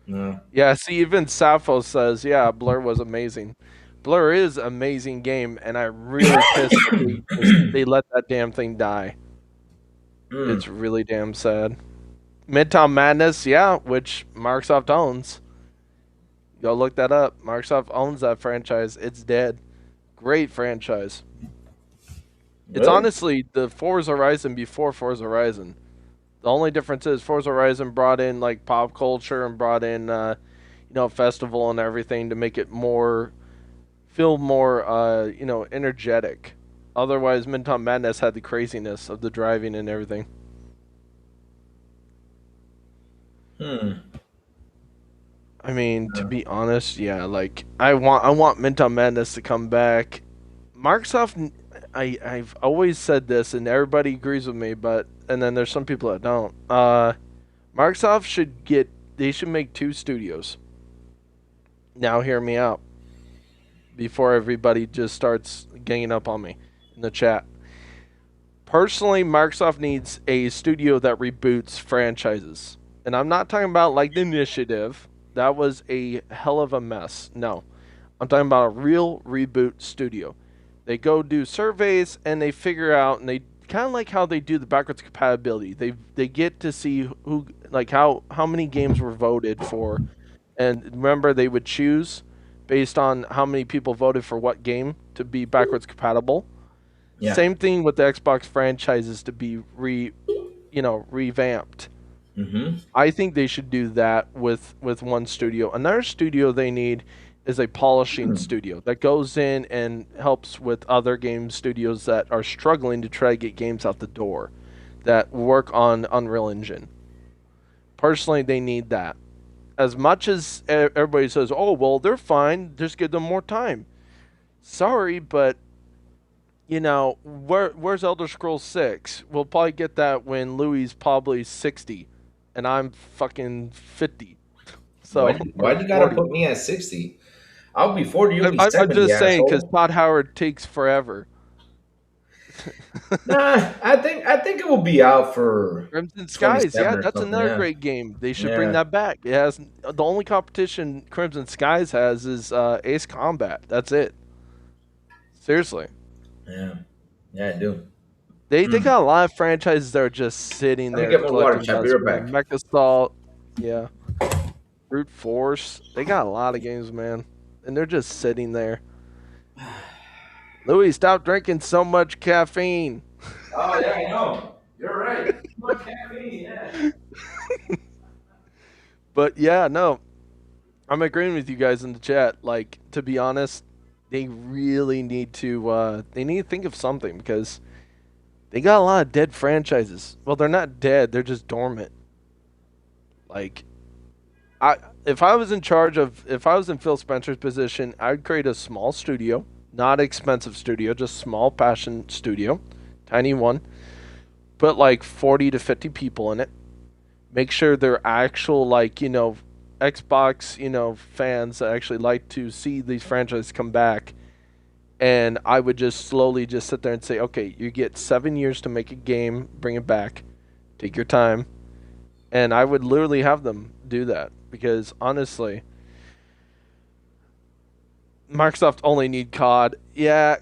Speaker 1: Yeah.
Speaker 4: Yeah, see, even Sappho says, yeah, Blur was amazing. Blur is an amazing game, and I'm really pissed that they let that damn thing die.
Speaker 1: Mm.
Speaker 4: It's really damn sad. Midtown Madness, yeah, which Microsoft owns. Go look that up. Microsoft owns that franchise. It's dead. Great franchise. It's
Speaker 1: Really?
Speaker 4: honestly the Forza Horizon before Forza Horizon. The only difference is Forza Horizon brought in like pop culture and brought in festival and everything to make it feel more energetic. Otherwise, Midtown Madness had the craziness of the driving and everything.
Speaker 1: Hmm.
Speaker 4: I mean, to be honest, yeah, like I want Midtown Madness to come back. Microsoft, I've always said this, and everybody agrees with me, but and then there's some people that don't. Microsoft they should make 2 studios. Now, hear me out before everybody just starts ganging up on me in the chat. Personally, Microsoft needs a studio that reboots franchises, and I'm not talking about like the Initiative. That was a hell of a mess. No, I'm talking about a real reboot studio. They go do surveys and they figure out, and they kind of like how they do the backwards compatibility. They get to see how many games were voted for, and remember they would choose based on how many people voted for what game to be backwards compatible.
Speaker 1: Yeah.
Speaker 4: Same thing with the Xbox franchises to be revamped.
Speaker 1: Mm-hmm.
Speaker 4: I think they should do that with one studio. Another studio they need is a polishing studio that goes in and helps with other game studios that are struggling to try to get games out the door that work on Unreal Engine. Personally, they need that. As much as everybody says, "Oh, well, they're fine, just give them more time." sorry, but where's Elder Scrolls 6? We'll probably get that when Louis is probably 60 and I'm fucking 50.
Speaker 1: Why?
Speaker 4: So, or
Speaker 1: Why you gotta
Speaker 4: 40.
Speaker 1: put me at 60? I'll be 40. You'll be
Speaker 4: I'm
Speaker 1: 70,
Speaker 4: just saying because
Speaker 1: asshole.
Speaker 4: Todd Howard takes forever.
Speaker 1: Nah, I think it will be out for
Speaker 4: Crimson Skies,
Speaker 1: 27
Speaker 4: yeah,
Speaker 1: or
Speaker 4: that's
Speaker 1: something.
Speaker 4: another
Speaker 1: Yeah,
Speaker 4: great game. They should bring
Speaker 1: yeah,
Speaker 4: that back. It has the only competition Crimson Skies has is Ace Combat. That's it. Seriously,
Speaker 1: yeah, yeah. I do.
Speaker 4: they
Speaker 1: Mm.
Speaker 4: got a lot of franchises that are just sitting
Speaker 1: Let me
Speaker 4: there
Speaker 1: get more water,
Speaker 4: collecting
Speaker 1: chat. Be
Speaker 4: dust,
Speaker 1: right
Speaker 4: man.
Speaker 1: back.
Speaker 4: Mech Assault, yeah, Brute Force. They got a lot of games, man, and they're just sitting there. Louis, stop drinking so much caffeine.
Speaker 1: Oh yeah, I know. You're right. Too much caffeine. Yeah.
Speaker 4: But yeah, no, I'm agreeing with you guys in the chat. Like, to be honest, they really need to think of something because they got a lot of dead franchises. Well, they're not dead, they're just dormant. Like, I if I was in charge of if I was in Phil Spencer's position, I'd create a small studio, not expensive studio, just small passion studio, tiny one. Put like 40 to 50 people in it. Make sure they're actual Xbox, fans that actually like to see these franchises come back. And I would just slowly just sit there and say, okay, you get 7 years to make a game, bring it back, take your time, and I would literally have them do that because honestly, Microsoft only need COD.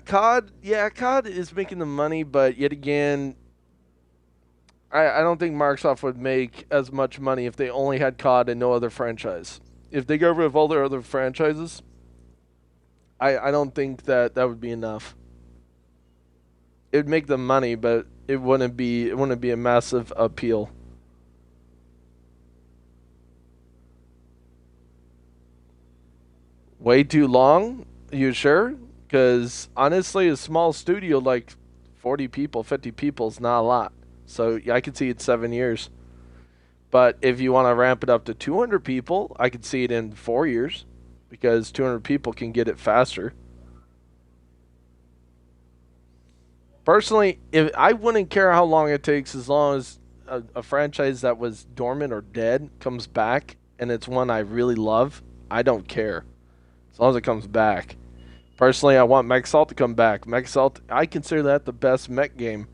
Speaker 4: COD is making the money, but yet again, I don't think Microsoft would make as much money if they only had COD and no other franchise. If they got rid of all their other franchises, I don't think that would be enough. It would make them money, but it wouldn't be a massive appeal. Way too long? You sure? Because honestly, a small studio like 40 people, 50 people is not a lot. So yeah, I could see it 7 years. But if you want to ramp it up to 200 people, I could see it in 4 years because 200 people can get it faster. Personally, if I wouldn't care how long it takes as long as a franchise that was dormant or dead comes back and it's one I really love, I don't care. As long as it comes back. Personally, I want Mech Assault to come back. Mech Assault, I consider that the best mech game.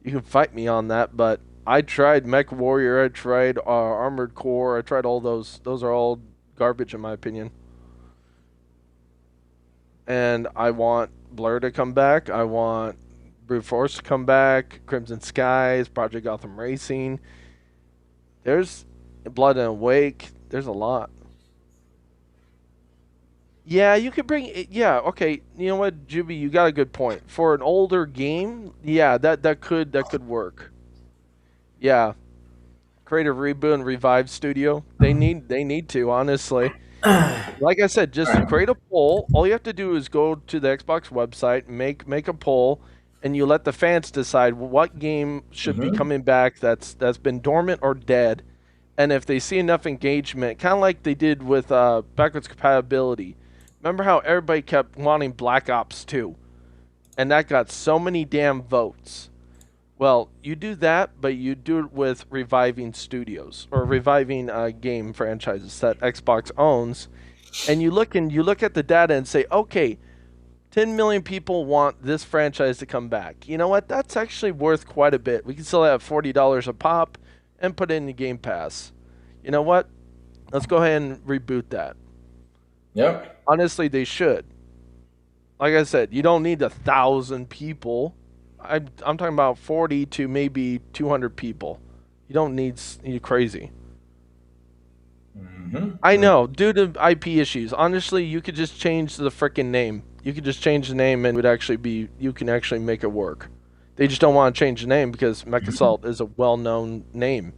Speaker 4: You can fight me on that, but I tried Mech Warrior, I tried Armored Core, I tried all those. Those are all garbage in my opinion. And I want Blur to come back. I want Brute Force to come back. Crimson Skies, Project Gotham Racing. There's Blood and Awake. There's a lot. Yeah, you could bring it. Yeah, okay. You know what, Juby, you got a good point. For an older game, yeah, that could work. Yeah, create a reboot and revive studio. They need to honestly. Like I said,
Speaker 1: All
Speaker 4: just
Speaker 1: right.
Speaker 4: create a poll. All you have to do is go to the Xbox website, make a poll, and you let the fans decide what game should be
Speaker 1: Mm-hmm.
Speaker 4: coming back that's been dormant or dead. And if they see enough engagement, kind of like they did with backwards compatibility. Remember how everybody kept wanting Black Ops 2, and that got so many damn votes. Well, you do that, but you do it with reviving studios or reviving game franchises that Xbox owns, and you look at the data and say, okay, 10 million people want this franchise to come back. You know what? That's actually worth quite a bit. We can sell it at $40 a pop and put it in the Game Pass. You know what? Let's go ahead and reboot that.
Speaker 1: Yep.
Speaker 4: Honestly, they should. Like I said, you don't need 1,000 people. I'm talking about 40 to maybe 200 people. You don't need you crazy. I
Speaker 1: Mm-hmm.
Speaker 4: know, due to IP issues. Honestly, you could just change the freaking name. You could just change the name and it would actually be you can actually make it work. They just don't want to change the name because Mech Assault is a well-known name.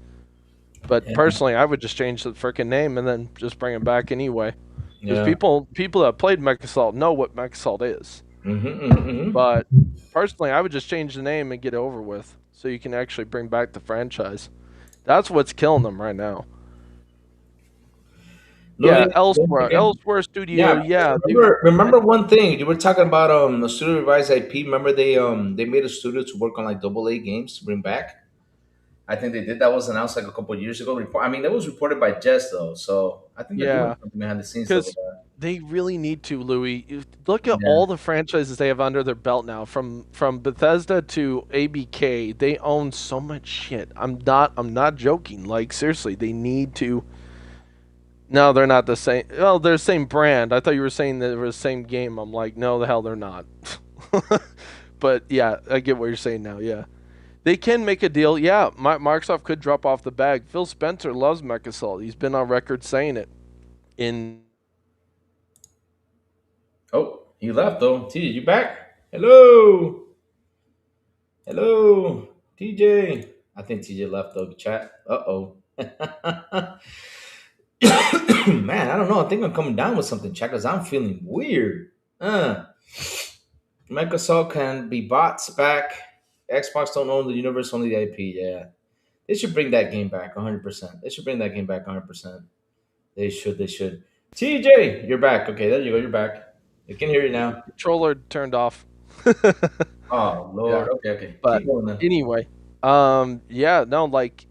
Speaker 4: But
Speaker 1: Yeah.
Speaker 4: personally, I would just change the freaking name and then just bring it back anyway. Because
Speaker 1: Yeah.
Speaker 4: people that played Mech Assault know what Mech Assault is.
Speaker 1: Mm-hmm. Mm-hmm.
Speaker 4: But personally, I would just change the name and get it over with, so you can actually bring back the franchise. That's what's killing them right now. Yeah,
Speaker 1: Louis,
Speaker 4: elsewhere,
Speaker 1: again.
Speaker 4: elsewhere studio.
Speaker 1: Yeah,
Speaker 4: Yeah, they.
Speaker 1: remember one thing you were talking about the studio revised IP. Remember they made a studio to work on like AA games to bring back. I think they did. That was announced like a couple of years ago. I mean, that was reported by Jess though, so I think they're doing
Speaker 4: Yeah,
Speaker 1: something behind the scenes over
Speaker 4: because
Speaker 1: there.
Speaker 4: they really need to, Louis. Look at
Speaker 1: Yeah.
Speaker 4: all the franchises they have under their belt now, from Bethesda to ABK. They own so much shit. I'm not joking. Like seriously, they need to. No, they're not the same. Well, they're the same brand. I thought you were saying that it was the same game. I'm like, no, the hell they're not. But yeah, I get what you're saying now. Yeah, they can make a deal. Yeah, Microsoft could drop off the bag. Phil Spencer loves MechAssault. He's been on record saying it. In
Speaker 1: Oh, he left though. T, you back? Hello, hello, TJ. I think TJ left though. The chat. Oh. Man, I don't know. I think I'm coming down with something, chat, because I'm feeling weird. Microsoft can be bots back. Xbox don't own the universe, only the IP. Yeah, they should bring that game back 100%. They should bring that game back 100%. They should. They should. TJ, you're back. Okay, there you go. You're back. I can hear you now.
Speaker 4: controller turned off.
Speaker 1: Oh
Speaker 4: Yeah,
Speaker 1: Lord. Okay, okay.
Speaker 4: but
Speaker 1: Keep going then.
Speaker 4: anyway, yeah, no, like,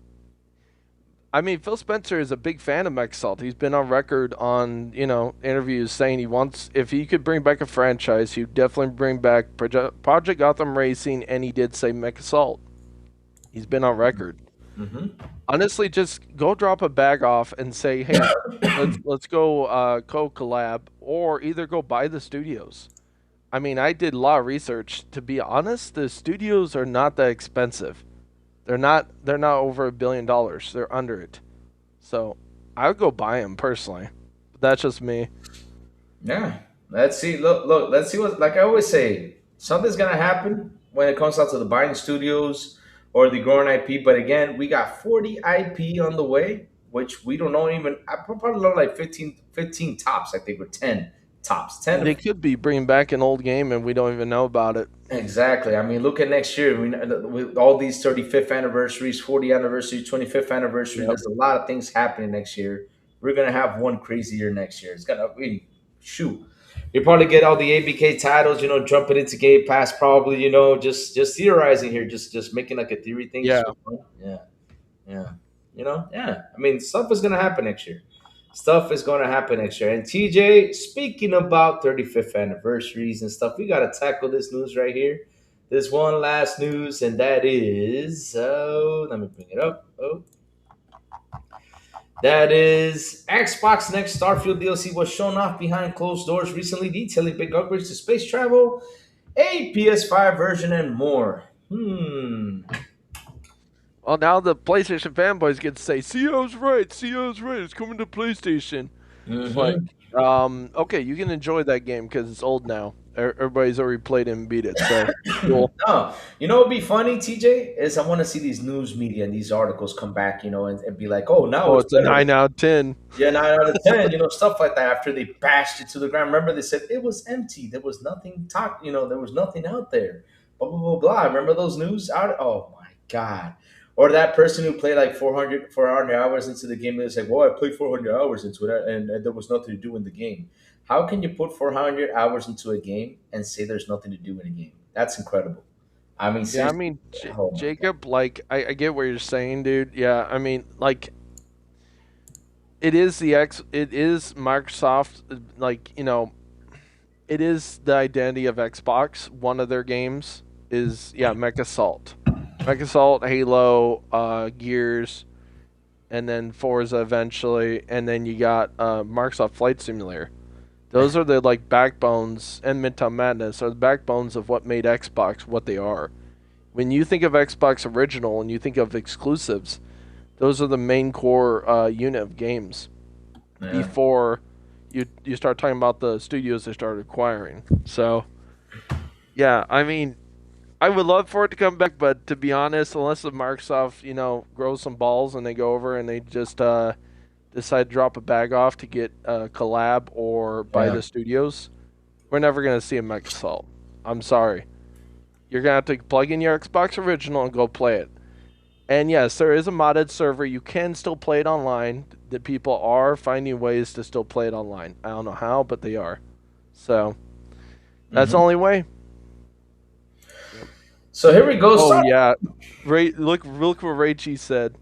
Speaker 4: I mean, Phil Spencer is a big fan of MechSalt. He's been on record on interviews saying he wants, if he could bring back a franchise, he'd definitely bring back Project Gotham Racing, and he did say MechSalt. He's been on record.
Speaker 1: Mm-hmm.
Speaker 4: Honestly, just go drop a bag off and say, hey, let's go co-collab, or either go buy the studios. I mean, I did a lot of research. To be honest, the studios are not that expensive. They're not over $1 billion. They're under it. So I would go buy them personally. But that's just me.
Speaker 1: Yeah. Let's see. Look. Let's see what. Like I always say, something's gonna happen when it comes down to the buying studios or the growing IP. But again, we got 40 IP on the way, which we don't know even. I probably know like 15 tops. I think, or 10 tops. 10
Speaker 4: They
Speaker 1: to
Speaker 4: could be bringing back an old game and we don't even know about it.
Speaker 1: exactly. I mean, look at next year. With all these 35th anniversaries, 40th anniversary, 25th anniversary,
Speaker 4: Yep.
Speaker 1: there's a lot of things happening next year. We're gonna have one crazy year next year. It's gonna be shoot. You probably get all the ABK titles, jumping into Game Pass. Probably, just theorizing here, just making like a theory thing. Just
Speaker 4: Yeah.
Speaker 1: for fun. Yeah, yeah. Yeah. I mean, stuff is gonna happen next year. Stuff is going to happen next year. And TJ, speaking about 35th anniversaries and stuff, we got to tackle this news right here. There's one last news, and that is, let me bring it up. Oh, that is Xbox Next Starfield DLC was shown off behind closed doors recently, detailing big upgrades to space travel, a PS5 version, and more.
Speaker 4: Well, now the PlayStation fanboys get to say, CO's right, CO's right, it's coming to PlayStation. It's like,
Speaker 1: Mm-hmm.
Speaker 4: okay, you can enjoy that game because it's old now. Everybody's already played it and beat it, so cool.
Speaker 1: No, what would be funny, TJ, is I want to see these news media and these articles come back, and be like, oh, now
Speaker 4: Oh,
Speaker 1: it's
Speaker 4: it's a
Speaker 1: better.
Speaker 4: 9 out of 10.
Speaker 1: Yeah, 9 out of 10, stuff like that. After they bashed it to the ground, remember they said it was empty. There was nothing there was nothing out there. Blah blah blah blah. Remember those news out? Oh my god! Or that person who played like 400 hours into the game and it's like, well, I played 400 hours into it and there was nothing to do in the game. How can you put 400 hours into a game and say there's nothing to do in a game? That's incredible. I mean,
Speaker 4: Yeah, I
Speaker 1: seriously.
Speaker 4: mean,
Speaker 1: Oh my god.
Speaker 4: Jacob, like, I get what you're saying, dude. Yeah, I mean, like, it is Microsoft, like, it is the identity of Xbox. One of their games is, yeah, Mech Assault, Halo, Gears, and then Forza eventually, and then you got Microsoft Flight Simulator. Those are the like backbones, and Midtown Madness are the backbones of what made Xbox what they are. When you think of Xbox original and you think of exclusives, those are the main core unit of games
Speaker 1: Yeah.
Speaker 4: before you start talking about the studios they started acquiring. So, yeah, I mean, I would love for it to come back, but to be honest, unless the Microsoft, grows some balls and they go over and they just decide to drop a bag off to get a collab or buy
Speaker 1: Yeah.
Speaker 4: the studios, we're never going to see a Mech Assault. I'm sorry. You're going to have to plug in your Xbox original and go play it. And yes, there is a modded server. You can still play it online. The people are finding ways to still play it online. I don't know how, but they are. So that's the
Speaker 1: Hmm.
Speaker 4: only way. Yep.
Speaker 1: So here we go.
Speaker 4: Oh
Speaker 1: Start.
Speaker 4: yeah, look what Raichi said.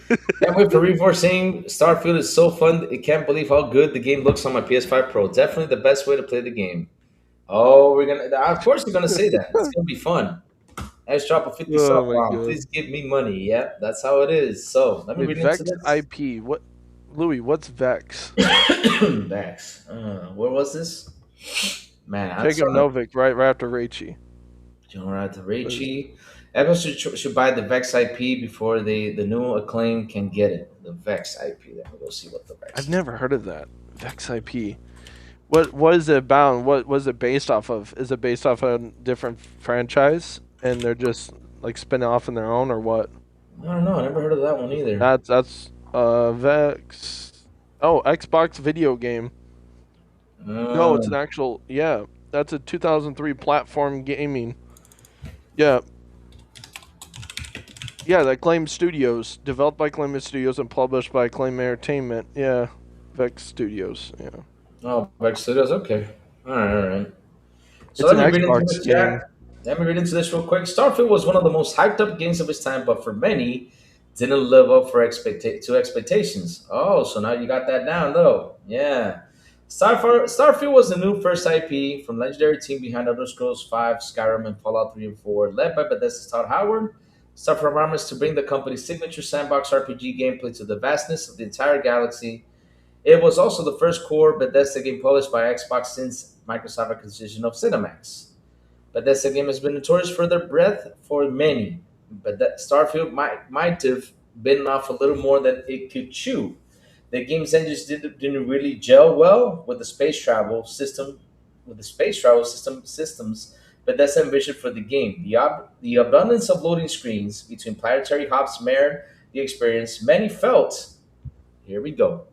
Speaker 1: Can't wait for Revo saying Starfield is so fun. I can't believe how good the game looks on my PS5 Pro. Definitely the best way to play the game. Oh, we're gonna. Of course, we're gonna say that. It's gonna be fun. Let's drop a 50 sub
Speaker 4: Oh my
Speaker 1: bomb.
Speaker 4: god.
Speaker 1: Please give me money. Yeah, that's how it is. So let me
Speaker 4: Wait,
Speaker 1: read into
Speaker 4: Vex
Speaker 1: this.
Speaker 4: IP. What, Louis? What's Vex?
Speaker 1: Max. Where was this? Man, I'm
Speaker 4: Jacob
Speaker 1: sorry.
Speaker 4: Novik, right after Raichi.
Speaker 1: General
Speaker 4: What is-
Speaker 1: Raichi. Everyone should buy the Vex IP before the new acclaim can get it. The Vex IP. Let me go see what the Vex
Speaker 4: I've
Speaker 1: is.
Speaker 4: never heard of that. Vex IP. What is it about? What was it based off of? Is it based off a different franchise and they're just like spinning off on their own or what?
Speaker 1: I don't know. I never heard of that one either.
Speaker 4: That's Vex. Oh, Xbox video game. No, it's an
Speaker 1: Um,
Speaker 4: actual, yeah. That's a 2003 platform gaming. Yeah. Yeah, that Acclaim Studios, developed by Acclaim Studios and published by Acclaim Entertainment. Yeah. Vex Studios. Yeah.
Speaker 1: oh, Vex Studios. Okay. All right. All right. So
Speaker 4: It's
Speaker 1: let
Speaker 4: an
Speaker 1: me read into
Speaker 4: Xbox
Speaker 1: this
Speaker 4: game.
Speaker 1: chat. Let me read into this real quick. Starfield was one of the most hyped up games of its time, but for many, didn't live up to expectations. Oh, so now you got that down, though. Yeah. Starfield was the new first IP from legendary team behind Elder Scrolls V, Skyrim, and Fallout 3 and 4, led by Bethesda's Todd Howard. Starfield promised to bring the company's signature sandbox RPG gameplay to the vastness of the entire galaxy. It was also the first core Bethesda game published by Xbox since Microsoft acquisition of Cinemax. Bethesda game has been notorious for their breadth for many, but that Starfield might have bitten off a little more than it could chew. The game's engines didn't really gel well with the space travel system, systems Bethesda envisioned for the game. The abundance of loading screens between planetary hops marred the experience. Many felt, here we go.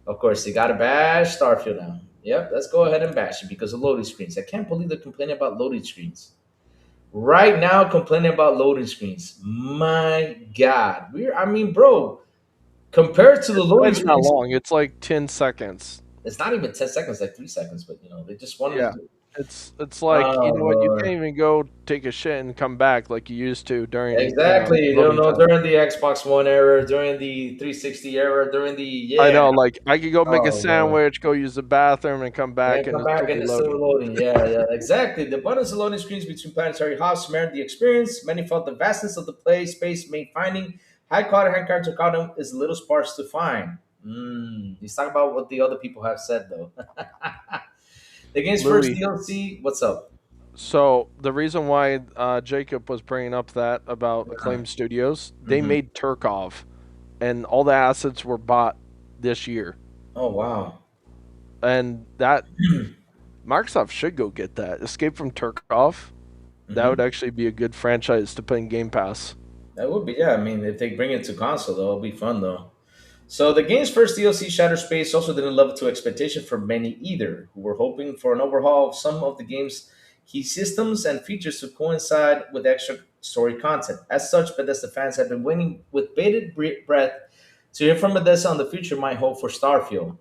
Speaker 1: Of course, they got to bash Starfield now. Yep, let's go ahead and bash it because of loading screens. I can't believe they're complaining about loading screens. Right now, complaining about loading screens. My God. I mean, bro, compared to the
Speaker 4: It's not
Speaker 1: loading
Speaker 4: even that
Speaker 1: screens,
Speaker 4: long. It's like 10 seconds.
Speaker 1: it's not even 10 seconds, like 3 seconds, but they just wanted
Speaker 4: Yeah.
Speaker 1: to do.
Speaker 4: It's like, you
Speaker 1: Oh,
Speaker 4: know what, you can't
Speaker 1: Lord.
Speaker 4: even go take a shit and come back like you used to during,
Speaker 1: Exactly. You don't
Speaker 4: loading
Speaker 1: know
Speaker 4: time.
Speaker 1: during the Xbox One era, during the 360 era, during the,
Speaker 4: I
Speaker 1: yeah.
Speaker 4: know, like I could go make a
Speaker 1: Oh, Lord.
Speaker 4: sandwich, go use the bathroom, and come back,
Speaker 1: And
Speaker 4: and
Speaker 1: come
Speaker 4: it'll still
Speaker 1: back and
Speaker 4: be
Speaker 1: it's still
Speaker 4: loading.
Speaker 1: loading. Yeah, yeah, exactly. The abundance of loading screens between planetary hops marred the experience. Many felt the vastness of the play space made finding high quality hand character content is a little sparse to find. He's talking about what the other people have said though. The game's first
Speaker 4: Louis.
Speaker 1: DLC. What's up?
Speaker 4: So the reason why Jacob was bringing up that about
Speaker 1: Yeah.
Speaker 4: Acclaim Studios, they
Speaker 1: Hmm.
Speaker 4: made Turkov, and all the assets were bought this year,
Speaker 1: Oh wow.
Speaker 4: and that Microsoft should go get that. Escape from Turkov. That would
Speaker 1: Hmm.
Speaker 4: actually be a good franchise to put in Game Pass.
Speaker 1: That would be, yeah. I mean, if they bring it to console though, it'll be fun though. So the game's first DLC, Shattered Space, also didn't live up to expectation for many either, who were hoping for an overhaul of some of the game's key systems and features to coincide with extra story content. As such, Bethesda fans have been waiting with bated breath to hear from Bethesda on the future might hold for Starfield.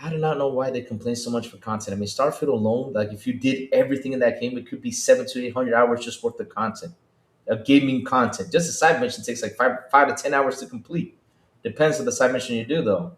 Speaker 1: I do not know why they complain so much for content. I mean, Starfield alone, like if you did everything in that game, it could be 700 to 800 hours just worth of content, of gaming content. Just a side mission takes like five to 10 hours to complete. Depends on the side mission you do, though.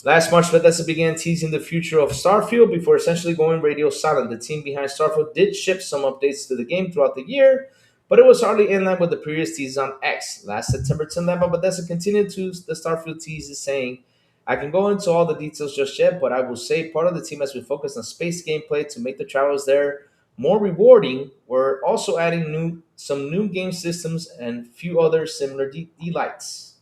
Speaker 1: Last March, Bethesda began teasing the future of Starfield before essentially going radio silent. The team behind Starfield did ship some updates to the game throughout the year, but it was hardly in line with the previous teases on X. Last September 10th, Bethesda continued to the Starfield teases, saying, I can go into all the details just yet, but I will say part of the team has been focused on space gameplay to make the travels there more rewarding. We're also adding some new game systems and few other similar delights.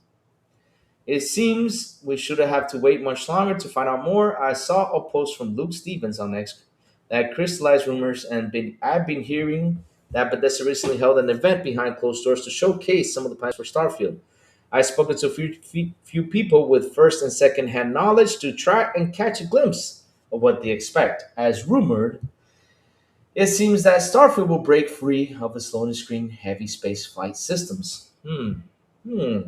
Speaker 1: It seems we shouldn't have to wait much longer to find out more. I saw a post from Luke Stevens on X that crystallized rumors, and I've been hearing that Bethesda recently held an event behind closed doors to showcase some of the plans for Starfield. I've spoken to a few people with first and second hand knowledge to try and catch a glimpse of what they expect. As rumored, it seems that Starfield will break free of its loading screen heavy space flight systems. Hmm. Hmm.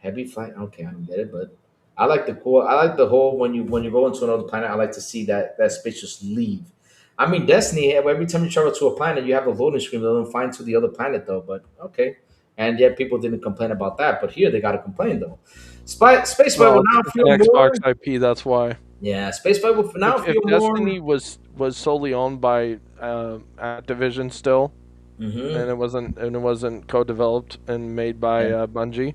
Speaker 1: Heavy flight. Okay, I don't get it, but I like the cool. I like the whole when you go into another planet. I like to see that space just leave. I mean, Destiny. Every time you travel to a planet, you have a loading screen. They don't find to the other planet though. But okay, and yet people didn't complain about that. But here they got to complain though. Space Flight will
Speaker 4: Well,
Speaker 1: now
Speaker 4: it's
Speaker 1: feel
Speaker 4: an Xbox
Speaker 1: more.
Speaker 4: IP. That's why.
Speaker 1: Yeah, Space Flight will now
Speaker 4: If
Speaker 1: feel more.
Speaker 4: Destiny was solely owned by Activision still,
Speaker 1: Hmm.
Speaker 4: and it wasn't co-developed and made by
Speaker 1: Yeah.
Speaker 4: Bungie,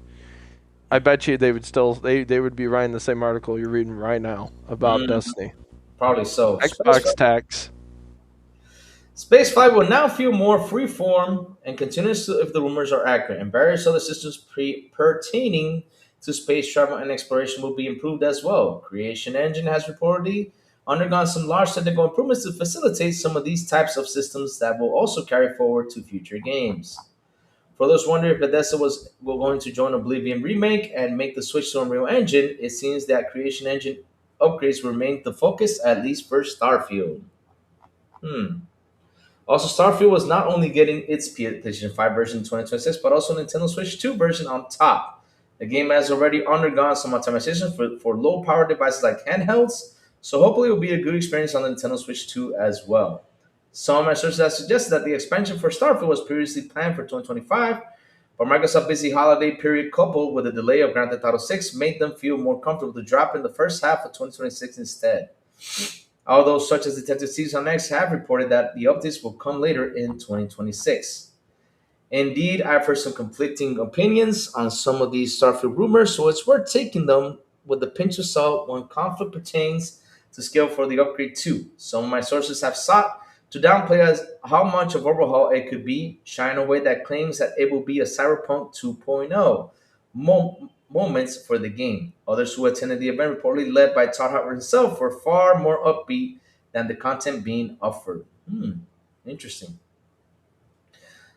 Speaker 4: I bet you they would still they would be writing the same article you're reading right now about
Speaker 1: Mhm.
Speaker 4: Destiny.
Speaker 1: Probably so.
Speaker 4: Xbox tax.
Speaker 1: Spaceflight will now feel more freeform and continues to if the rumors are accurate, and various other systems pertaining to space travel and exploration will be improved as well. Creation Engine has reportedly undergone some large technical improvements to facilitate some of these types of systems that will also carry forward to future games. For those wondering if Bethesda was going to join Oblivion Remake and make the switch to Unreal Engine, it seems that Creation Engine upgrades remain the focus, at least for Starfield. Hmm. Also, Starfield was not only getting its PlayStation 5 version in 2026, but also Nintendo Switch 2 version on top. The game has already undergone some optimization for low power devices like handhelds, so hopefully it will be a good experience on the Nintendo Switch 2 as well. Some of my sources have suggested that the expansion for Starfield was previously planned for 2025, but Microsoft's busy holiday period coupled with the delay of Grand Theft Auto 6 made them feel more comfortable to drop in the first half of 2026 instead. Although such as Detective Series on X have reported that the updates will come later in 2026. Indeed, I've heard some conflicting opinions on some of these Starfield rumors, so it's worth taking them with a pinch of salt when conflict pertains to scale for the upgrade too. Some of my sources have sought to downplay as how much of overhaul it could be, shying away that claims that it will be a Cyberpunk 2.0 moments for the game. Others who attended the event, reportedly led by Todd Howard himself, were far more upbeat than the content being offered. Interesting.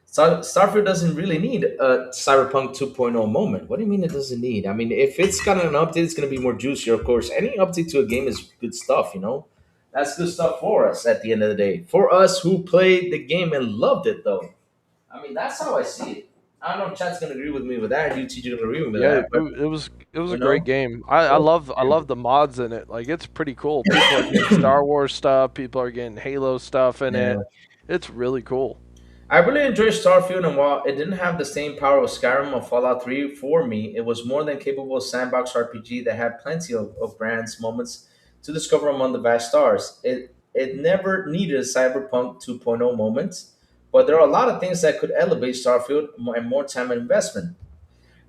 Speaker 1: Starfield doesn't really need a Cyberpunk 2.0 moment. What do you mean it doesn't need? I mean, if it's got an update, it's going to be more juicier, of course. Any update to a game is good stuff, you know? That's good stuff for us at the end of the day. For us who played the game and loved it, though. I mean, that's how I see it. I don't know if chat's going to agree with me with that. You, TJ, going to agree with me with
Speaker 4: Yeah,
Speaker 1: that. But,
Speaker 4: it was
Speaker 1: you
Speaker 4: a great
Speaker 1: know,
Speaker 4: game. I love the mods in it. Like it's pretty cool. People are getting Star Wars stuff. People are getting Halo stuff in
Speaker 1: yeah.
Speaker 4: it. It's really cool.
Speaker 1: I really enjoyed Starfield, and while it didn't have the same power of Skyrim or Fallout 3 for me, it was more than capable sandbox RPG that had plenty of grand moments to discover among the vast stars. It never needed a Cyberpunk 2.0 moment, but there are a lot of things that could elevate Starfield and more time and investment.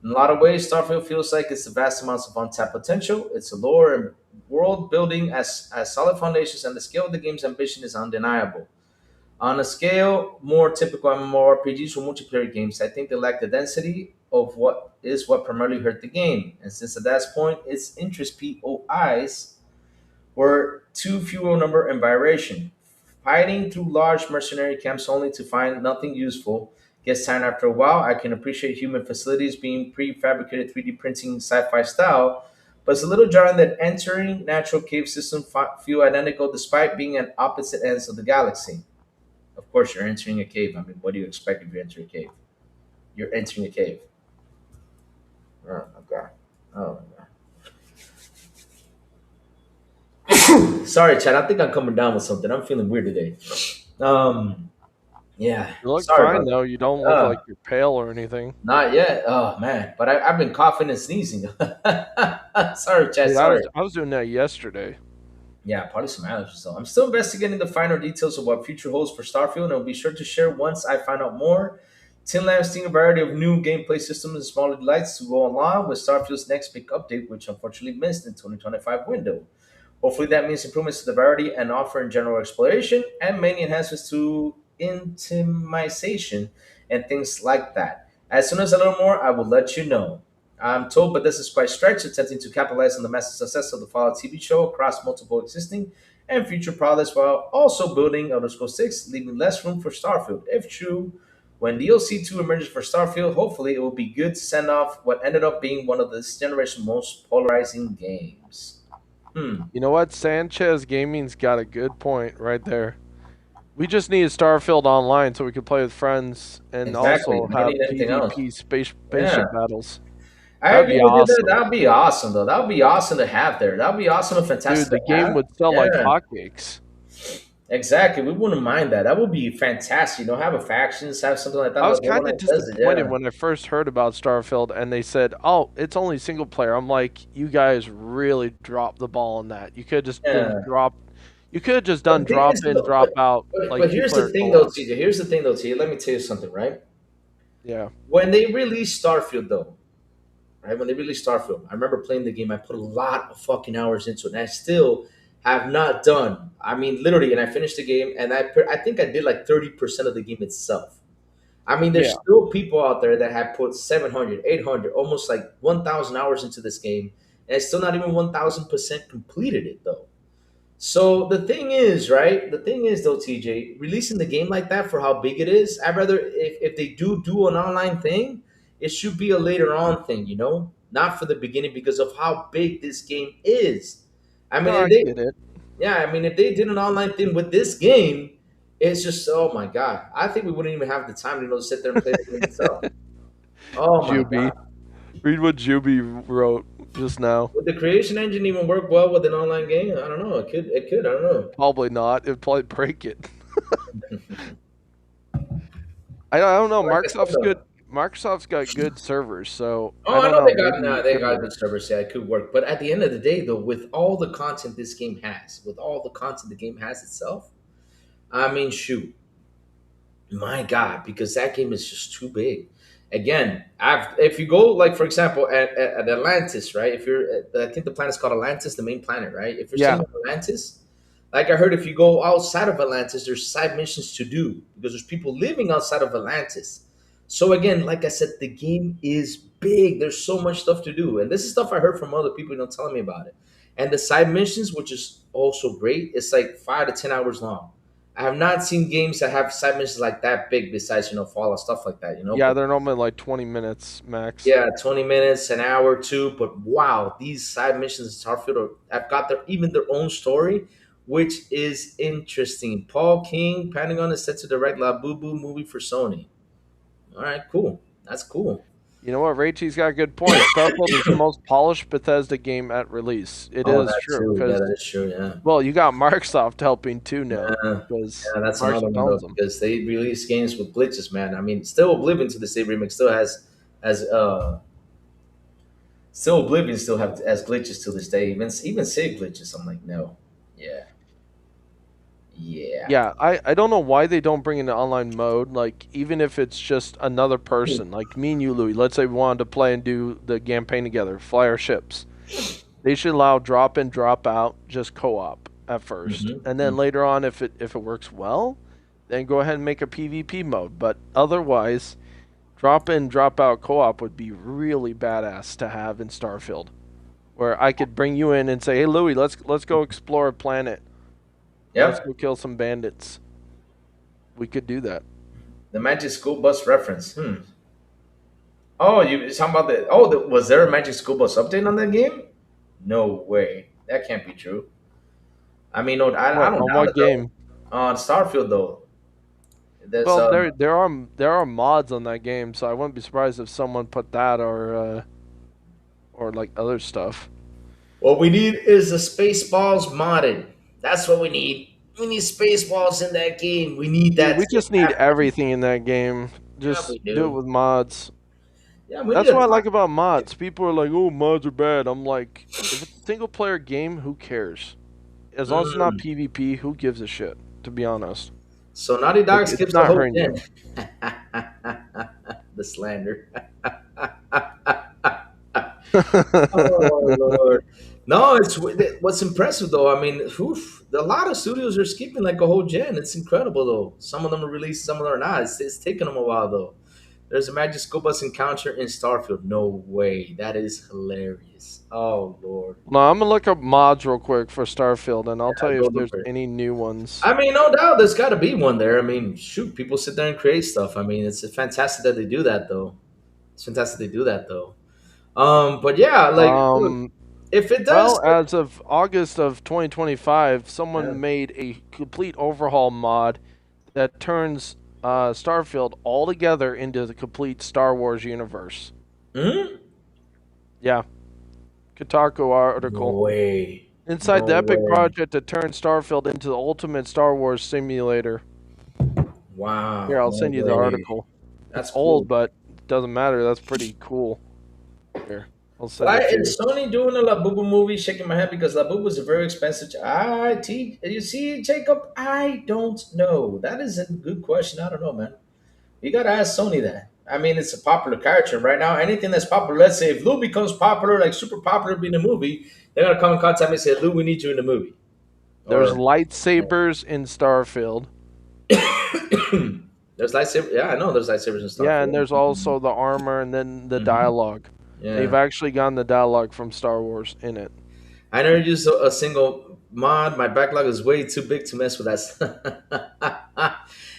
Speaker 1: In a lot of ways, Starfield feels like it's the vast amounts of untapped potential. Its allure and world building as solid foundations, and the scale of the game's ambition is undeniable. On a scale more typical MMORPGs or multiplayer games, I think they lack the density of what primarily hurt the game. And since at that point its interest POIs were too few in number and variation. Fighting through large mercenary camps only to find nothing useful gets tiring after a while. I can appreciate human facilities being prefabricated 3D printing sci-fi style, but it's a little jarring that entering natural cave systems feel identical despite being at opposite ends of the galaxy. Of course, you're entering a cave. I mean, what do you expect if you enter a cave? You're entering a cave. Oh my god. Oh my god. Sorry, Chad. I think I'm coming down with something. I'm feeling weird today. Um, yeah.
Speaker 4: You look
Speaker 1: Sorry
Speaker 4: fine
Speaker 1: about
Speaker 4: though. You don't
Speaker 1: that.
Speaker 4: look like you're pale or anything.
Speaker 1: Not yet. Oh man, but I've been coughing and sneezing. Sorry, Chad.
Speaker 4: Dude, I
Speaker 1: Sorry.
Speaker 4: was I was doing that yesterday.
Speaker 1: Yeah, probably some allergies. So I'm still investigating the finer details of what future holds for Starfield, and I'll be sure to share once I find out more. Tin Lam's seeing a variety of new gameplay systems and smaller delights to go along with Starfield's next big update, which unfortunately missed in 2025 window. Hopefully, that means improvements to the variety and offer in general exploration, and many enhancements to intimization and things like that. As soon as I learn more, I will let you know. I'm told but this is quite stretched, attempting to capitalize on the massive success of the Fallout TV show across multiple existing and future products while also building Elder Scrolls 6, leaving less room for Starfield. If true, when DLC 2 emerges for Starfield, hopefully it will be good to send off what ended up being one of this generation's most polarizing games. Hmm.
Speaker 4: You know what? Sanchez Gaming's got a good point right there. We just needed Starfield online so we could play with friends and
Speaker 1: Exactly.
Speaker 4: also
Speaker 1: We don't
Speaker 4: have
Speaker 1: need anything else.
Speaker 4: PvP
Speaker 1: Yeah.
Speaker 4: spaceship battles.
Speaker 1: I
Speaker 4: That'd
Speaker 1: agree
Speaker 4: be
Speaker 1: with you there.
Speaker 4: awesome.
Speaker 1: That would be awesome, though. That would be awesome to have there. That would be awesome and
Speaker 4: Dude,
Speaker 1: fantastic
Speaker 4: the
Speaker 1: to
Speaker 4: game
Speaker 1: have.
Speaker 4: would sell like
Speaker 1: Yeah.
Speaker 4: hotcakes.
Speaker 1: Exactly. We wouldn't mind that. That would be fantastic. Have a factions, have something like that.
Speaker 4: I was
Speaker 1: The one
Speaker 4: kind of
Speaker 1: that does it,
Speaker 4: disappointed
Speaker 1: yeah.
Speaker 4: when I first heard about Starfield and they said, "Oh, it's only single player." I'm like, "You guys really dropped the ball on that. You could have just done
Speaker 1: Yeah.
Speaker 4: drop. You could have just
Speaker 1: But
Speaker 4: done
Speaker 1: the thing
Speaker 4: drop
Speaker 1: is,
Speaker 4: in, drop out, like
Speaker 1: but
Speaker 4: two
Speaker 1: here's the
Speaker 4: player
Speaker 1: thing, though,
Speaker 4: co-op."
Speaker 1: TJ. Here's the thing, though, TJ. Let me tell you something, right?
Speaker 4: Yeah,
Speaker 1: When they released Starfield, though, right? When they released Starfield, I remember playing the game. I put a lot of fucking hours into it, and I still have not done. I mean, literally, and I finished the game, and I think I did like 30% of the game itself. I mean, there's
Speaker 4: yeah.
Speaker 1: still people out there that have put 700, 800, almost like 1,000 hours into this game, and it's still not even 1,000% completed it, though. So the thing is, right? The thing is, though, TJ, releasing the game like that for how big it is, I'd rather if they do an online thing, it should be a later on thing, not for the beginning because of how big this game is. I
Speaker 4: No,
Speaker 1: mean,
Speaker 4: I
Speaker 1: if they,
Speaker 4: get it.
Speaker 1: yeah, I mean, if they did an online thing with this game, it's just, oh my god, I think we wouldn't even have the time to sit there and play the game itself. Oh my
Speaker 4: Juby,
Speaker 1: god,
Speaker 4: read what Juby wrote just now.
Speaker 1: would the creation engine even work well with an online game? I don't know. It could. It could. I don't know.
Speaker 4: Probably not. It'd probably break it. I don't know.
Speaker 1: Like I said,
Speaker 4: Microsoft's good.
Speaker 1: though.
Speaker 4: Microsoft's got good servers, so I
Speaker 1: Oh, I
Speaker 4: don't
Speaker 1: know
Speaker 4: know.
Speaker 1: they got
Speaker 4: Maybe
Speaker 1: nah,
Speaker 4: it
Speaker 1: they
Speaker 4: could
Speaker 1: got
Speaker 4: work.
Speaker 1: good servers. Yeah, it could work. But at the end of the day, though, with all the content this game has, with all the content the game has itself, I mean, shoot, my God, because that game is just too big. Again, if you go like for example at Atlantis, right? If you're, I think the planet is called Atlantis, the main planet, right? If you're staying
Speaker 4: Yeah,
Speaker 1: in Atlantis, like I heard, if you go outside of Atlantis, there's side missions to do because there's people living outside of Atlantis. So again, like I said, the game is big. There's so much stuff to do, and this is stuff I heard from other people, telling me about it. And the side missions, which is also great, it's like 5 to 10 hours long. I have not seen games that have side missions like that big, besides Fallout stuff like that.
Speaker 4: yeah.
Speaker 1: But
Speaker 4: They're normally like 20 minutes max.
Speaker 1: yeah, 20 minutes, an hour, or two. But wow, these side missions in Starfield have got even their own story, which is interesting. Paul King planning on a set to direct La Boo Boo movie for Sony. All right, cool. That's cool.
Speaker 4: You know what? Rachel's got a good point. Starfield is the most polished Bethesda game at release. It
Speaker 1: Oh,
Speaker 4: is
Speaker 1: that
Speaker 4: true
Speaker 1: too. Yeah,
Speaker 4: because,
Speaker 1: that is true. Yeah.
Speaker 4: well, you got Microsoft helping too now
Speaker 1: Yeah,
Speaker 4: because
Speaker 1: yeah, that's another
Speaker 4: Microsoft
Speaker 1: one though,
Speaker 4: owns them.
Speaker 1: because they release games with glitches, man. I mean, still Oblivion to the same remake still has still Oblivion still has glitches to this day. Even save glitches. I'm like, no, yeah, yeah.
Speaker 4: Yeah, I don't know why they don't bring in the online mode. Like, even if it's just another person, like me and you, Louis. Let's say we wanted to play and do the campaign together, fly our ships. They should allow drop in, drop out, just co-op at first, and then
Speaker 1: Hmm.
Speaker 4: later on, if it works well, then go ahead and make a PvP mode. But otherwise, drop in, drop out co-op would be really badass to have in Starfield, where I could bring you in and say, "Hey, Louis, let's go explore a planet. Let's
Speaker 1: Yep,
Speaker 4: go kill some bandits." We could do that.
Speaker 1: the Magic School Bus reference. Hmm. Oh, you talking about the? Oh, was there a Magic School Bus update on that game? No way. That can't be true. I mean, no, I
Speaker 4: What
Speaker 1: don't
Speaker 4: on
Speaker 1: doubt
Speaker 4: what
Speaker 1: it though.
Speaker 4: game?
Speaker 1: On Starfield though, there's
Speaker 4: Well, there are mods on that game, so I wouldn't be surprised if someone put that or like other stuff.
Speaker 1: what we need is the Spaceballs modded. That's what we need. We need Spaceballs in that game. We need
Speaker 4: Dude,
Speaker 1: that
Speaker 4: we
Speaker 1: to
Speaker 4: just need
Speaker 1: happen.
Speaker 4: everything in that game.
Speaker 1: Yeah,
Speaker 4: Just
Speaker 1: we
Speaker 4: do it
Speaker 1: do.
Speaker 4: with mods.
Speaker 1: Yeah, we need
Speaker 4: That's
Speaker 1: a
Speaker 4: what I like
Speaker 1: ton.
Speaker 4: about mods. People are like, "Oh, mods are bad." I'm like, if it's a single player game, who cares? As long as it's not
Speaker 1: Mm.
Speaker 4: PvP, who gives a shit? To be honest,
Speaker 1: So Naughty
Speaker 4: like
Speaker 1: Dog
Speaker 4: it's
Speaker 1: skips the
Speaker 4: not
Speaker 1: whole
Speaker 4: hurting
Speaker 1: gen.
Speaker 4: you.
Speaker 1: The slander. Oh Lord. No, it's what's impressive though. I mean, oof, a lot of studios are skipping like a whole gen. It's incredible though. Some of them are released, some of them are not. It's taking them a while though. There's a Magic School Bus encounter in Starfield. No way. That is hilarious. Oh Lord.
Speaker 4: No, I'm gonna look up mods real quick for Starfield, and I'll tell
Speaker 1: Yeah,
Speaker 4: you
Speaker 1: go
Speaker 4: if
Speaker 1: look
Speaker 4: there's
Speaker 1: for it.
Speaker 4: any new ones.
Speaker 1: I mean, no doubt there's got to be one there. I mean, shoot, people sit there and create stuff. I mean, it's fantastic that they do that though. It's fantastic they do that though. But yeah, like, look,
Speaker 4: Um,
Speaker 1: if it does,
Speaker 4: well, as of August of 2025,
Speaker 1: yeah.
Speaker 4: someone made a complete overhaul mod that turns Starfield all together into the complete Star Wars universe.
Speaker 1: Hmm?
Speaker 4: Yeah, Kotaku
Speaker 1: No
Speaker 4: article.
Speaker 1: way.
Speaker 4: Inside
Speaker 1: No
Speaker 4: the epic
Speaker 1: way.
Speaker 4: project to turn Starfield into the ultimate Star Wars simulator. Here,
Speaker 1: Wow.
Speaker 4: I'll
Speaker 1: No
Speaker 4: send you the
Speaker 1: way.
Speaker 4: article. It's
Speaker 1: That's cool.
Speaker 4: old, but it doesn't matter. That's pretty cool. Here, I'll send
Speaker 1: Why
Speaker 4: it to you.
Speaker 1: is Sony doing a Labubu movie? Shaking my head because Labubu is a very expensive. You see, Jacob, I don't know. That is a good question. I don't know, man. You gotta ask Sony that. I mean, it's a popular character right now. Anything that's popular, let's say if Lou becomes popular, like super popular, be in a movie, they're gonna come and contact me and say, Lou, we need you in the movie.
Speaker 4: There's
Speaker 1: Or
Speaker 4: lightsabers in Starfield.
Speaker 1: there's lightsabers. Yeah, I know there's lightsabers and stuff.
Speaker 4: Yeah, and there's also the armor and then the
Speaker 1: Mhm.
Speaker 4: dialogue. They've
Speaker 1: Yeah.
Speaker 4: actually gotten the dialogue from Star Wars in it.
Speaker 1: I never used a single mod. My backlog is way too big to mess with that.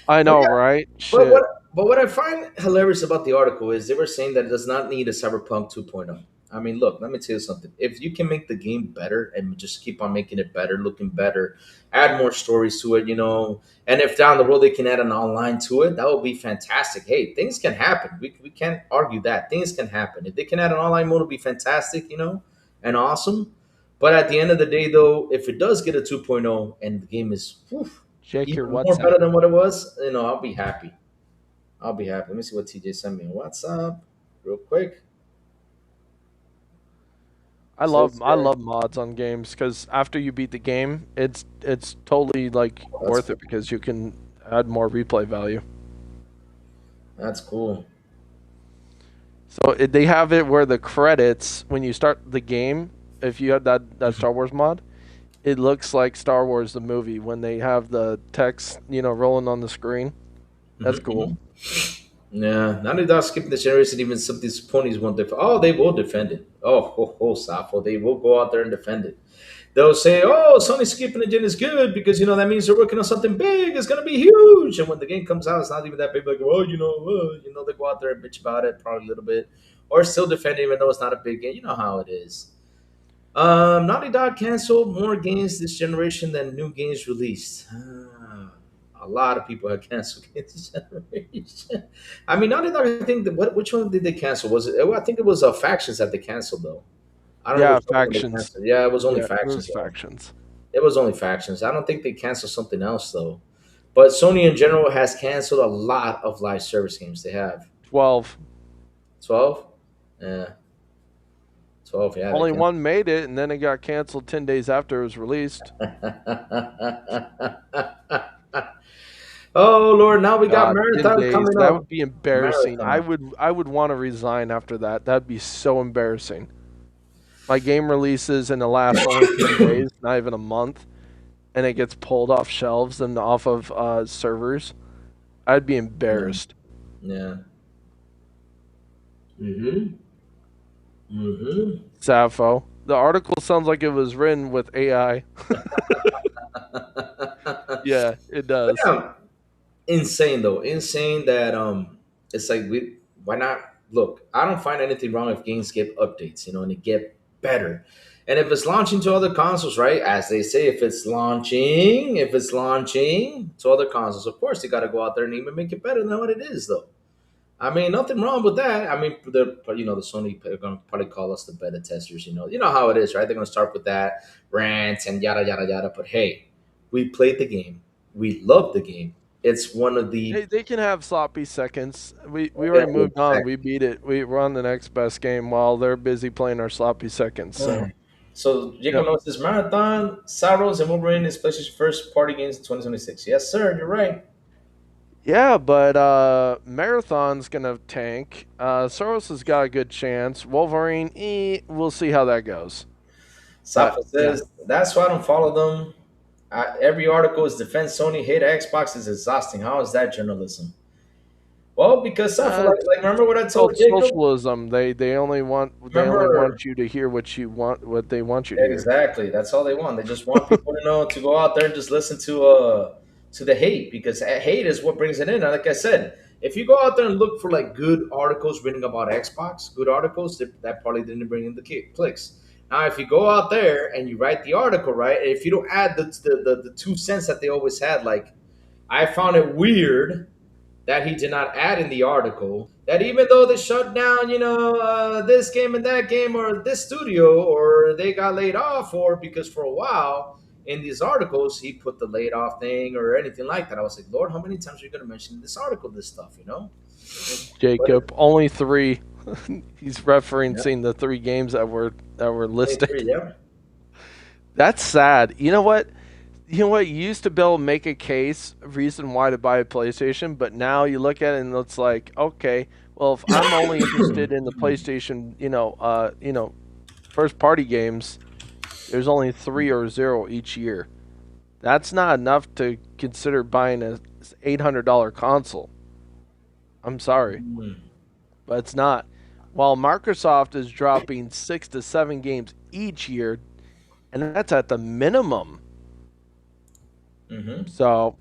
Speaker 4: I
Speaker 1: But
Speaker 4: know,
Speaker 1: yeah,
Speaker 4: right?
Speaker 1: but what
Speaker 4: Shit.
Speaker 1: but what I find hilarious about the article is they were saying that it does not need a Cyberpunk 2.0. I mean, look, let me tell you something. If you can make the game better and just keep on making it better, looking better, add more stories to it, and if down the road they can add an online to it, that would be fantastic. Hey, things can happen. We can't argue that. Things can happen. If they can add an online mode, it'll be fantastic, and awesome. But at the end of the day, though, if it does get a 2.0 and the game is
Speaker 4: Check your
Speaker 1: even more
Speaker 4: WhatsApp.
Speaker 1: better than what it was, I'll be happy. I'll be happy. Let me see what TJ sent me on WhatsApp real quick.
Speaker 4: I
Speaker 1: Says
Speaker 4: love I
Speaker 1: here,
Speaker 4: love mods on games because after you beat the game, it's totally like
Speaker 1: oh, that's
Speaker 4: worth
Speaker 1: cool.
Speaker 4: it because you can add more replay value.
Speaker 1: That's cool.
Speaker 4: So they have it where the credits when you start the game, if you have that Star Wars mod, it looks like Star Wars the movie when they have the text rolling on the screen. That's cool.
Speaker 1: Hmm. Yeah, not only that, skipping the generation, even some of these ponies won't defend. Oh, they will defend it. Oh, Safo, they will go out there and defend it. They'll say, "Oh, Sony skipping the gen is good because that means they're working on something big. It's gonna be huge." And when the game comes out, it's not even that big. Like, oh, they go out there and bitch about it probably a little bit, or still defend it even though it's not a big game. You know how it is. Naughty Dog canceled more games this generation than new games released. A lot of people have canceled games this generation. I mean, Naughty Dog. I think which one did they cancel? Was it? I think it was factions that they canceled though. I don't know
Speaker 4: Yeah,
Speaker 1: which one they
Speaker 4: factions.
Speaker 1: canceled. Yeah, it was only
Speaker 4: Yeah, it
Speaker 1: factions
Speaker 4: was
Speaker 1: though.
Speaker 4: factions.
Speaker 1: It was only factions. I don't think they canceled something else though. But Sony in general has canceled a lot of live service games. They have
Speaker 4: 12.
Speaker 1: 12. Yeah, 12. Yeah, they
Speaker 4: Only
Speaker 1: canceled.
Speaker 4: one made it, and then it got canceled 10 days after it was released.
Speaker 1: Oh Lord, now we got
Speaker 4: God, 10
Speaker 1: Marathon
Speaker 4: days.
Speaker 1: coming
Speaker 4: That
Speaker 1: up.
Speaker 4: would be embarrassing. I
Speaker 1: Marathon.
Speaker 4: would I would want to resign after that. That'd be so embarrassing. My game releases in the last only 10 days, not even a month, and it gets pulled off shelves and off of servers. I'd be
Speaker 1: Yeah.
Speaker 4: embarrassed.
Speaker 1: Yeah. Mm-hmm. Mm-hmm.
Speaker 4: Sappho. The article sounds like it was written with AI. Yeah, it does.
Speaker 1: Yeah. Insane though. Insane that it's like we why not look, I don't find anything wrong if games get updates, and they get better. And if it's launching to other consoles, right? As they say, if it's launching to other consoles, of course they gotta go out there and even make it better than what it is though. I mean, nothing wrong with that. I mean, the Sony are going to probably call us the beta testers. You know how it is, right? They're going to start with that rant and yada yada yada. But hey, we played the game. We love the game. It's one of the
Speaker 4: They can have sloppy seconds. We
Speaker 1: yeah,
Speaker 4: already moved on. We beat it. We're on the next best game while they're busy playing our sloppy seconds. So,
Speaker 1: exactly. So Jacob
Speaker 4: yep.
Speaker 1: knows this marathon. Saros and Wolverine is PlayStation's first party games in 2026. Yes, sir. You're right.
Speaker 4: Yeah, but Marathon's gonna tank. Soros has got a good chance. Wolverine, we'll see how that goes. But
Speaker 1: Safa
Speaker 4: yeah,
Speaker 1: says that's why I don't follow them. Every article is defense Sony, hate Xbox is exhausting. How is that journalism? Well, because Safa, like,
Speaker 4: it's
Speaker 1: like remember what I told
Speaker 4: called
Speaker 1: Jacob?
Speaker 4: socialism. They only
Speaker 1: Remember
Speaker 4: want you to hear what they want you to hear.
Speaker 1: exactly. That's all they want. They just want people to go out there and just listen to the hate because hate is what brings it in. And like I said, if you go out there and look for like good articles written about Xbox, good articles that probably didn't bring in the clicks. Now, if you go out there and you write the article, right, if you don't add the 2 cents that they always had, like I found it weird that he did not add in the article that even though they shut down, this game and that game or this studio or they got laid off or because for a while in these articles he put the laid off thing or anything like that. I was like, Lord, how many times are you going to mention in this article this stuff? But
Speaker 4: Jacob, only 3. He's
Speaker 1: yeah,
Speaker 4: referencing the 3 games that were
Speaker 1: only
Speaker 4: listed.
Speaker 1: three, yeah.
Speaker 4: That's sad. You know what? You used to be able to make a case, a reason why to buy a PlayStation, but now you look at it and it's like, okay, well, if I'm only interested in the PlayStation, first party games, there's only 3 or 0 each year. That's not enough to consider buying a $800 console. I'm sorry,
Speaker 1: Mm.
Speaker 4: but it's not. While Microsoft is dropping 6 to 7 games each year, and that's at the minimum.
Speaker 1: Mm-hmm.
Speaker 4: So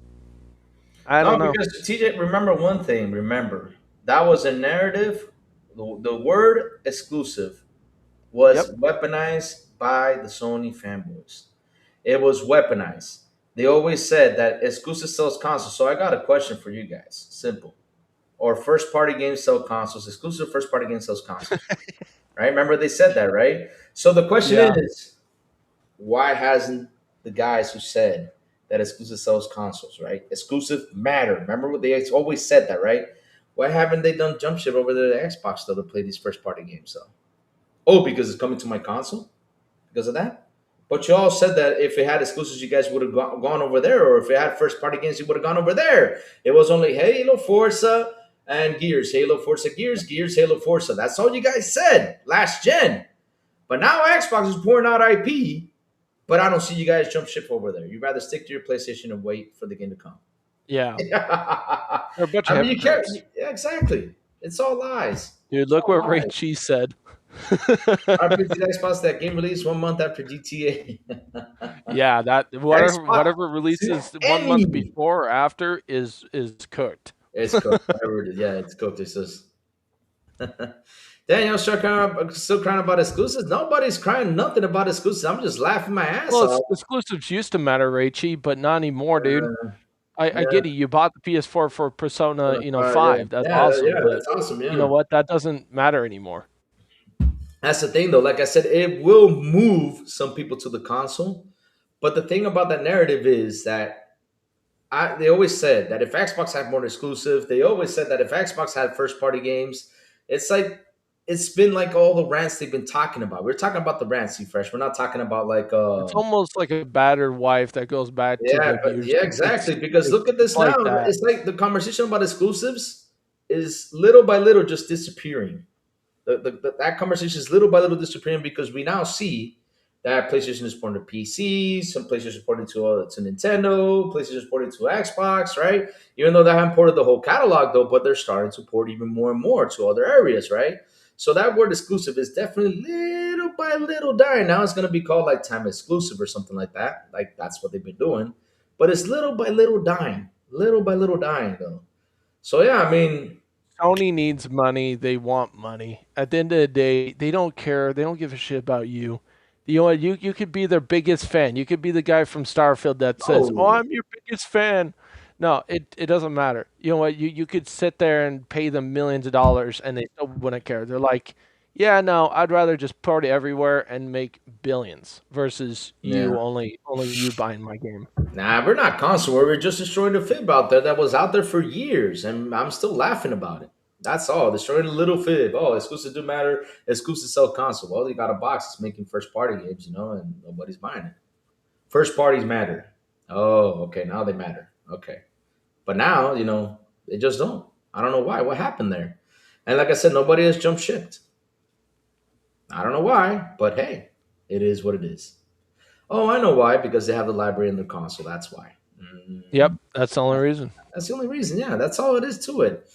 Speaker 4: I
Speaker 1: No,
Speaker 4: don't know.
Speaker 1: because TJ, remember one thing. Remember that was a narrative. The word exclusive
Speaker 4: Yep.
Speaker 1: was weaponized by the Sony fanboys. It was weaponized. They always said that exclusive sells consoles. So I got a question for you guys. Simple. Or first party games sell consoles. Exclusive first party games sells consoles. Right? Remember they said that, right? So the question
Speaker 4: Yeah.
Speaker 1: is, why hasn't the guys who said that exclusive sells consoles, right? Exclusive matter. Remember what they always said that, right? Why haven't they done jump ship over to the Xbox though to play these first party games though? Oh, because it's coming to my console? Because of that? But you all said that if it had exclusives, you guys would have gone over there, or if it had first party games, you would have gone over there. It was only Halo, Forza, and Gears. Halo, Forza, Gears, Gears, Halo, Forza. That's all you guys said last gen. But now Xbox is pouring out IP, but I don't see you guys jump ship over there. You'd rather stick to your PlayStation and wait for the game to come.
Speaker 4: Yeah. They're a bunch
Speaker 1: I
Speaker 4: of
Speaker 1: mean, you can't.
Speaker 4: hypocrites.
Speaker 1: Yeah, exactly. It's all lies.
Speaker 4: Dude,
Speaker 1: It's
Speaker 4: look
Speaker 1: all
Speaker 4: what Ray
Speaker 1: lies.
Speaker 4: Cheese said.
Speaker 1: I predicted Xbox that game released 1 month after GTA.
Speaker 4: Yeah, that
Speaker 1: Xbox,
Speaker 4: whatever releases 1 month
Speaker 1: any.
Speaker 4: before or after is cooked.
Speaker 1: It's cooked. Whatever it is. Yeah, it's cooked. It's just. Daniel still crying about exclusives. Nobody's crying nothing about exclusives. I'm just laughing my ass
Speaker 4: Well,
Speaker 1: off.
Speaker 4: exclusives used to matter, Raichi, but not anymore, dude. I
Speaker 1: Yeah,
Speaker 4: get it. You bought the PS4 for Persona,
Speaker 1: yeah,
Speaker 4: 5. That's
Speaker 1: yeah,
Speaker 4: awesome,
Speaker 1: yeah.
Speaker 4: but
Speaker 1: That's awesome.
Speaker 4: you know
Speaker 1: Yeah.
Speaker 4: what? That doesn't matter anymore.
Speaker 1: That's the thing, though. Like I said, it will move some people to the console. But the thing about that narrative is that they always said that if Xbox had more exclusive, they always said that if Xbox had first party games, it's like it's been like all the rants they've been talking about. We're talking about the rants, see fresh. We're not talking about like
Speaker 4: It's almost like a battered wife that goes back to
Speaker 1: yeah,
Speaker 4: the
Speaker 1: but
Speaker 4: abuse.
Speaker 1: yeah, exactly. Because look at
Speaker 4: It's
Speaker 1: this now.
Speaker 4: like that.
Speaker 1: It's like the conversation about exclusives is little by little just disappearing. That conversation is little by little disappearing because we now see that PlayStation is porting to PC, some PlayStation is porting to Nintendo, PlayStation is porting to Xbox, right? Even though they haven't ported the whole catalog though, but they're starting to port even more and more to other areas, right? So that word exclusive is definitely little by little dying. Now it's going to be called like time exclusive or something like that. Like that's what they've been doing, but it's little by little dying though. So yeah, I mean,
Speaker 4: Sony needs money. They want money. At the end of the day, they don't care. They don't give a shit about you. You know what? You could be their biggest fan. You could be the guy from Starfield that says, "Oh,
Speaker 1: oh
Speaker 4: I'm your biggest fan." No, it doesn't matter. You know what? You could sit there and pay them millions of dollars, and they still wouldn't care. They're like, "Yeah, no, I'd rather just party everywhere and make billions versus
Speaker 1: yeah.
Speaker 4: you only you buying my game."
Speaker 1: Nah, we're not console. We're just destroying the fib out there that was out there for years, and I'm still laughing about it. That's all. Destroying the little fib. Oh, exclusive do matter. Exclusive sell console. Well, you got a box that's making first party games, and nobody's buying it. First parties matter. Oh, okay. Now they matter. Okay, but now they just don't. I don't know why. What happened there? And like I said, nobody has jumped shipped. I don't know why, but hey, it is what it is. Oh, I know why. Because they have the library in their console. That's why.
Speaker 4: Yep, that's the only reason.
Speaker 1: That's the only reason. Yeah, that's all it is to it.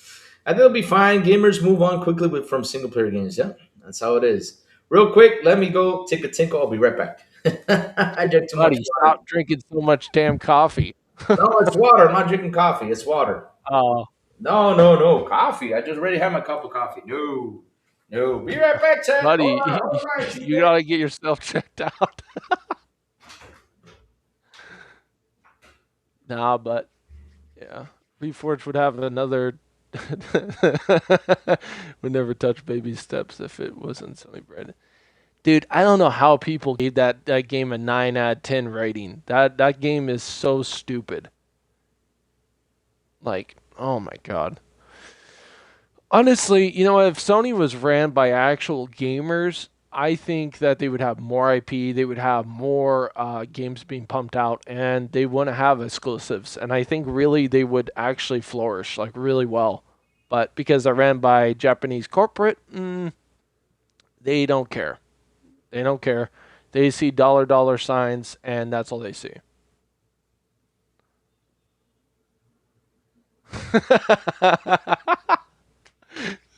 Speaker 1: I think it'll be fine. Gamers move on quickly from single player games. Yeah, that's how it is. Real quick, let me go take a tinkle. I'll be right back. I drank too much
Speaker 4: Buddy,
Speaker 1: water.
Speaker 4: stop drinking so much damn coffee.
Speaker 1: No, it's water. I'm not drinking coffee. It's water.
Speaker 4: Oh,
Speaker 1: No, no, no. Coffee. I just already had my cup of coffee. No, no. Be right back, Chad.
Speaker 4: buddy,
Speaker 1: Hold on,
Speaker 4: you
Speaker 1: TJ.
Speaker 4: gotta get yourself checked out. Nah, but Yeah. Reforge would have another. Would never touch baby steps if it wasn't Sony branded. Dude, I don't know how people gave that game a 9 out of 10 rating. That game is so stupid. Like, oh my god. Honestly, if Sony was ran by actual gamers, I think that they would have more IP, they would have more games being pumped out, and they wouldn't have exclusives. And I think really they would actually flourish, like really well. But because they're ran by Japanese corporate, they don't care. They don't care. They see dollar signs, and that's all they see.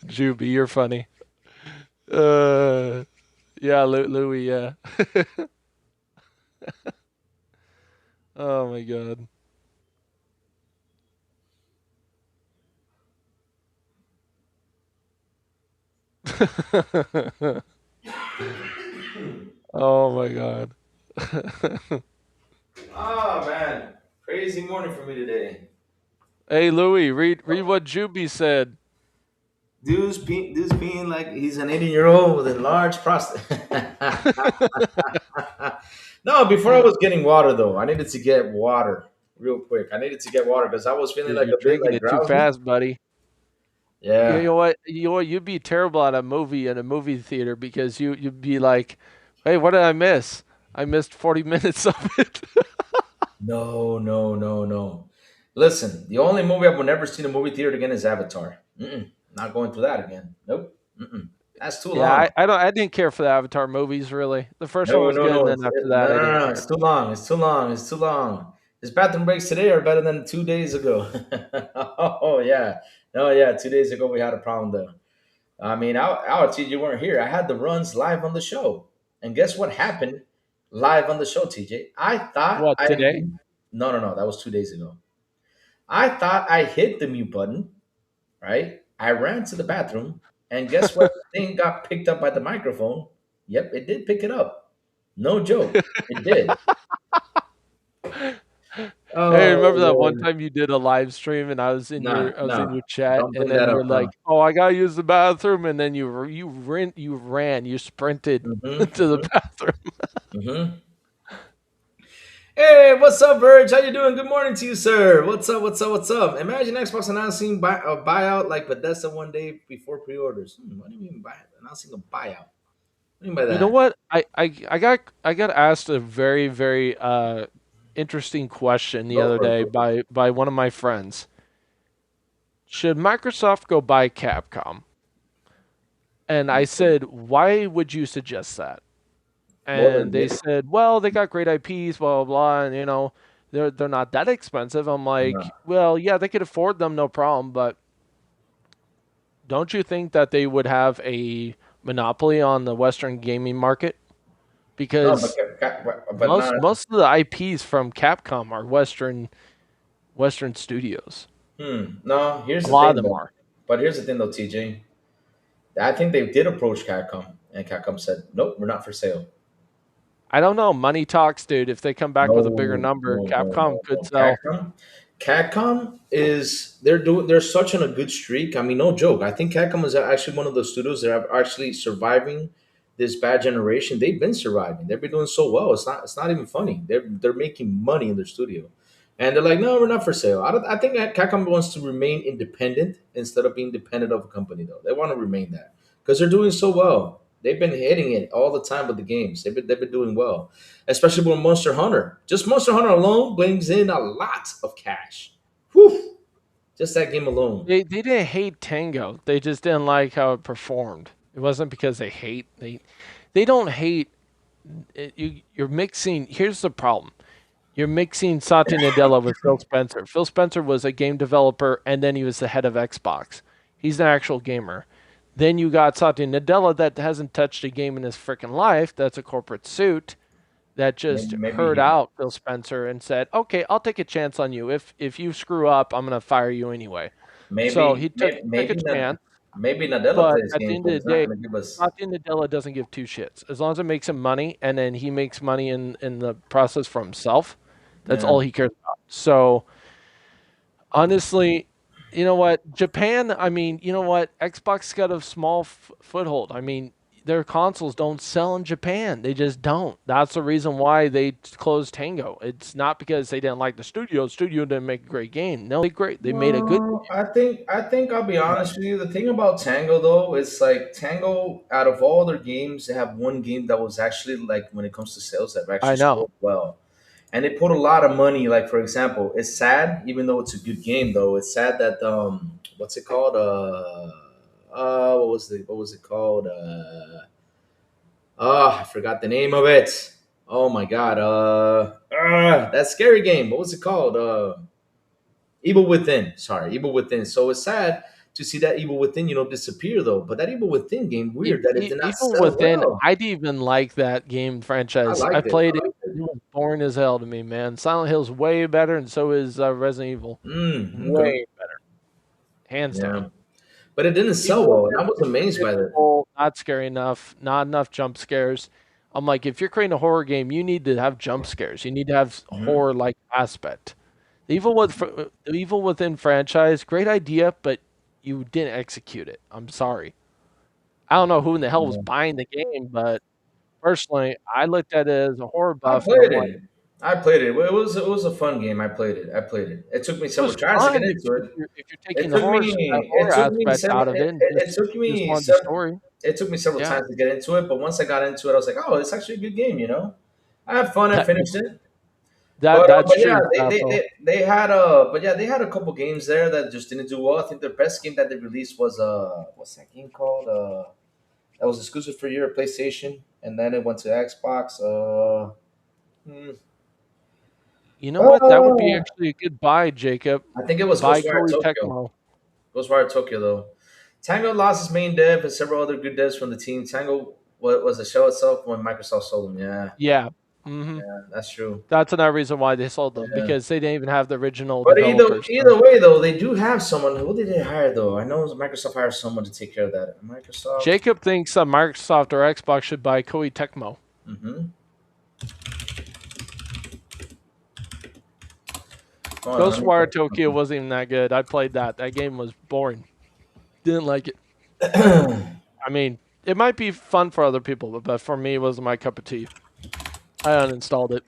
Speaker 4: Juby, you're funny. Yeah, Louis, yeah. Oh my god. Oh my god.
Speaker 1: Oh man, crazy morning for me today.
Speaker 4: Hey Louis, read what Juby said.
Speaker 1: Dude's being like he's an 80-year-old with a large prostate. No, before I was getting water though, I needed to get water real quick. I needed to get water because I was feeling like
Speaker 4: You're
Speaker 1: a bit
Speaker 4: drinking
Speaker 1: like
Speaker 4: it too
Speaker 1: drowsy.
Speaker 4: fast, buddy. You
Speaker 1: Yeah.
Speaker 4: know what? You know what? You'd be terrible at a movie in a movie theater because you'd be like, "Hey, what did I miss? I missed 40 minutes of it."
Speaker 1: No, no, no, no. Listen, the only movie I will never see in a movie theater again is Avatar. Not going through that again. Nope. That's too
Speaker 4: Yeah,
Speaker 1: long.
Speaker 4: I didn't care for the Avatar movies really. The first one
Speaker 1: No,
Speaker 4: was
Speaker 1: no,
Speaker 4: good, and
Speaker 1: no.
Speaker 4: then after
Speaker 1: No,
Speaker 4: that, I
Speaker 1: no,
Speaker 4: didn't
Speaker 1: no.
Speaker 4: care.
Speaker 1: It's too long. It's too long. It's too long. His bathroom breaks today are better than 2 days ago. Oh, yeah. No, yeah. 2 days ago, we had a problem, though. I mean, I'll TJ, you weren't here. I had the runs live on the show. And guess what happened live on the show, TJ? I thought
Speaker 4: What today?
Speaker 1: no, no, no. That was 2 days ago. I thought I hit the mute button, right? I ran to the bathroom, and guess what? The thing got picked up by the microphone. Yep, it did pick it up. No joke. It did.
Speaker 4: Hey,
Speaker 1: Oh
Speaker 4: remember that one
Speaker 1: Lord.
Speaker 4: time you did a live stream and
Speaker 1: Nah,
Speaker 4: I was in
Speaker 1: nah.
Speaker 4: your chat
Speaker 1: Don't
Speaker 4: and
Speaker 1: bring
Speaker 4: then
Speaker 1: that
Speaker 4: you're
Speaker 1: up now.
Speaker 4: like, "Oh, I gotta use the bathroom," and then you sprinted to the bathroom.
Speaker 1: Hmm. Hey, what's up, Verge? How you doing? Good morning to you, sir. What's up? What's up? What's up? Imagine Xbox announcing a buyout like Bethesda one day before pre-orders. What do you mean by announcing a buyout? What do you mean by
Speaker 4: You know
Speaker 1: that?
Speaker 4: what? I got asked a very very interesting question the
Speaker 1: Go
Speaker 4: other
Speaker 1: for it.
Speaker 4: day
Speaker 1: Go for it.
Speaker 4: by one of my friends. Should Microsoft go buy Capcom? And I said, "Why would you suggest that?"
Speaker 1: Well,
Speaker 4: And they said, "Well, they got great IPs, blah blah blah, and they're not that expensive." I'm
Speaker 1: no,
Speaker 4: like, "Well, yeah, they could afford them, no problem, but don't you think that they would have a monopoly on the Western gaming market?
Speaker 1: no,
Speaker 4: Because
Speaker 1: but not.
Speaker 4: most of the IPs from Capcom are Western studios.
Speaker 1: No, here's
Speaker 4: A
Speaker 1: the
Speaker 4: lot of
Speaker 1: thing
Speaker 4: them
Speaker 1: though.
Speaker 4: are.
Speaker 1: But here's the thing though, TJ. I think they did approach Capcom, and Capcom said, "Nope, we're not for sale."
Speaker 4: I don't know. Money talks, dude. If they come back with a bigger
Speaker 1: No,
Speaker 4: number,
Speaker 1: no, no,
Speaker 4: Capcom
Speaker 1: no,
Speaker 4: could
Speaker 1: no.
Speaker 4: sell.
Speaker 1: Capcom is they're such on a good streak. I mean, no joke. I think Capcom is actually one of those studios that are actually surviving this bad generation. They've been surviving. They've been doing so well. It's not even funny. They're making money in their studio, and they're like, no, we're not for sale. I think that Capcom wants to remain independent instead of being dependent of a company. Though they want to remain that because they're doing so well. They've been hitting it all the time with the games. They've been doing well, especially with Monster Hunter. Just Monster Hunter alone brings in a lot of cash. Whew. Just that game alone.
Speaker 4: They didn't hate Tango. They just didn't like how it performed. It wasn't because they don't hate you're mixing. Here's the problem. You're mixing Satya Nadella with Phil Spencer. Phil Spencer was a game developer and then he was the head of Xbox. He's an actual gamer. Then you got Satya Nadella that hasn't touched a game in his freaking life. That's a corporate suit that just
Speaker 1: Maybe
Speaker 4: heard out Phil Spencer and said, "Okay, I'll take a chance on you. If you screw up, I'm gonna fire you anyway." So
Speaker 1: maybe
Speaker 4: he
Speaker 1: maybe
Speaker 4: took a
Speaker 1: maybe not.
Speaker 4: chance,
Speaker 1: Maybe Nadella
Speaker 4: but
Speaker 1: plays
Speaker 4: at the
Speaker 1: games,
Speaker 4: end
Speaker 1: but
Speaker 4: of the
Speaker 1: he's not
Speaker 4: day,
Speaker 1: going to give us.
Speaker 4: Satya Nadella doesn't give two shits. As long as it makes him money, and then he makes money in the process for himself, that's
Speaker 1: Yeah.
Speaker 4: all he cares about. So Honestly, you know what? Japan, I mean, you know what? Xbox got a small foothold. I mean, their consoles don't sell in Japan. They just don't. That's the reason why they closed Tango. It's not because they didn't like the studio. Studio didn't make a great game. No, they great. They made a good
Speaker 1: I think I'll be
Speaker 4: game.
Speaker 1: honest with you. The thing about Tango though, it's like Tango. Out of all their games, they have one game that was actually like when it comes to sales that
Speaker 4: I
Speaker 1: actually
Speaker 4: know.
Speaker 1: sold well, and they put a lot of money. Like for example, it's sad, even though it's a good game though. It's sad that what's it called? What was it called? I forgot the name of it. Oh my god. That scary game. What was it called? Evil Within. Sorry, Evil Within. So it's sad to see that Evil Within, disappear though. But that Evil Within game, weird that it did not
Speaker 4: Even
Speaker 1: sell
Speaker 4: within,
Speaker 1: well.
Speaker 4: I didn't even like that game
Speaker 1: I
Speaker 4: franchise. I
Speaker 1: liked it.
Speaker 4: played
Speaker 1: I
Speaker 4: it.
Speaker 1: liked
Speaker 4: It
Speaker 1: it.
Speaker 4: was boring as hell to me, man. Silent Hill's way better, and so is Resident Evil.
Speaker 1: Okay.
Speaker 4: Way better, hands down.
Speaker 1: Yeah. But it didn't sell
Speaker 4: Evil
Speaker 1: well, and
Speaker 4: Within
Speaker 1: I was
Speaker 4: was
Speaker 1: amazed by that.
Speaker 4: predictable, not scary enough, not enough jump scares. I'm like, if you're creating a horror game, you need to have jump scares. You need to have
Speaker 1: Mhm.
Speaker 4: horror like aspect. The Evil Within franchise, great idea, but you didn't execute it. I'm sorry. I don't know who in the hell was
Speaker 1: Yeah.
Speaker 4: buying the game, but personally, I looked at it as a horror
Speaker 1: I
Speaker 4: buff, and I'm
Speaker 1: played
Speaker 4: like,
Speaker 1: it. I played it. Well, it was a fun game. I played it. I played it. It took me
Speaker 4: it
Speaker 1: several
Speaker 4: was
Speaker 1: tries to get
Speaker 4: fun
Speaker 1: into it.
Speaker 4: if you're
Speaker 1: It
Speaker 4: taking the
Speaker 1: took
Speaker 4: horror
Speaker 1: me.
Speaker 4: horror
Speaker 1: It took me
Speaker 4: aspect
Speaker 1: several.
Speaker 4: out of
Speaker 1: It,
Speaker 4: it and
Speaker 1: it, it took
Speaker 4: just
Speaker 1: me
Speaker 4: wanted the
Speaker 1: several.
Speaker 4: story.
Speaker 1: It took me several
Speaker 4: Yeah,
Speaker 1: times to get into it, but once I got into it, I was like, "Oh, it's actually a good game." I had fun. I
Speaker 4: that
Speaker 1: finished it,
Speaker 4: that's
Speaker 1: but yeah,
Speaker 4: true,
Speaker 1: they, they,
Speaker 4: Sapo.
Speaker 1: they, they had a couple games there that just didn't do well. I think their best game that they released was what's that game called? That was exclusive for your PlayStation, and then it went to Xbox. Hmm,
Speaker 4: You know what? That would be
Speaker 1: uh,
Speaker 4: actually a good buy, Jacob.
Speaker 1: I think it was
Speaker 4: Buy
Speaker 1: Ghostwire
Speaker 4: Koei
Speaker 1: Tokyo.
Speaker 4: Tecmo.
Speaker 1: Ghostwire Tokyo, though. Tango lost his main dev and several other good devs from the team. Tango was the show itself when Microsoft sold them. Yeah,
Speaker 4: Yeah. Hmm.
Speaker 1: that's true.
Speaker 4: That's another reason why they sold them
Speaker 1: Yeah.
Speaker 4: because they didn't even have the original
Speaker 1: But either
Speaker 4: developers. So.
Speaker 1: either way, though, they do have someone. Who did they hire, though? I know Microsoft hired someone to take care of that. Microsoft.
Speaker 4: Jacob thinks Microsoft or Xbox should buy Koei Tecmo.
Speaker 1: Mm-hmm. Hold on, let me
Speaker 4: Ghostwire
Speaker 1: check
Speaker 4: Tokyo wasn't even that good. I played that. That game was boring. Didn't like it.
Speaker 1: something.
Speaker 4: I mean, it might be fun for other people, but for me, it wasn't my cup of tea. I uninstalled it.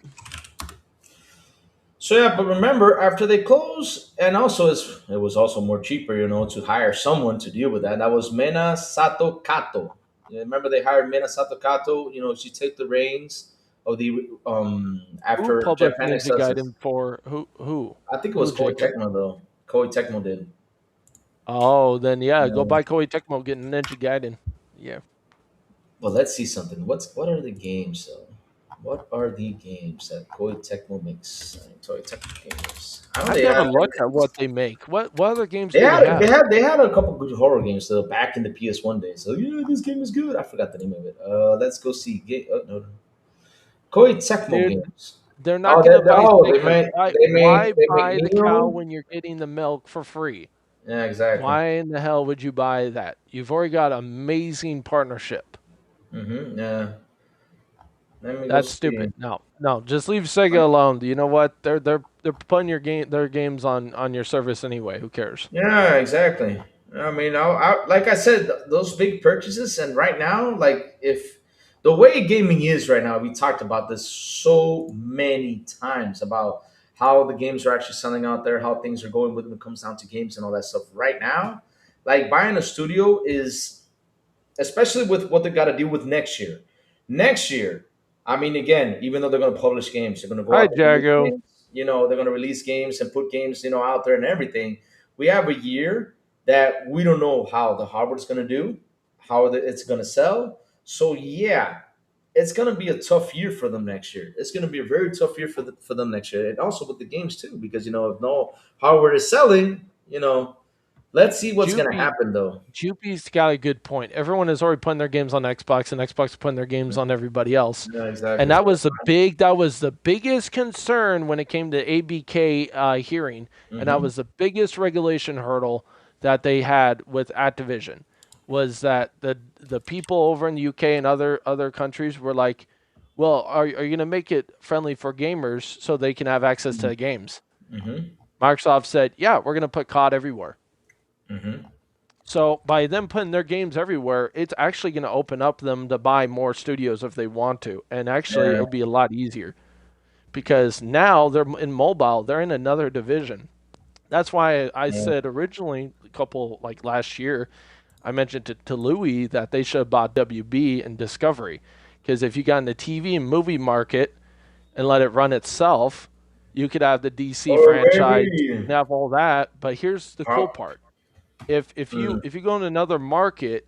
Speaker 1: So yeah, but remember, after they closed, and also it was also more cheaper, to hire someone to deal with that. That was Mena Sato Kato. Yeah, remember they hired Mena Sato Kato. She took the reins of the
Speaker 4: Who
Speaker 1: after
Speaker 4: published
Speaker 1: Japan
Speaker 4: Ninja
Speaker 1: Excellence.
Speaker 4: Gaiden for who? Who?
Speaker 1: I think it was
Speaker 4: Who,
Speaker 1: Koei
Speaker 4: Jacob?
Speaker 1: Tecmo though. Koei Tecmo did.
Speaker 4: Oh, then yeah, go
Speaker 1: Yeah.
Speaker 4: buy Koei Tecmo, get Ninja Gaiden. Yeah.
Speaker 1: Well, let's see something. What are the games though? What are the games that Koei Tecmo makes? Koei Tecmo games. I know
Speaker 4: I've
Speaker 1: they
Speaker 4: never
Speaker 1: have.
Speaker 4: looked at what they make. What other games
Speaker 1: They
Speaker 4: do they
Speaker 1: had they
Speaker 4: have?
Speaker 1: had they had a couple good horror games though back in the PS1 days. So yeah, this game is good. I forgot the name of it. Let's go see. Oh no, no. Koei Tecmo
Speaker 4: Dude,
Speaker 1: games.
Speaker 4: they're
Speaker 1: Oh,
Speaker 4: not gonna buy
Speaker 1: they
Speaker 4: stickers.
Speaker 1: made
Speaker 4: Why
Speaker 1: they made
Speaker 4: why
Speaker 1: they made
Speaker 4: buy the cow
Speaker 1: Neo.
Speaker 4: when you're getting the milk for free?
Speaker 1: Yeah, exactly.
Speaker 4: Why in the hell would you buy that? You've already got amazing partnership.
Speaker 1: Yeah. Let me go
Speaker 4: That's
Speaker 1: see.
Speaker 4: stupid. No, no, just leave Sega alone. You know what? They're putting their games on your service anyway. Who cares?
Speaker 1: Yeah, exactly. I mean, like I said, those big purchases, and right now, like if the way gaming is right now, we talked about this so many times about how the games are actually selling out there, how things are going when it comes down to games and all that stuff. Right now, like buying a studio is, especially with what they got to deal with next year. Next year, I mean, again, even though they're going to publish games, they're going to go
Speaker 4: Hi,
Speaker 1: out and release
Speaker 4: Jago.
Speaker 1: games. They're going to release games and put games, out there and everything. We have a year that we don't know how the hardware's going to do, how it's going to sell. So yeah, it's going to be a tough year for them next year. It's going to be a very tough year for them next year, and also with the games too, because if no hardware is selling, let's see what's going to
Speaker 4: Jupy
Speaker 1: happen though.
Speaker 4: Jupy's got a good point. Everyone is already putting their games on Xbox, and Xbox is putting their games on everybody else.
Speaker 1: Yeah, exactly.
Speaker 4: And that was the biggest concern when it came to ABK hearing, and that
Speaker 1: Hmm.
Speaker 4: was the biggest regulation hurdle that they had with Activision, was that the people over in the UK and other countries were like, well, are you going to make it friendly for gamers so they can have access to the games?
Speaker 1: Hmm.
Speaker 4: Microsoft said, "Yeah, we're going to put COD everywhere."
Speaker 1: Hmm.
Speaker 4: So by them putting their games everywhere, it's actually going to open up them to buy more studios if they want to, and actually
Speaker 1: Yeah.
Speaker 4: it'll be a lot easier because now they're in mobile, they're in another division. That's why I
Speaker 1: Yeah.
Speaker 4: said originally, a couple like last year, I mentioned to Louis that they should have bought WB and Discovery, because if you got in the TV and movie market and let it run itself, you could have the DC
Speaker 1: Or
Speaker 4: franchise
Speaker 1: maybe.
Speaker 4: and have all that. But here's the cool
Speaker 1: Oh,
Speaker 4: part: if you
Speaker 1: mm,
Speaker 4: if you go in another market,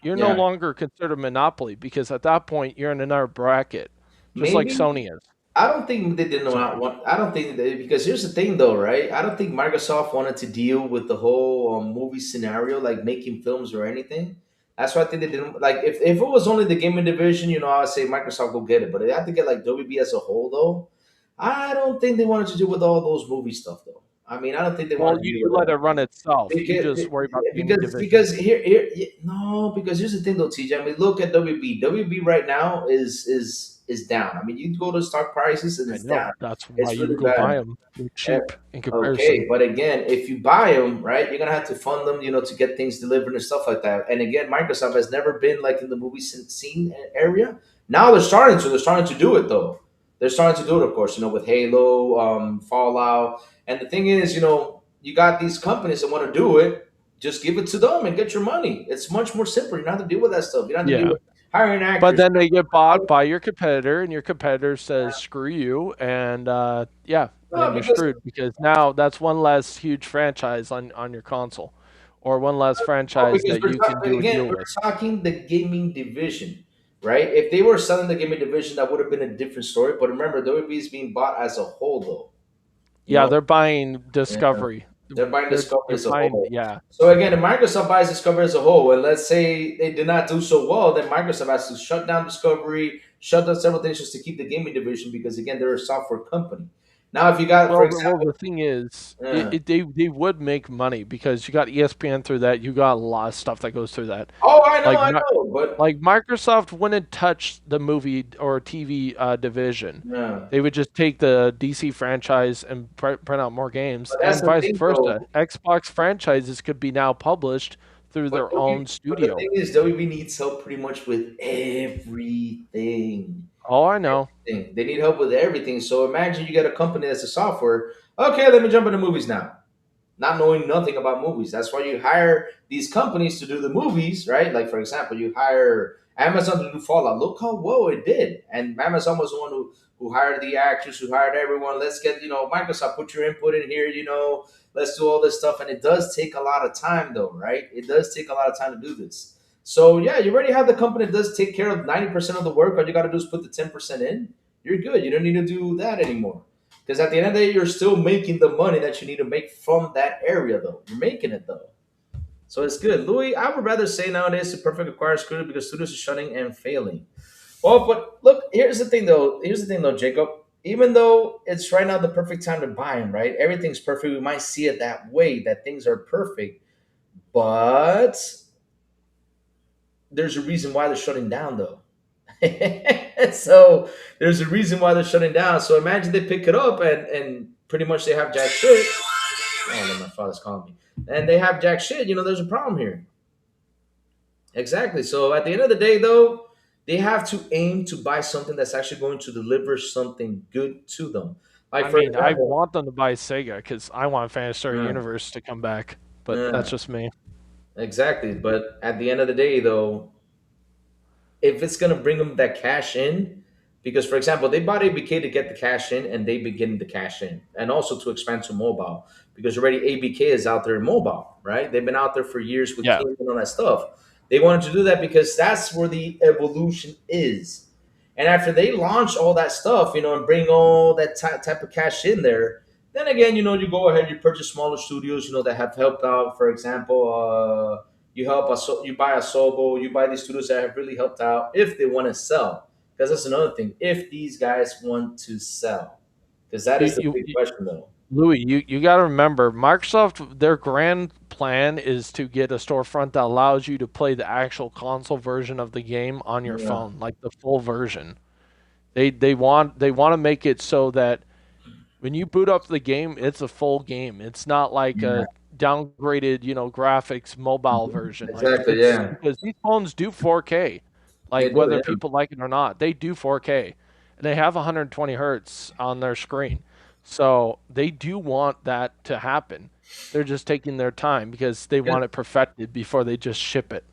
Speaker 4: you're no
Speaker 1: yeah.
Speaker 4: longer considered a monopoly because at that point you're in another bracket, just like
Speaker 1: Maybe.
Speaker 4: Sony is.
Speaker 1: I don't think they did
Speaker 4: So
Speaker 1: not want. I don't think they, because here's the thing, though, right? I don't think Microsoft wanted to deal with the whole movie scenario, like making films or anything. That's why I think they didn't like. If it was only the gaming division, I'd say Microsoft go get it. But they have to get like WB as a whole, though. I don't think they wanted to deal with all those movie stuff, though. I mean, I don't think they
Speaker 4: well,
Speaker 1: wanted to
Speaker 4: you
Speaker 1: deal with
Speaker 4: let
Speaker 1: that.
Speaker 4: it run itself. You
Speaker 1: Because
Speaker 4: just worry about the gaming
Speaker 1: because
Speaker 4: division.
Speaker 1: because here no, because here's the thing though, TJ. I mean, look at WB. WB right now is down. I mean, you go to stock prices and
Speaker 4: I
Speaker 1: it's down.
Speaker 4: know. That's why
Speaker 1: It's
Speaker 4: you
Speaker 1: really
Speaker 4: go buy
Speaker 1: bad.
Speaker 4: them. They're
Speaker 1: Eh,
Speaker 4: cheap in
Speaker 1: Okay,
Speaker 4: comparison.
Speaker 1: but again, if you buy them, right, you're gonna have to fund them, to get things delivered and stuff like that. And again, Microsoft has never been like in the movie scene area. Now they're starting to. They're starting to do it though. They're starting to do it, of course. With Halo, Fallout, and the thing is, you got these companies that want to do it. Just give it to them and get your money. It's much more simple. You don't have to deal with that stuff. You don't have to deal
Speaker 4: Yeah.
Speaker 1: with hiring
Speaker 4: But
Speaker 1: actors.
Speaker 4: then they get bought by your competitor, and your competitor says, "Screw you," and yeah,
Speaker 1: No,
Speaker 4: then you're
Speaker 1: because
Speaker 4: screwed because now that's one less huge franchise on your console, or one less
Speaker 1: Oh,
Speaker 4: franchise
Speaker 1: because
Speaker 4: that you can do a
Speaker 1: again,
Speaker 4: deal
Speaker 1: we're
Speaker 4: with.
Speaker 1: talking the gaming division, right? If they were selling the gaming division, that would have been a different story. But remember, WWE is being bought as a whole, though. You
Speaker 4: Yeah,
Speaker 1: know,
Speaker 4: they're buying
Speaker 1: yeah.
Speaker 4: Discovery.
Speaker 1: They're buying Discovery
Speaker 4: They're
Speaker 1: as a
Speaker 4: buying,
Speaker 1: whole.
Speaker 4: yeah.
Speaker 1: So again, if Microsoft buys Discovery as a whole, and let's say they did not do so well, then Microsoft has to shut down Discovery, shut down several things just to keep the gaming division because again, they're a software company. Now, if you got, for
Speaker 4: Well,
Speaker 1: example,
Speaker 4: the thing is,
Speaker 1: uh,
Speaker 4: they would make money because you got ESPN through that. You got a lot of stuff that goes through that.
Speaker 1: oh,
Speaker 4: Like
Speaker 1: I know, but
Speaker 4: Like Microsoft wouldn't touch the movie or TV division.
Speaker 1: yeah.
Speaker 4: They would just take the DC franchise and print out more games,
Speaker 1: But that's
Speaker 4: and
Speaker 1: the
Speaker 4: vice
Speaker 1: thing, though.
Speaker 4: versa. Xbox franchises could be now published through
Speaker 1: But
Speaker 4: their own
Speaker 1: but the
Speaker 4: studio.
Speaker 1: thing is, WB needs help pretty much with everything.
Speaker 4: Oh, I know.
Speaker 1: They need help with everything. So imagine you get a company that's a software. Okay, let me jump into movies now. Not knowing nothing about movies. That's why you hire these companies to do the movies, right? Like for example, you hire Amazon to do Fallout. Look how well it did. And Amazon was the one who hired the actors, who hired everyone. Let's get, Microsoft, put your input in here, let's do all this stuff. And it does take a lot of time though, right? It does take a lot of time to do this. So yeah, you already have the company that does take care of 90% of the work. All you gotta do is put the 10% in. You're good. You don't need to do that anymore. Because at the end of the day, you're still making the money that you need to make from that area, though. You're making it, though. So it's good. Louis, I would rather say nowadays the perfect acquired studio because studios are shutting and failing. Well, but look, here's the thing, though. Here's the thing, though, Jacob. Even though it's right now the perfect time to buy them, right? Everything's perfect. We might see it that way, that things are perfect. But there's a reason why they're shutting down, though. So there's a reason why they're shutting down. So imagine they pick it up and pretty much they have jack shit. Oh no, my father's calling me. And they have jack shit. There's a problem here. Exactly. So at the end of the day, though, they have to aim to buy something that's actually going to deliver something good to them. Like
Speaker 4: I
Speaker 1: for
Speaker 4: mean, I
Speaker 1: example,
Speaker 4: want them to buy Sega because I want Fantasy Star
Speaker 1: uh,
Speaker 4: Universe to come back, but that's
Speaker 1: uh,
Speaker 4: just me.
Speaker 1: exactly. But at the end of the day, though, if it's gonna bring them that cash in, because for example, they bought ABK to get the cash in, and they begin the cash in, and also to expand to mobile, because already ABK is out there in mobile, right? They've been out there for years with
Speaker 4: Yeah,
Speaker 1: King and all that stuff. They wanted to do that because that's where the evolution is. And after they launch all that stuff, and bring all that type of cash in there, then again, you go ahead, you purchase smaller studios, that have helped out. For example, you buy a Sobo, you buy these studios that have really helped out if they want to sell. Because that's another thing. If these guys want to sell, because that is the big
Speaker 4: you
Speaker 1: question, though.
Speaker 4: Louis, you got to remember, Microsoft, their grand plan is to get a storefront that allows you to play the actual console version of the game on your
Speaker 1: Yeah.
Speaker 4: phone, like the full version. They want to make it so that When you boot up the game, it's a full game. It's not like
Speaker 1: Yeah.
Speaker 4: a downgraded, graphics mobile version. Like
Speaker 1: Exactly.
Speaker 4: it's
Speaker 1: Yeah.
Speaker 4: because these phones do 4K,
Speaker 1: They
Speaker 4: like
Speaker 1: do.
Speaker 4: whether
Speaker 1: Yeah.
Speaker 4: people like it or not, they do 4K, and they have 120 hertz on their screen, so they do want that to happen. They're just taking their time because they want it perfected before they just ship it.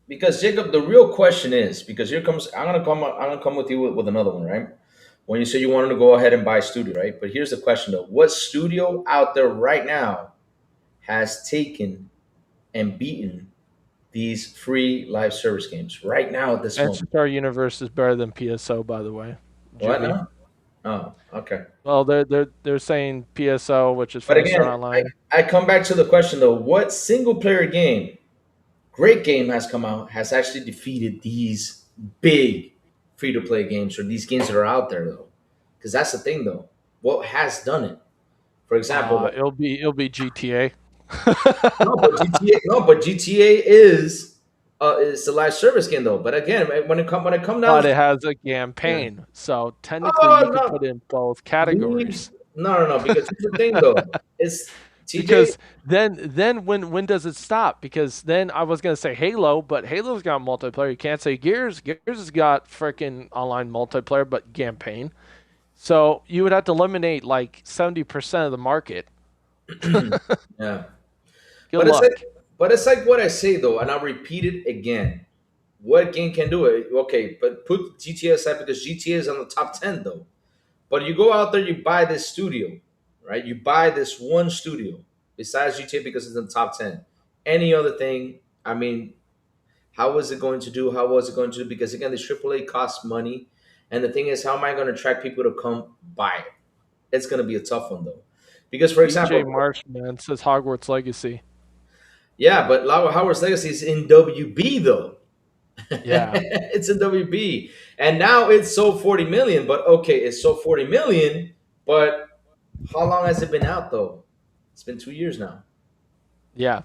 Speaker 1: Because Jacob, the real question is because here comes I'm gonna come with you with another one, right? When you say you wanted to go ahead and buy a studio, right? But here's the question though: what studio out there right now has taken and beaten these free live service games right now at this moment?
Speaker 4: Star Universe is better than PSO, by the way,
Speaker 1: What
Speaker 4: Jimmy.
Speaker 1: now? Oh, okay.
Speaker 4: Well, they're saying PSO, which is
Speaker 1: But
Speaker 4: Five Star
Speaker 1: again,
Speaker 4: Online.
Speaker 1: I come back to the question though: what single player game, great game, has come out has actually defeated these big free to play games or these games that are out there though? Because that's the thing though. What has done it? For example,
Speaker 4: It'll be GTA.
Speaker 1: but GTA is the live service game though. But again, when it come down,
Speaker 4: But it has a
Speaker 1: yeah.
Speaker 4: campaign, so technically
Speaker 1: Oh
Speaker 4: you could
Speaker 1: no,
Speaker 4: put in both
Speaker 1: leave
Speaker 4: categories.
Speaker 1: no. Because here's the thing though. It's TJ.
Speaker 4: Because then when does it stop? Because then I was gonna say Halo, but Halo's got multiplayer. You can't say Gears. Gears has got freaking online multiplayer, but campaign. So you would have to eliminate like 70% of the market.
Speaker 1: Yeah.
Speaker 4: Good
Speaker 1: But it's like,
Speaker 4: luck.
Speaker 1: what I say though, and I'll repeat it again. What game can do it? Okay, but put GTA aside because GTA is on the top 10 though. But you go out there, you buy this studio, right? You buy this one studio besides GTA because it's in the top 10. Any other thing, I mean, how was it going to do? How was it going to do? Because again, the AAA costs money. And the thing is, how am I going to attract people to come buy it? It's going to be a tough one though. Because, for
Speaker 4: BJ
Speaker 1: example,
Speaker 4: Marshman says Hogwarts Legacy.
Speaker 1: yeah, but Lava Howard's Legacy is in WB though.
Speaker 4: Yeah.
Speaker 1: It's in WB. And now it's sold 40 million, but okay, it's sold 40 million, but how long has it been out though? It's been 2 years now.
Speaker 4: Yeah.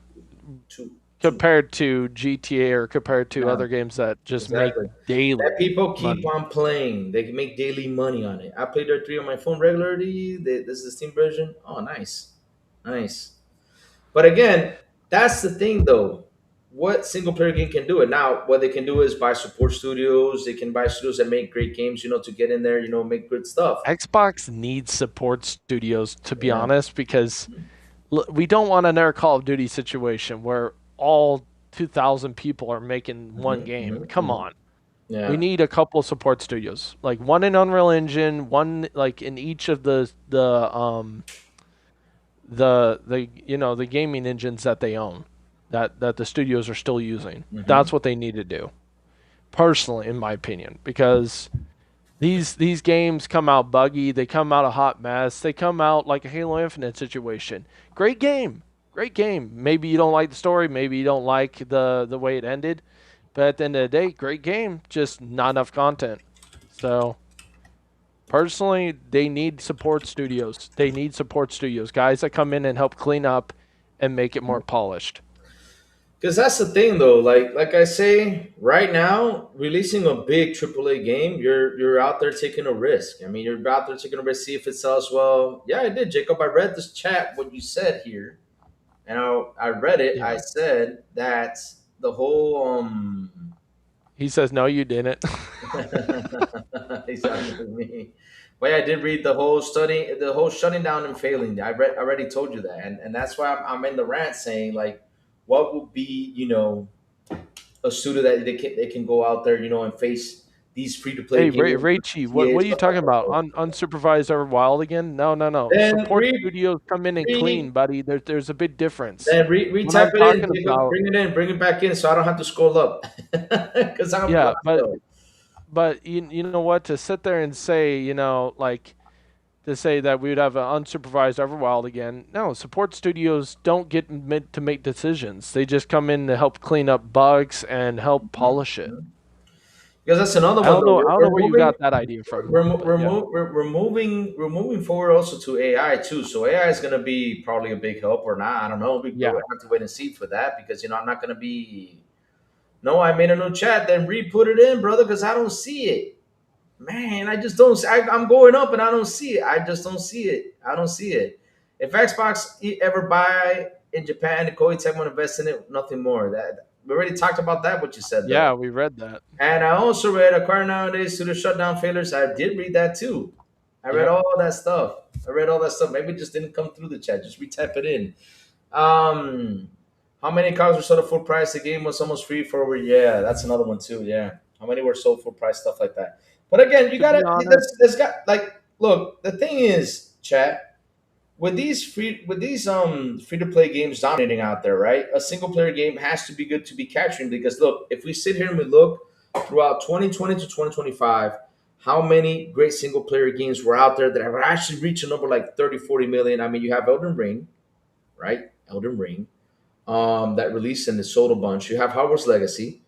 Speaker 1: Two.
Speaker 4: Compared to GTA or compared to
Speaker 1: Yeah,
Speaker 4: other games that just make
Speaker 1: exactly. That
Speaker 4: daily
Speaker 1: people keep
Speaker 4: money.
Speaker 1: on playing. They can make daily money on it. I play Dirt 3 on my phone regularly. This is the Steam version. Oh, nice. Nice. But again, that's the thing though. What single player game can do it? Now, what they can do is buy support studios. They can buy studios that make great games, to get in there, make good stuff.
Speaker 4: Xbox needs support studios, to be
Speaker 1: Yeah.
Speaker 4: honest, because we don't want another Call of Duty situation where all 2,000 people are making one game. Come on. We
Speaker 1: Yeah.
Speaker 4: need a couple support studios, like one in Unreal Engine, one like in each of the gaming engines that they own, that the studios are still using. That's what they need to do, personally, in my opinion, because these games come out buggy, they come out a hot mess, they come out like a Halo Infinite situation. Great game, great game. Maybe you don't like the story, maybe you don't like the way it ended, but at the end of the day, great game, just not enough content. So personally, they need support studios. They need support studios, guys that come in and help clean up and make it more polished.
Speaker 1: Because that's the thing, though. Like I say, right now, releasing a big AAA game, you're out there taking a risk. I mean, you're out there taking a risk, see if it sells well. Yeah, I did, Jacob. I read this chat what you said here, and I read it. I
Speaker 4: Yeah.
Speaker 1: said that the whole
Speaker 4: He says, no, you didn't.
Speaker 1: he's talking to me. But yeah, I did read the whole study, the whole shutting down and failing. I already told you that, and that's why I'm in the rant saying like, what would be a studio that they can go out there and face these free to play
Speaker 4: Hey,
Speaker 1: games,
Speaker 4: Raichi, what
Speaker 1: GTA
Speaker 4: what are you
Speaker 1: stuff like
Speaker 4: talking about?
Speaker 1: that.
Speaker 4: Unsupervised over wild again? No, no, no.
Speaker 1: Then
Speaker 4: Support studios come in and clean,
Speaker 1: re
Speaker 4: buddy. There's a big difference. What
Speaker 1: retype
Speaker 4: I'm
Speaker 1: it in,
Speaker 4: talking
Speaker 1: Jacob.
Speaker 4: about,
Speaker 1: Bring it in, bring it back in, so I don't have to scroll up because I'm
Speaker 4: yeah,
Speaker 1: lost
Speaker 4: but
Speaker 1: though.
Speaker 4: but you know what? To sit there and say, like to say that we would have an unsupervised Everwild again. No, support studios don't get meant to make decisions. They just come in to help clean up bugs and help polish it.
Speaker 1: Because that's another
Speaker 4: I
Speaker 1: one
Speaker 4: don't
Speaker 1: though.
Speaker 4: know. I
Speaker 1: We're,
Speaker 4: don't know
Speaker 1: we're
Speaker 4: where you
Speaker 1: moving.
Speaker 4: got that idea from, but yeah,
Speaker 1: We're moving forward also to AI too. So AI is going to be probably a big help or not. I don't know. We'll
Speaker 4: yeah.
Speaker 1: have to wait and see for that because I'm not going to be. No, I made a new chat. Then re-put it in, brother, because I don't see it. man, I just don't. I'm going up and I don't see it. I just don't see it. I don't see it. If Xbox ever buy in Japan, Koei Tecmo invest in it, nothing more. That we already talked about that. What you said
Speaker 4: Yeah,
Speaker 1: though,
Speaker 4: we read that.
Speaker 1: and I also read Acquire Nowadays to the shutdown failures. I did read that too. I read
Speaker 4: Yep.
Speaker 1: all that stuff. I read all that stuff. Maybe it just didn't come through the chat. Just retype it in. Um, how many cars were sold at full price? The game was almost free for over. Yeah, that's another one too. Yeah, how many were sold full price? Stuff like that. But again, you
Speaker 4: To be
Speaker 1: gotta.
Speaker 4: honest,
Speaker 1: There's got like. Look, the thing is, chat with these free to play games dominating out there, right? A single player game has to be good to be capturing because look, if we sit here and we look throughout 2020 to 2025, how many great single player games were out there that have actually reached a number like 30, 40 million? I mean, you have Elden Ring, right? Elden Ring, that released and it sold a bunch. You have Hogwarts Legacy.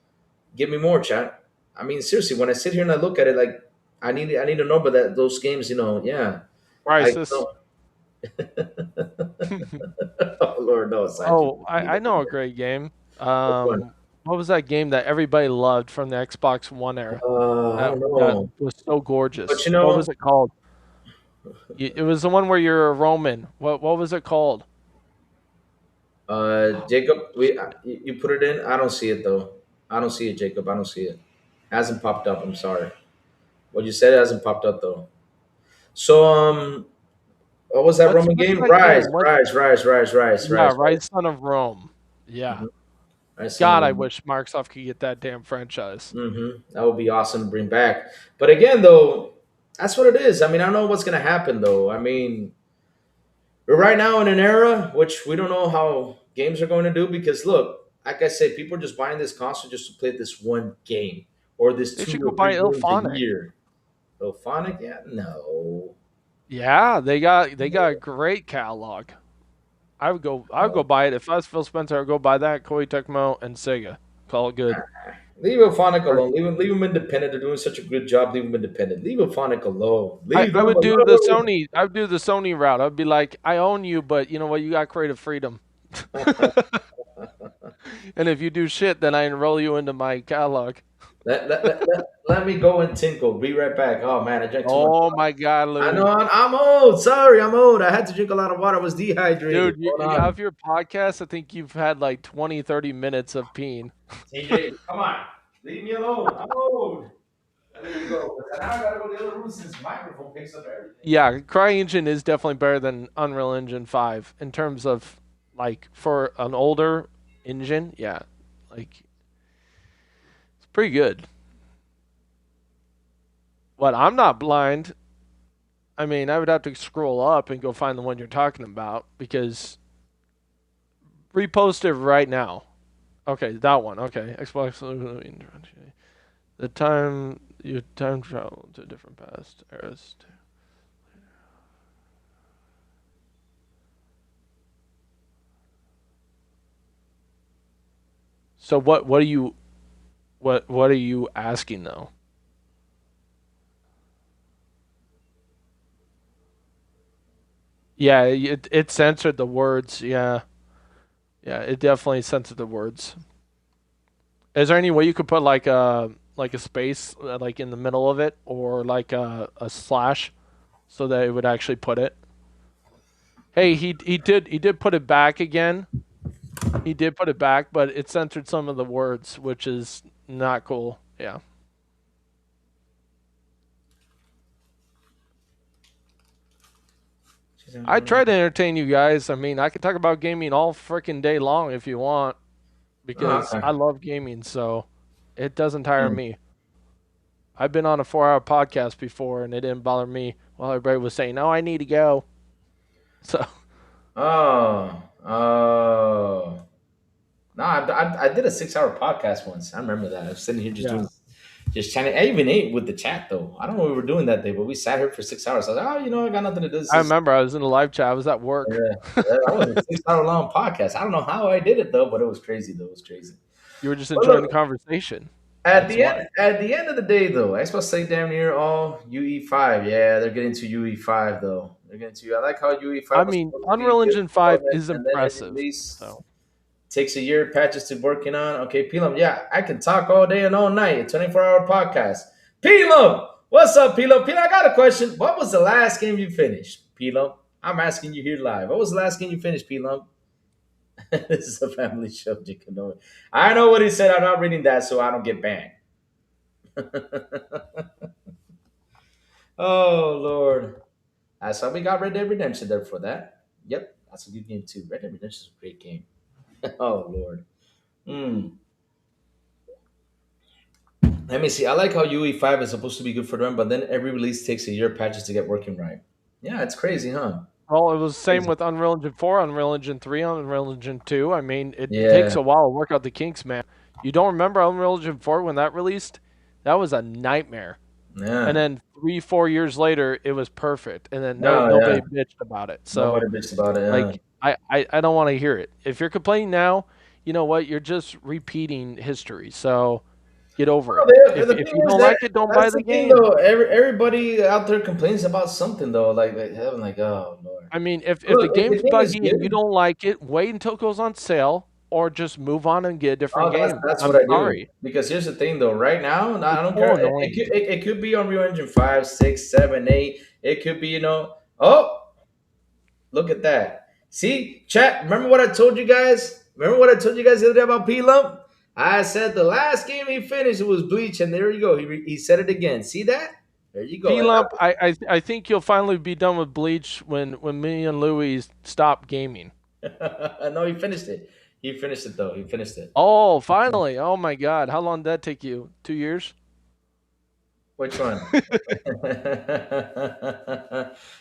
Speaker 1: Give me more, chat. I mean, seriously, when I sit here and I look at it, like I need a number that those games, yeah, I
Speaker 4: Crisis.
Speaker 1: know. Oh Lord knows, I just
Speaker 4: Oh, I know a great game.
Speaker 1: which one?
Speaker 4: What was that game that everybody loved from the Xbox One era?
Speaker 1: I
Speaker 4: That
Speaker 1: don't
Speaker 4: that
Speaker 1: know,
Speaker 4: was so
Speaker 1: but
Speaker 4: gorgeous. What was it called? It was the one where you're a Roman. What was it called?
Speaker 1: Jacob, you put it in. I don't see it though. I don't see it, Jacob. I don't see it. Hasn't popped up. I'm sorry. What you said hasn't popped up though. So what was that Roman
Speaker 4: What's
Speaker 1: game?
Speaker 4: that
Speaker 1: Rise,
Speaker 4: game? What?
Speaker 1: rise, rise, rise, rise,
Speaker 4: Yeah,
Speaker 1: rise,
Speaker 4: Rise Son of Rome. Yeah.
Speaker 1: rise. Rise, son of
Speaker 4: God, I
Speaker 1: Rome.
Speaker 4: wish Microsoft could get that damn franchise.
Speaker 1: That would be awesome to bring back. But again, though, that's what it is. I mean, I don't know what's going to happen, though. I mean, we're right now in an era which we don't know how games are going to do because, look, like I said, people are just buying this console just to play this one game or this
Speaker 4: They
Speaker 1: two
Speaker 4: should go
Speaker 1: or three
Speaker 4: buy
Speaker 1: games a
Speaker 4: Ilphonic.
Speaker 1: year. Phonic? Yeah, no.
Speaker 4: Yeah, they got a great catalog. I would go buy it if I was Phil Spencer. I'd go buy that Koei Tecmo and Sega. Call it good.
Speaker 1: Leave Phonic
Speaker 4: Or
Speaker 1: alone. Leave them independent. They're doing such a good job. Leave them independent. Leave Phonic alone.
Speaker 4: I,
Speaker 1: Leave
Speaker 4: I
Speaker 1: them
Speaker 4: would do the
Speaker 1: alone.
Speaker 4: Sony. I would do the Sony route. I'd be like, I own you, but you know what? You got creative freedom. And if you do shit, then I enroll you into my catalog.
Speaker 1: Let me go and tinkle. Be right back. Oh man, I drank too much.
Speaker 4: Oh my God,
Speaker 1: I know
Speaker 4: Louis.
Speaker 1: I'm old. Sorry, I'm old. I had to drink a lot of water. I was dehydrated.
Speaker 4: Dude,
Speaker 1: Hold
Speaker 4: out
Speaker 1: on.
Speaker 4: of your podcast, I think you've had like 20, 30 minutes of peeing.
Speaker 1: TJ, come on. Leave me alone. I'm old. There you go. Now I gotta go to the other room since the microphone picks up everything.
Speaker 4: Yeah, CryEngine is definitely better than Unreal Engine 5 in terms of like for an older engine. Yeah, like it's pretty good. But I'm not blind. I mean, I would have to scroll up and go find the one you're talking about because repost it right now. Okay, that one. Okay, Xbox. The time you time travel to different past eras. So what are you asking though? Yeah, it censored the words. Yeah, yeah, it definitely censored the words. Is there any way you could put like a space like in the middle of it or like a slash so that it would actually put it? Hey, he did put it back again. He did put it back, but it censored some of the words, which is not cool. Yeah. I try to entertain you guys. I mean, I could talk about gaming all freaking day long if you want,
Speaker 1: Oh,
Speaker 4: because
Speaker 1: okay.
Speaker 4: I love gaming, so it doesn't tire
Speaker 1: Hmm.
Speaker 4: me. I've been on a 4-hour podcast before, and it didn't bother me while everybody was saying, "Oh, I need to go." So
Speaker 1: Oh, oh. No, I did a 6 hour podcast once. I remember that. I was sitting here just
Speaker 4: yeah,
Speaker 1: doing, just chatting. I even ate with the chat though. I don't know what we were doing that day, but we sat here for 6 hours. I was like, oh, I got nothing to do. This
Speaker 4: I
Speaker 1: is
Speaker 4: remember I was in the live chat. I was at work.
Speaker 1: yeah, that was a 6 hour long podcast. I don't know how I did it though, but it was crazy though. It was crazy.
Speaker 4: You were just
Speaker 1: But
Speaker 4: enjoying the
Speaker 1: look,
Speaker 4: conversation.
Speaker 1: at
Speaker 4: That's
Speaker 1: the
Speaker 4: why.
Speaker 1: end, at the end of the day though, Xbox say damn near all UE5. Yeah, they're getting to UE5 though. They're getting to. I like how UE5
Speaker 4: I
Speaker 1: was
Speaker 4: mean,
Speaker 1: supposed to be
Speaker 4: Unreal
Speaker 1: good
Speaker 4: Engine
Speaker 1: for
Speaker 4: 5
Speaker 1: it,
Speaker 4: is
Speaker 1: and then it
Speaker 4: impressive.
Speaker 1: released.
Speaker 4: So
Speaker 1: Takes a year patches to working on. Okay, Pelum. Yeah, I can talk all day and all night. A 24-hour podcast. Pelum, What's up, Pilo? Pilo, I got a question. What was the last game you finished, Pilo? I'm asking you here live. What was the last game you finished, Pilo? This is a family show, Jacob. I know what he said. I'm not reading that, so I don't get banned. Oh Lord. That's why we got Red Dead Redemption there for that. Yep, that's a good game too. Red Dead Redemption is a great game. Oh Lord. Hmm. Let me see. I like how UE5 is supposed to be good for them, but then every release takes a year patches to get working right. Yeah, it's crazy, huh?
Speaker 4: Well, it was the same
Speaker 1: Crazy.
Speaker 4: with Unreal Engine 4, Unreal Engine 3, Unreal Engine 2. I mean, it takes
Speaker 1: Yeah,
Speaker 4: a while to work out the kinks, man. You don't remember Unreal Engine 4 when that released? That was a nightmare. And
Speaker 1: yeah.
Speaker 4: then 3, 4 years later, it was perfect. And then
Speaker 1: No, yeah.
Speaker 4: nobody bitched about it. So,
Speaker 1: Nobody bitched about it. Yeah.
Speaker 4: like, I don't want to hear it. If you're complaining now, you know what? You're just repeating history. So get over
Speaker 1: Well,
Speaker 4: it.
Speaker 1: the
Speaker 4: If
Speaker 1: thing
Speaker 4: you
Speaker 1: is
Speaker 4: don't
Speaker 1: that
Speaker 4: like it, don't buy
Speaker 1: that's
Speaker 4: the
Speaker 1: the thing
Speaker 4: game.
Speaker 1: though. Everybody out there complains about something though. Like I'm like, oh Lord.
Speaker 4: I mean, if the
Speaker 1: Look, if
Speaker 4: game's
Speaker 1: the game is
Speaker 4: buggy and you
Speaker 1: good,
Speaker 4: don't like it, wait until it goes on sale or just move on and get a different
Speaker 1: oh,
Speaker 4: game.
Speaker 1: that's what
Speaker 4: I'm
Speaker 1: I do.
Speaker 4: sorry.
Speaker 1: Because here's the thing though. Right now, no, I
Speaker 4: It's
Speaker 1: don't
Speaker 4: so
Speaker 1: care.
Speaker 4: annoying.
Speaker 1: It could be Unreal Engine 5, 6, 7, 8. It could be Oh, look at that. See, chat. Remember what I told you guys? Remember what I told you guys the other day about P Lump? I said the last game he finished was Bleach, and there you go. He said it again. See that? There you go.
Speaker 4: P
Speaker 1: And
Speaker 4: Lump, I think you'll finally be done with Bleach when me and Louis stop gaming.
Speaker 1: no, he finished it. He finished it though. He finished it.
Speaker 4: Oh, finally! Oh my God, how long did that take you? 2 years?
Speaker 1: Which one?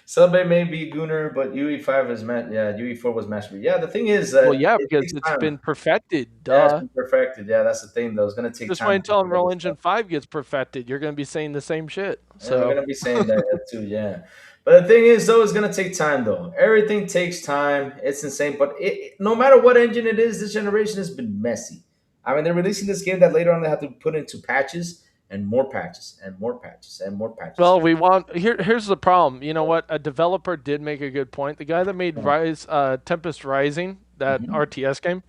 Speaker 1: Subway may be Gunner, but UE5 is yeah, UE4 was mastery. Yeah, the thing is
Speaker 4: Well,
Speaker 1: that
Speaker 4: yeah,
Speaker 1: it
Speaker 4: because
Speaker 1: takes
Speaker 4: it's
Speaker 1: time.
Speaker 4: been perfected.
Speaker 1: Yeah, it's
Speaker 4: Duh.
Speaker 1: been perfected. Yeah, that's the thing though. It's gonna take
Speaker 4: Just wait
Speaker 1: time to
Speaker 4: until
Speaker 1: do all
Speaker 4: Unreal
Speaker 1: this
Speaker 4: Engine
Speaker 1: stuff.
Speaker 4: 5 gets perfected. You're gonna be saying the same shit.
Speaker 1: And we're
Speaker 4: So,
Speaker 1: gonna be saying that too, yeah. But the thing is, though, it's gonna take time, though. Everything takes time. It's insane. But no matter what engine it is, this generation has been messy. I mean, they're releasing this game that later on they have to put into patches and more patches and more patches and more patches.
Speaker 4: well, here's the problem. You know what? A developer did make a good point. The guy that made Tempest Rising, that
Speaker 1: Mm-hmm,
Speaker 4: RTS game,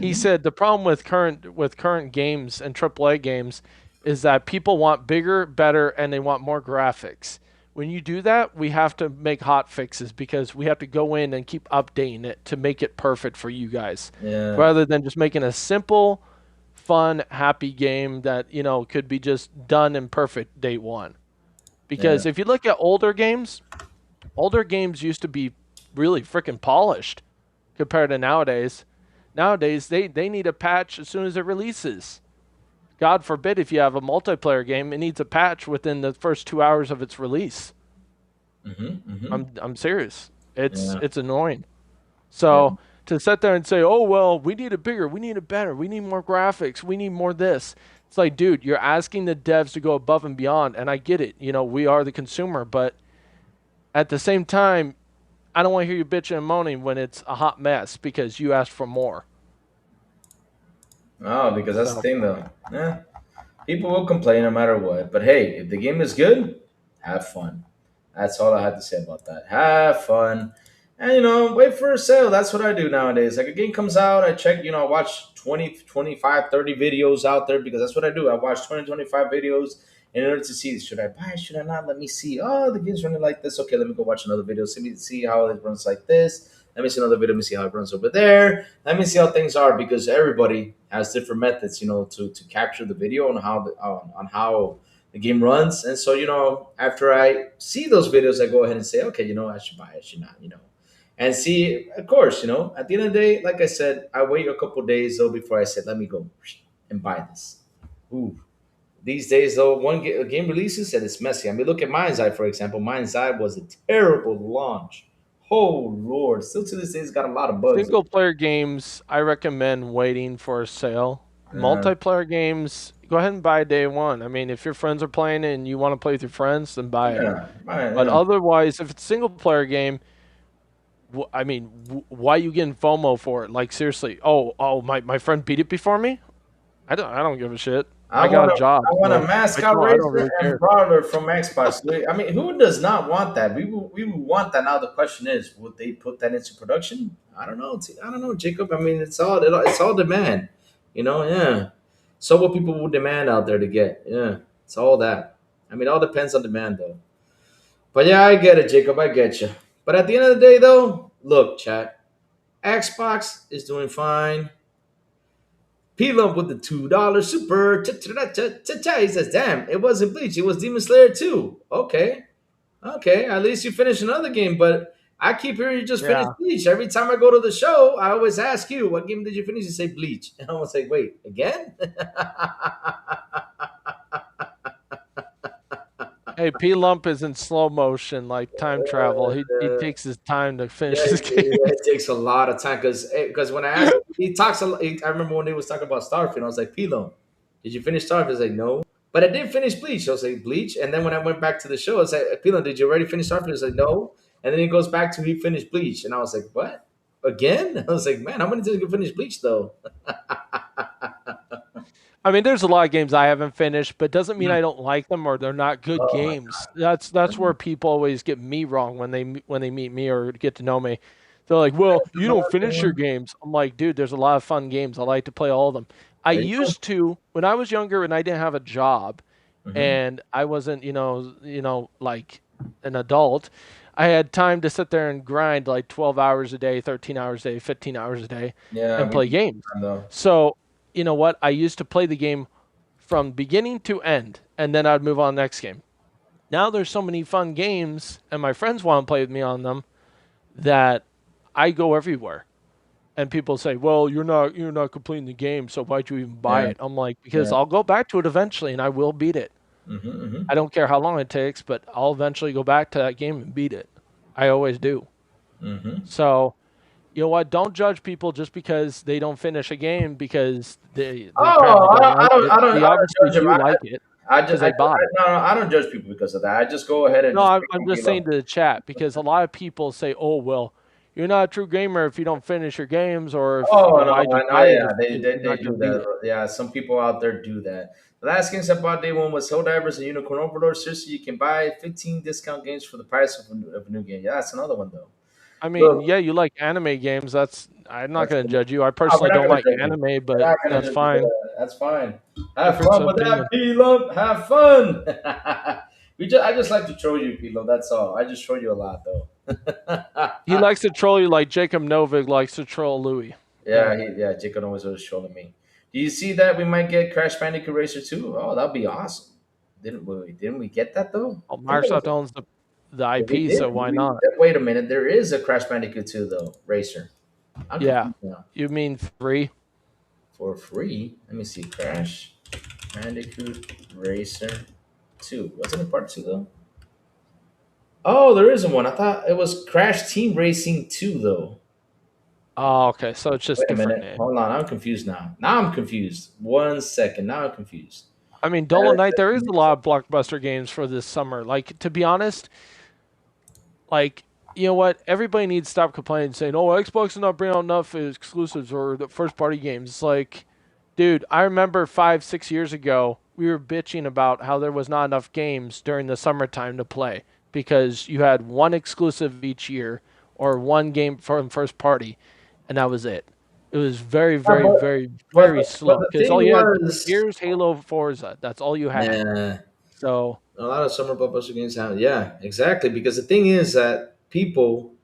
Speaker 4: he
Speaker 1: mm-hmm,
Speaker 4: said the problem with current games and AAA games is that people want bigger, better, and they want more graphics. When you do that, we have to make hot fixes because we have to go in and keep updating it to make it perfect for you guys,
Speaker 1: yeah,
Speaker 4: rather than just making a simple, fun, happy game that could be just done and perfect day one.
Speaker 1: yeah.
Speaker 4: Because if you look at older games used to be really freaking polished compared to nowadays. Nowadays, they need a patch as soon as it releases. God forbid if you have a multiplayer game, it needs a patch within the first 2 hours of its release.
Speaker 1: Mm-hmm, mm-hmm.
Speaker 4: I'm serious. It's
Speaker 1: Yeah,
Speaker 4: it's annoying.
Speaker 1: yeah.
Speaker 4: So to sit there and say, "Oh well, we need it bigger, we need it better, we need more graphics, we need more this," it's like, dude, you're asking the devs to go above and beyond, and I get it. We are the consumer, but at the same time, I don't want to hear you bitching and moaning when it's a hot mess because you asked for more.
Speaker 1: Oh, because that's the
Speaker 4: So
Speaker 1: thing, though. Yeah, people will complain no matter what. But hey, if the game is good, have fun. That's all I had to say about that. Have fun. And, wait for a sale. That's what I do nowadays. Like a game comes out, I check, I watch 20, 25, 30 videos out there because that's what I do. I watch 20, 25 videos in order to see, should I buy, should I not? Let me see. Oh, the game's running like this. Okay, let me go watch another video. See how it runs like this. Let me see another video. Let me see how it runs over there. Let me see how things are because everybody has different methods, to capture the video on how the game runs. And so, after I see those videos, I go ahead and say, okay, I should buy it, I should not, and see, of course, at the end of the day, like I said, I wait a couple days though before I said, let me go and buy this. Ooh. These days, though, a game releases and it's messy. I mean, look at Mind's Eye, for example. Mind's Eye was a terrible launch. Oh, Lord. Still to this day, it's got a lot of bugs.
Speaker 4: single player games, I recommend waiting for a sale.
Speaker 1: Uh,
Speaker 4: Multiplayer games, go ahead and buy day one. I mean, if your friends are playing it and you want to play with your friends, then buy it.
Speaker 1: yeah, right,
Speaker 4: But
Speaker 1: yeah.
Speaker 4: otherwise, if it's a single player game, I mean, why are you getting FOMO for it? Like seriously, oh, my friend beat it before me. I don't give a shit. I got a job,
Speaker 1: I want a
Speaker 4: so
Speaker 1: mascot
Speaker 4: I don't
Speaker 1: racer
Speaker 4: really
Speaker 1: and
Speaker 4: care.
Speaker 1: brawler from Xbox. I mean, who does not want that? We would want that. Now the question is, would they put that into production? I don't know. I don't know, Jacob. I mean, it's all demand. Yeah. So what people will demand out there to get. Yeah, it's all that. I mean, it all depends on demand, though. But yeah, I get it, Jacob. I get you. But at the end of the day, though, look, chat. Xbox is doing fine. P-Lump with the $2 super. He says, damn, it wasn't Bleach. It was Demon Slayer 2. Okay. Okay. At least you finished another game. But I keep hearing you just finished
Speaker 4: Yeah.
Speaker 1: Bleach. Every time I go to the show, I always ask you, what game did you finish? You say Bleach. And I was like, wait, again?
Speaker 4: Hey, P Lump is in slow motion, like time travel. He takes his time to finish his game.
Speaker 1: It takes a lot of time because when I asked, he talks a lot. I remember when he was talking about Starfield, I was like, Pilo, did you finish Starfield? He's like, no. But I did finish Bleach. I was like, Bleach. And then when I went back to the show, I was like, Pilo, did you already finish Starfield? He's like, no. And then he goes back to he finished Bleach. And I was like, what? Again? I was like, man, how many times you finish Bleach though?
Speaker 4: I mean, there's a lot of games I haven't finished, but doesn't mean I don't like them or they're not good
Speaker 1: Oh my
Speaker 4: games. That's where people always get me wrong when they meet me or get to know me. They're like, "Well, you don't finish your games." I'm like, "Dude, there's a lot of fun games. I like to play all of them." I
Speaker 1: There you go.
Speaker 4: used to when I was younger and I didn't have a job
Speaker 1: Mhm.
Speaker 4: and I wasn't, like an adult. I had time to sit there and grind like 12 hours a day, 13 hours a day, 15 hours a day
Speaker 1: Yeah,
Speaker 4: and
Speaker 1: we
Speaker 4: play
Speaker 1: do
Speaker 4: games.
Speaker 1: time, though.
Speaker 4: So, you know what? I used to play the game from beginning to end, and then I'd move on to the next game. Now there's so many fun games, and my friends want to play with me on them, that I go everywhere. And people say, "Well, you're not completing the game, so why'd you even buy
Speaker 1: Yeah,
Speaker 4: it?" I'm like, because
Speaker 1: yeah.
Speaker 4: I'll go back to it eventually, and I will beat it.
Speaker 1: Mm-hmm, mm-hmm,
Speaker 4: I don't care how long it takes, but I'll eventually go back to that game and beat it. I always do.
Speaker 1: mm-hmm.
Speaker 4: So, you know what? Don't judge people just because they don't finish a game because they apparently
Speaker 1: Oh,
Speaker 4: don't like it. They
Speaker 1: I don't
Speaker 4: obviously
Speaker 1: judge him.
Speaker 4: do like it
Speaker 1: I
Speaker 4: because
Speaker 1: just,
Speaker 4: they bought it.
Speaker 1: no, no, I don't judge people because of that. I just go ahead and
Speaker 4: No,
Speaker 1: just
Speaker 4: I'm,
Speaker 1: pick
Speaker 4: I'm
Speaker 1: one
Speaker 4: just
Speaker 1: game
Speaker 4: saying
Speaker 1: up.
Speaker 4: to the chat because a lot of people say, "Oh, well, you're not a true gamer if you don't finish your games, or if
Speaker 1: Oh no,
Speaker 4: why'd you
Speaker 1: I know.
Speaker 4: buy it
Speaker 1: Yeah,
Speaker 4: if you're
Speaker 1: they
Speaker 4: not
Speaker 1: do
Speaker 4: gonna beat
Speaker 1: that.
Speaker 4: it."
Speaker 1: Yeah, some people out there do that. The last games I bought day one was Helldivers and Unicorn Overlord. Seriously, you can buy 15 discount games for the price of a new game. Yeah, that's another one though.
Speaker 4: I mean,
Speaker 1: Look,
Speaker 4: yeah, you like anime games. I'm not
Speaker 1: that's
Speaker 4: gonna
Speaker 1: cool.
Speaker 4: judge you. I
Speaker 1: Oh, we're
Speaker 4: personally
Speaker 1: not
Speaker 4: don't
Speaker 1: gonna
Speaker 4: like
Speaker 1: judge you.
Speaker 4: anime,
Speaker 1: We're
Speaker 4: but
Speaker 1: not gonna
Speaker 4: that's
Speaker 1: judge you for
Speaker 4: fine.
Speaker 1: that. That's fine. Have
Speaker 4: Difference
Speaker 1: fun
Speaker 4: of
Speaker 1: with that,
Speaker 4: opinion.
Speaker 1: P-Love. Have fun. I just like to troll you, P-Love. That's all. I just troll you a lot, though.
Speaker 4: He likes to troll you like Jacob Novik likes to troll Louis. Yeah.
Speaker 1: Yeah, Jacob always trolling me. Do you see that we might get Crash Bandicoot Racer 2? Oh, that'd be awesome. Didn't we get that though?
Speaker 4: Well,
Speaker 1: I think that was
Speaker 4: Microsoft owns the
Speaker 1: yeah, we
Speaker 4: IP,
Speaker 1: did.
Speaker 4: so why
Speaker 1: We,
Speaker 4: not?
Speaker 1: wait a minute. There is a Crash Bandicoot 2 though, Racer. I'm
Speaker 4: Yeah.
Speaker 1: confused now.
Speaker 4: You mean 3?
Speaker 1: For free. Let me see. Crash Bandicoot Racer 2. Wasn't it part 2 though? Oh, there isn't one. I thought it was Crash Team Racing 2 though.
Speaker 4: Oh, okay. So it's just
Speaker 1: Wait a
Speaker 4: different
Speaker 1: minute.
Speaker 4: name.
Speaker 1: Hold on. I'm confused now. Now I'm confused. 1 second. Now I'm confused.
Speaker 4: I mean, Dolo Knight, there is a lot of blockbuster games for this summer. Like, to be honest, like, you know what? Everybody needs to stop complaining, saying, "Oh, Xbox is not bringing out enough exclusives or the first-party games." It's like, dude, I remember 5, 6 years ago, we were bitching about how there was not enough games during the summertime to play because you had one exclusive each year or one game from first party, and that was it. It was very,
Speaker 1: Yeah,
Speaker 4: very, very,
Speaker 1: but
Speaker 4: very
Speaker 1: but
Speaker 4: slow
Speaker 1: the
Speaker 4: because
Speaker 1: thing
Speaker 4: all you had
Speaker 1: was,
Speaker 4: Gears, Halo, Forza. That's all you had.
Speaker 1: nah,
Speaker 4: So
Speaker 1: a lot of summer blockbuster games have. Yeah, exactly. Because the thing is that people,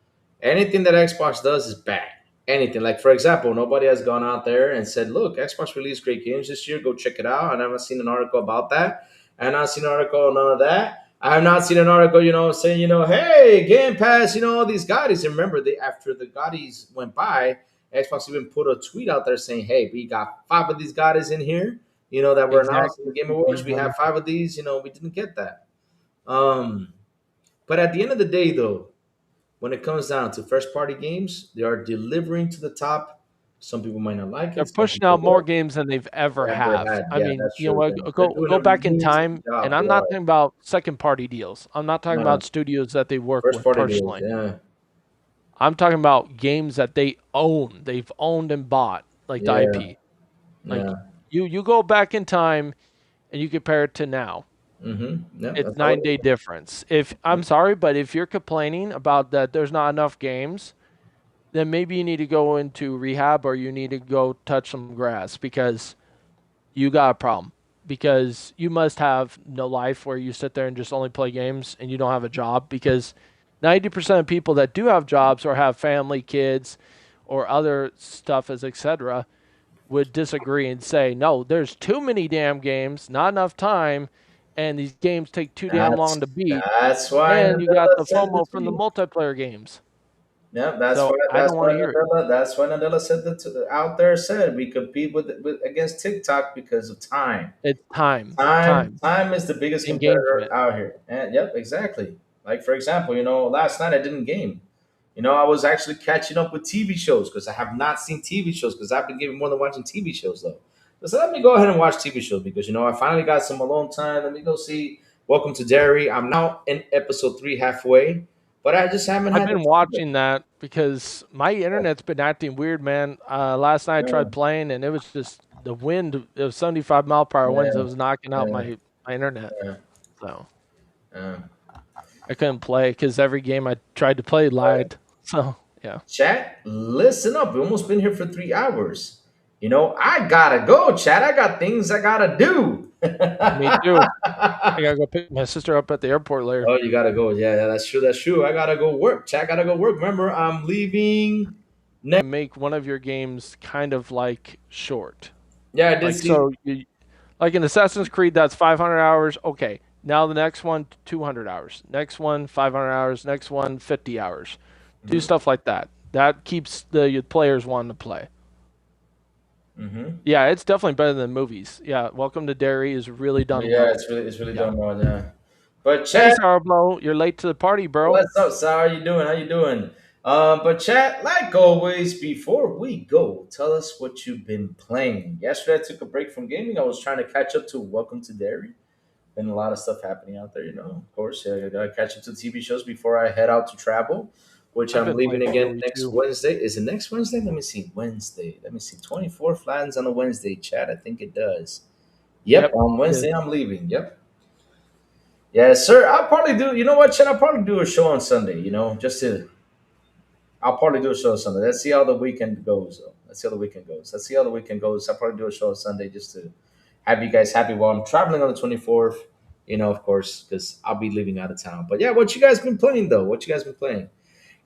Speaker 1: anything that Xbox does is bad. Anything like, for example, nobody has gone out there and said, "Look, Xbox released great games this year. Go check it out." I haven't seen an article about that. I have not seen an article on none of that. I have not seen an article, saying, "Hey, Game Pass, all these Gaudis." And remember, they after the Gaudis went by, Xbox even put a tweet out there saying, "Hey, we got 5 of these Gaudis in here, that were announced in
Speaker 4: exactly.
Speaker 1: the Game Awards. We have 5 of these. We didn't get that." Um, but at the end of the day, though, when it comes down to first party games, they are delivering to the top. Some people might not like
Speaker 4: They're
Speaker 1: it. Some
Speaker 4: pushing
Speaker 1: people
Speaker 4: out more
Speaker 1: will.
Speaker 4: games than they've ever
Speaker 1: Ever
Speaker 4: have.
Speaker 1: had.
Speaker 4: I
Speaker 1: Yeah,
Speaker 4: mean,
Speaker 1: that's
Speaker 4: you know
Speaker 1: true.
Speaker 4: what?
Speaker 1: They're
Speaker 4: Go
Speaker 1: doing
Speaker 4: go
Speaker 1: an
Speaker 4: back in
Speaker 1: amazing
Speaker 4: time, and
Speaker 1: job. They
Speaker 4: I'm not
Speaker 1: are.
Speaker 4: talking about second party deals. I'm not talking
Speaker 1: No,
Speaker 4: about studios that they work
Speaker 1: first
Speaker 4: with
Speaker 1: party deals.
Speaker 4: personally.
Speaker 1: Yeah.
Speaker 4: I'm talking about games that they own. They've owned and bought, like the
Speaker 1: Yeah.
Speaker 4: IP. Like
Speaker 1: Yeah.
Speaker 4: you go back in time and you compare it to now.
Speaker 1: Mm-hmm. Yeah.
Speaker 4: It's
Speaker 1: That's how
Speaker 4: 9 day difference. If I'm sorry, but if you're complaining about that there's not enough games, then maybe you need to go into rehab or you need to go touch some grass because you got a problem. because you must have no life where you sit there and just only play games and you don't have a job, because 90% of people that do have jobs or have family, kids, or other stuff as etc. would disagree and say, no, there's too many damn games, not enough time, and these games take too damn long
Speaker 1: That's
Speaker 4: to beat,
Speaker 1: that's why
Speaker 4: and you got
Speaker 1: Nadella
Speaker 4: the
Speaker 1: said the
Speaker 4: FOMO from the
Speaker 1: tweet.
Speaker 4: multiplayer games.
Speaker 1: Yeah,
Speaker 4: So I don't want to hear it.
Speaker 1: That's why Nadella said out there said we compete with against TikTok because of time.
Speaker 4: It's time,
Speaker 1: Time is the biggest competitor
Speaker 4: engagement.
Speaker 1: out here. And yep, exactly. Like for example, last night I didn't game. I was actually catching up with TV shows because I have not seen TV shows because I've been giving more than watching TV shows though. So let me go ahead and watch TV shows because I finally got some alone time. Let me go see Welcome to Derry. I'm now in episode 3 halfway, but I just haven't
Speaker 4: I've
Speaker 1: had the
Speaker 4: been
Speaker 1: time.
Speaker 4: watching that because my internet's been acting weird, man. Last night I
Speaker 1: Yeah,
Speaker 4: tried playing and it was just the wind. It was 75-mile-per-hour winds that
Speaker 1: yeah,
Speaker 4: was knocking out
Speaker 1: yeah,
Speaker 4: my internet.
Speaker 1: yeah,
Speaker 4: So
Speaker 1: yeah.
Speaker 4: I couldn't play because every game I tried to play lied. So yeah,
Speaker 1: Chat, listen up. We've almost been here for 3 hours. I gotta go, chat. I got things I gotta do.
Speaker 4: me too. I gotta go pick my sister up at the airport later.
Speaker 1: Oh, you gotta go. Yeah, yeah, that's true. That's true. I gotta go work. Chat, gotta go work. Remember, I'm leaving.
Speaker 4: Make one of your games kind of like short.
Speaker 1: Yeah, I did
Speaker 4: Like
Speaker 1: see.
Speaker 4: so, like in Assassin's Creed, that's 500 hours. Okay, now the next one 200 hours. Next one 500 hours. Next one 50 hours. Do
Speaker 1: Mhm,
Speaker 4: stuff like that. That keeps the players wanting to play.
Speaker 1: mhm.
Speaker 4: Yeah, it's definitely better than movies. Yeah, Welcome to Derry is really done
Speaker 1: Yeah,
Speaker 4: well.
Speaker 1: it's really
Speaker 4: Yeah.
Speaker 1: done well. Yeah, but
Speaker 4: Hey,
Speaker 1: chat,
Speaker 4: Sourbow, you're late to the party, bro.
Speaker 1: what's up, Sar? How you doing? How you doing? But chat, like always, before we go, tell us what you've been playing. Yesterday, I took a break from gaming. I was trying to catch up to Welcome to Derry. Been a lot of stuff happening out there, of course. Yeah, I gotta catch up to TV shows before I head out to travel, which
Speaker 4: I've
Speaker 1: I'm
Speaker 4: been
Speaker 1: leaving
Speaker 4: playing
Speaker 1: again
Speaker 4: Joey
Speaker 1: next
Speaker 4: too.
Speaker 1: Wednesday. Is it next Wednesday? Let me see. Wednesday. Let me see. 24th lands on a Wednesday, chat. I think it does. Yep,
Speaker 4: Yep,
Speaker 1: on
Speaker 4: it is.
Speaker 1: Wednesday I'm leaving. Yep. Yes, sir. I'll probably do. You know what, chat? I'll probably do a show on Sunday. Just to. I'll probably do a show on Sunday. Let's see how the weekend goes. Though. Let's see how the weekend goes. Let's see how the weekend goes. I'll probably do a show on Sunday just to have you guys happy while I'm traveling on the 24th. Of course, because I'll be leaving out of town. But yeah, what you guys been playing though? What you guys been playing?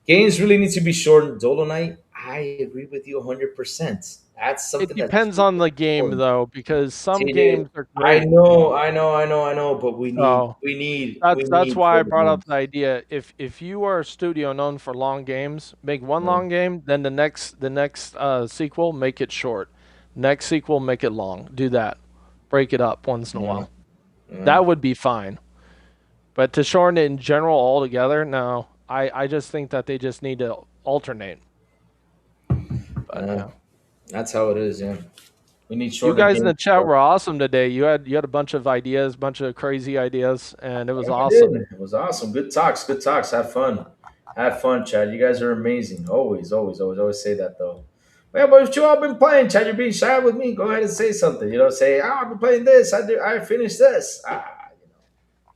Speaker 1: Games really need to be shortened. Dolo Knight, I agree with you 100%. That's
Speaker 4: It
Speaker 1: something that's
Speaker 4: depends
Speaker 1: really
Speaker 4: on the game
Speaker 1: important.
Speaker 4: though, because some
Speaker 1: TJ,
Speaker 4: games are
Speaker 1: I
Speaker 4: great.
Speaker 1: know, I know, I know, I know, but we need,
Speaker 4: So
Speaker 1: we need, we
Speaker 4: that's
Speaker 1: need
Speaker 4: why I
Speaker 1: shorter
Speaker 4: brought up
Speaker 1: games.
Speaker 4: the idea. If you are a studio known for long games, make one
Speaker 1: Yeah,
Speaker 4: long game, then the next sequel, make it short. Next sequel, make it long. Do that. Break it up once in a
Speaker 1: yeah,
Speaker 4: while.
Speaker 1: yeah,
Speaker 4: That would be fine. But to shorten it in general altogether, no. I just think that they just need to alternate. But
Speaker 1: yeah.
Speaker 4: yeah.
Speaker 1: That's how it is. Yeah, we need
Speaker 4: You
Speaker 1: shorter
Speaker 4: guys in
Speaker 1: games.
Speaker 4: the chat were awesome today. You had a bunch of ideas, bunch of crazy ideas, and it was
Speaker 1: Yeah, we did.
Speaker 4: awesome.
Speaker 1: It was awesome. Good talks. Good talks. Have fun. Have fun, Chad. You guys are amazing. Always, always, always, always say that though. Well, but if you all been playing, Chad, you're being shy with me. Go ahead and say something. Say, I've been playing this. I finished this.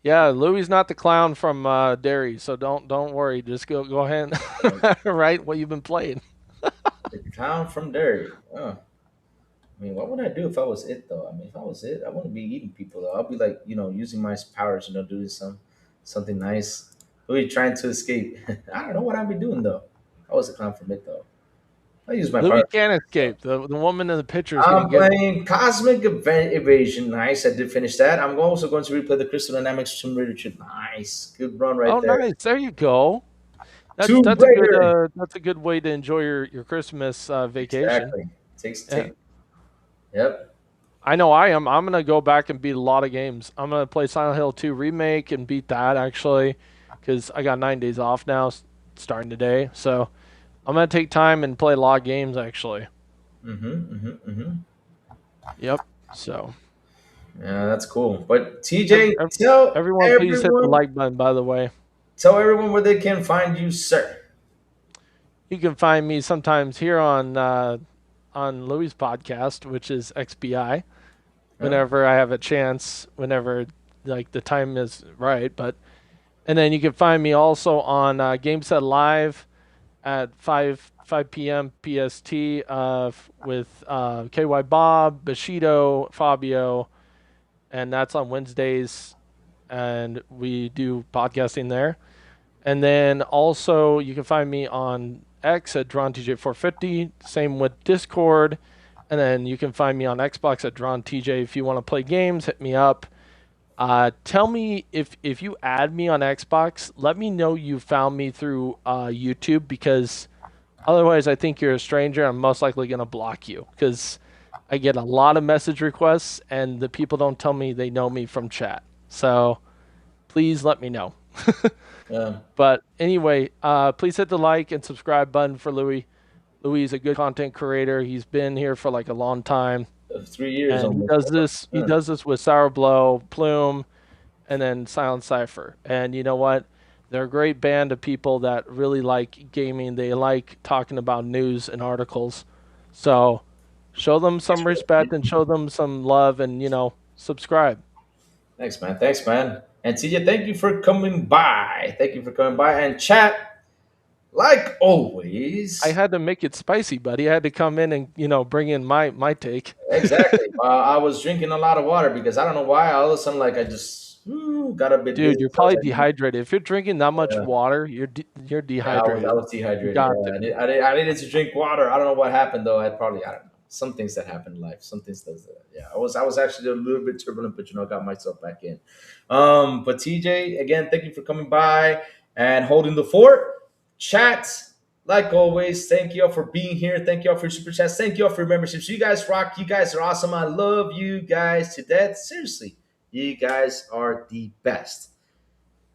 Speaker 4: Yeah, Louis not the clown from Derry, so don't worry. Just go ahead and write what you've been playing.
Speaker 1: The clown from Derry. Oh. I mean, what would I do if I was it though? I mean, if I was it, I wouldn't be eating people though. I'll be like, using my powers, doing something nice. Really trying to escape. I don't know what I'd be doing though. I was a clown from it though. I use my
Speaker 4: Louis
Speaker 1: powers.
Speaker 4: can't escape. The woman in the picture is gonna
Speaker 1: I'm
Speaker 4: get him.
Speaker 1: playing Cosmic Event Evasion. Nice. I did finish that. I'm also going to replay the Crystal Dynamics Tomb Raider 2. Nice. Good run right
Speaker 4: Oh,
Speaker 1: there.
Speaker 4: nice. There you go. That's
Speaker 1: Tomb
Speaker 4: that's a good
Speaker 1: Raider.
Speaker 4: that's a good way to enjoy your Christmas vacation.
Speaker 1: Exactly. Takes
Speaker 4: Yeah.
Speaker 1: take. Yep.
Speaker 4: I know I am. I'm gonna go back and beat a lot of games. I'm gonna play Silent Hill 2 remake and beat that actually, because I got 9 days off now, starting today. So I'm gonna take time and play a lot of games actually.
Speaker 1: Mm-hmm. Mm-hmm. Mm-hmm.
Speaker 4: Yep. So
Speaker 1: Yeah, that's cool. But
Speaker 4: ev-
Speaker 1: TJ,
Speaker 4: ev-
Speaker 1: tell
Speaker 4: everyone, please hit the
Speaker 1: everyone,
Speaker 4: like button. By the way,
Speaker 1: tell everyone where they can find you, sir.
Speaker 4: you can find me sometimes here on Louis' podcast, which is XBI.
Speaker 1: Yep.
Speaker 4: Whenever I have a chance, whenever like the time is right. But and then you can find me also on GameSet Live at 5 p.m. PST with KY Bob, Bushido, Fabio, and that's on Wednesdays, and we do podcasting there. And then also you can find me on X at DrawnTJ450. Same with Discord. And then you can find me on Xbox at DrawnTJ. If you want to play games, hit me up. Tell me if you add me on Xbox, let me know you found me through YouTube, because otherwise I think you're a stranger. I'm most likely going to block you because I get a lot of message requests and the people don't tell me they know me from chat. So please let me know.
Speaker 1: Yeah.
Speaker 4: But anyway, please hit the like and subscribe button for Louis. Louis is a good content creator. He's been here for like a long time,
Speaker 1: 3 years
Speaker 4: and he
Speaker 1: almost.
Speaker 4: does this. He
Speaker 1: Yeah.
Speaker 4: does this with Sour Blow, Plume, and then Silent Cipher. And you know what? They're a great band of people that really like gaming. They like talking about news and articles. So show them some respect and show them some love, and subscribe.
Speaker 1: Thanks, man. Thanks, man. And TJ, thank you for coming by. Thank you for coming by and chat. Like
Speaker 4: I
Speaker 1: always.
Speaker 4: had to make it spicy, buddy. I had to come in and bring in my take.
Speaker 1: Exactly. I was drinking a lot of water because I don't know why. All of a sudden, like I just got a bit
Speaker 4: Dude,
Speaker 1: dizzy.
Speaker 4: you're
Speaker 1: So I was
Speaker 4: probably
Speaker 1: like,
Speaker 4: dehydrated. If you're drinking that much
Speaker 1: yeah.
Speaker 4: water, you're
Speaker 1: Yeah, I
Speaker 4: dehydrated.
Speaker 1: was
Speaker 4: You
Speaker 1: dehydrated.
Speaker 4: got
Speaker 1: Yeah,
Speaker 4: to.
Speaker 1: I needed to drink water. I don't know what happened though. I don't know. Some things that happen in life. Some things does that. Yeah, I was actually a little bit turbulent, but got myself back in. But TJ, again, thank you for coming by and holding the fort. Chat, like always, thank you all for being here. Thank you all for your super chats. Thank you all for your memberships. You guys rock. You guys are awesome. I love you guys to death. Seriously, you guys are the best.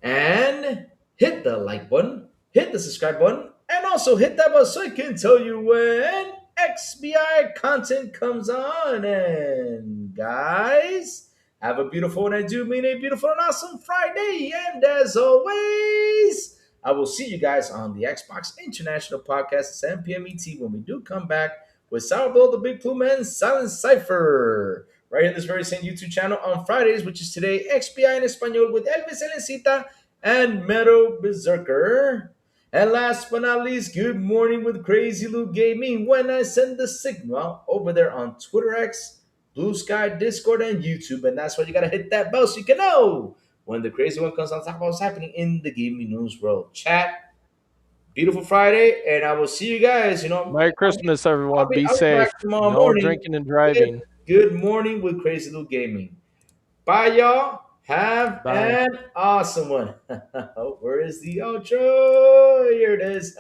Speaker 1: And hit the like button, hit the subscribe button, and also hit that bell so I can tell you when XBI content comes on. And guys, have a beautiful, and I do mean a beautiful and awesome Friday. And as always, I will see you guys on the Xbox International Podcast at 7 p.m. ET when we do come back with Sourdough, the Big Plume, and Silent Cipher. Right in this very same YouTube channel on Fridays, which is today, XBI in Espanol with Elvis Elencita and Meadow Berserker. And last but not least, good morning with Crazy Lou Gaming when I send the signal over there on Twitter X, Blue Sky, Discord, and YouTube. And that's why you gotta hit that bell so you can know when the crazy one comes on top of what's happening in the gaming news world. Chat, beautiful Friday, and I will see you guys.
Speaker 4: Merry Christmas, everyone. Be
Speaker 1: I'll be
Speaker 4: safe.
Speaker 1: back tomorrow
Speaker 4: No
Speaker 1: morning.
Speaker 4: drinking and
Speaker 1: Good,
Speaker 4: driving.
Speaker 1: good morning with Crazy Lou Gaming. Bye, y'all. Have
Speaker 4: Bye.
Speaker 1: an awesome one. Where is the outro? Here it is.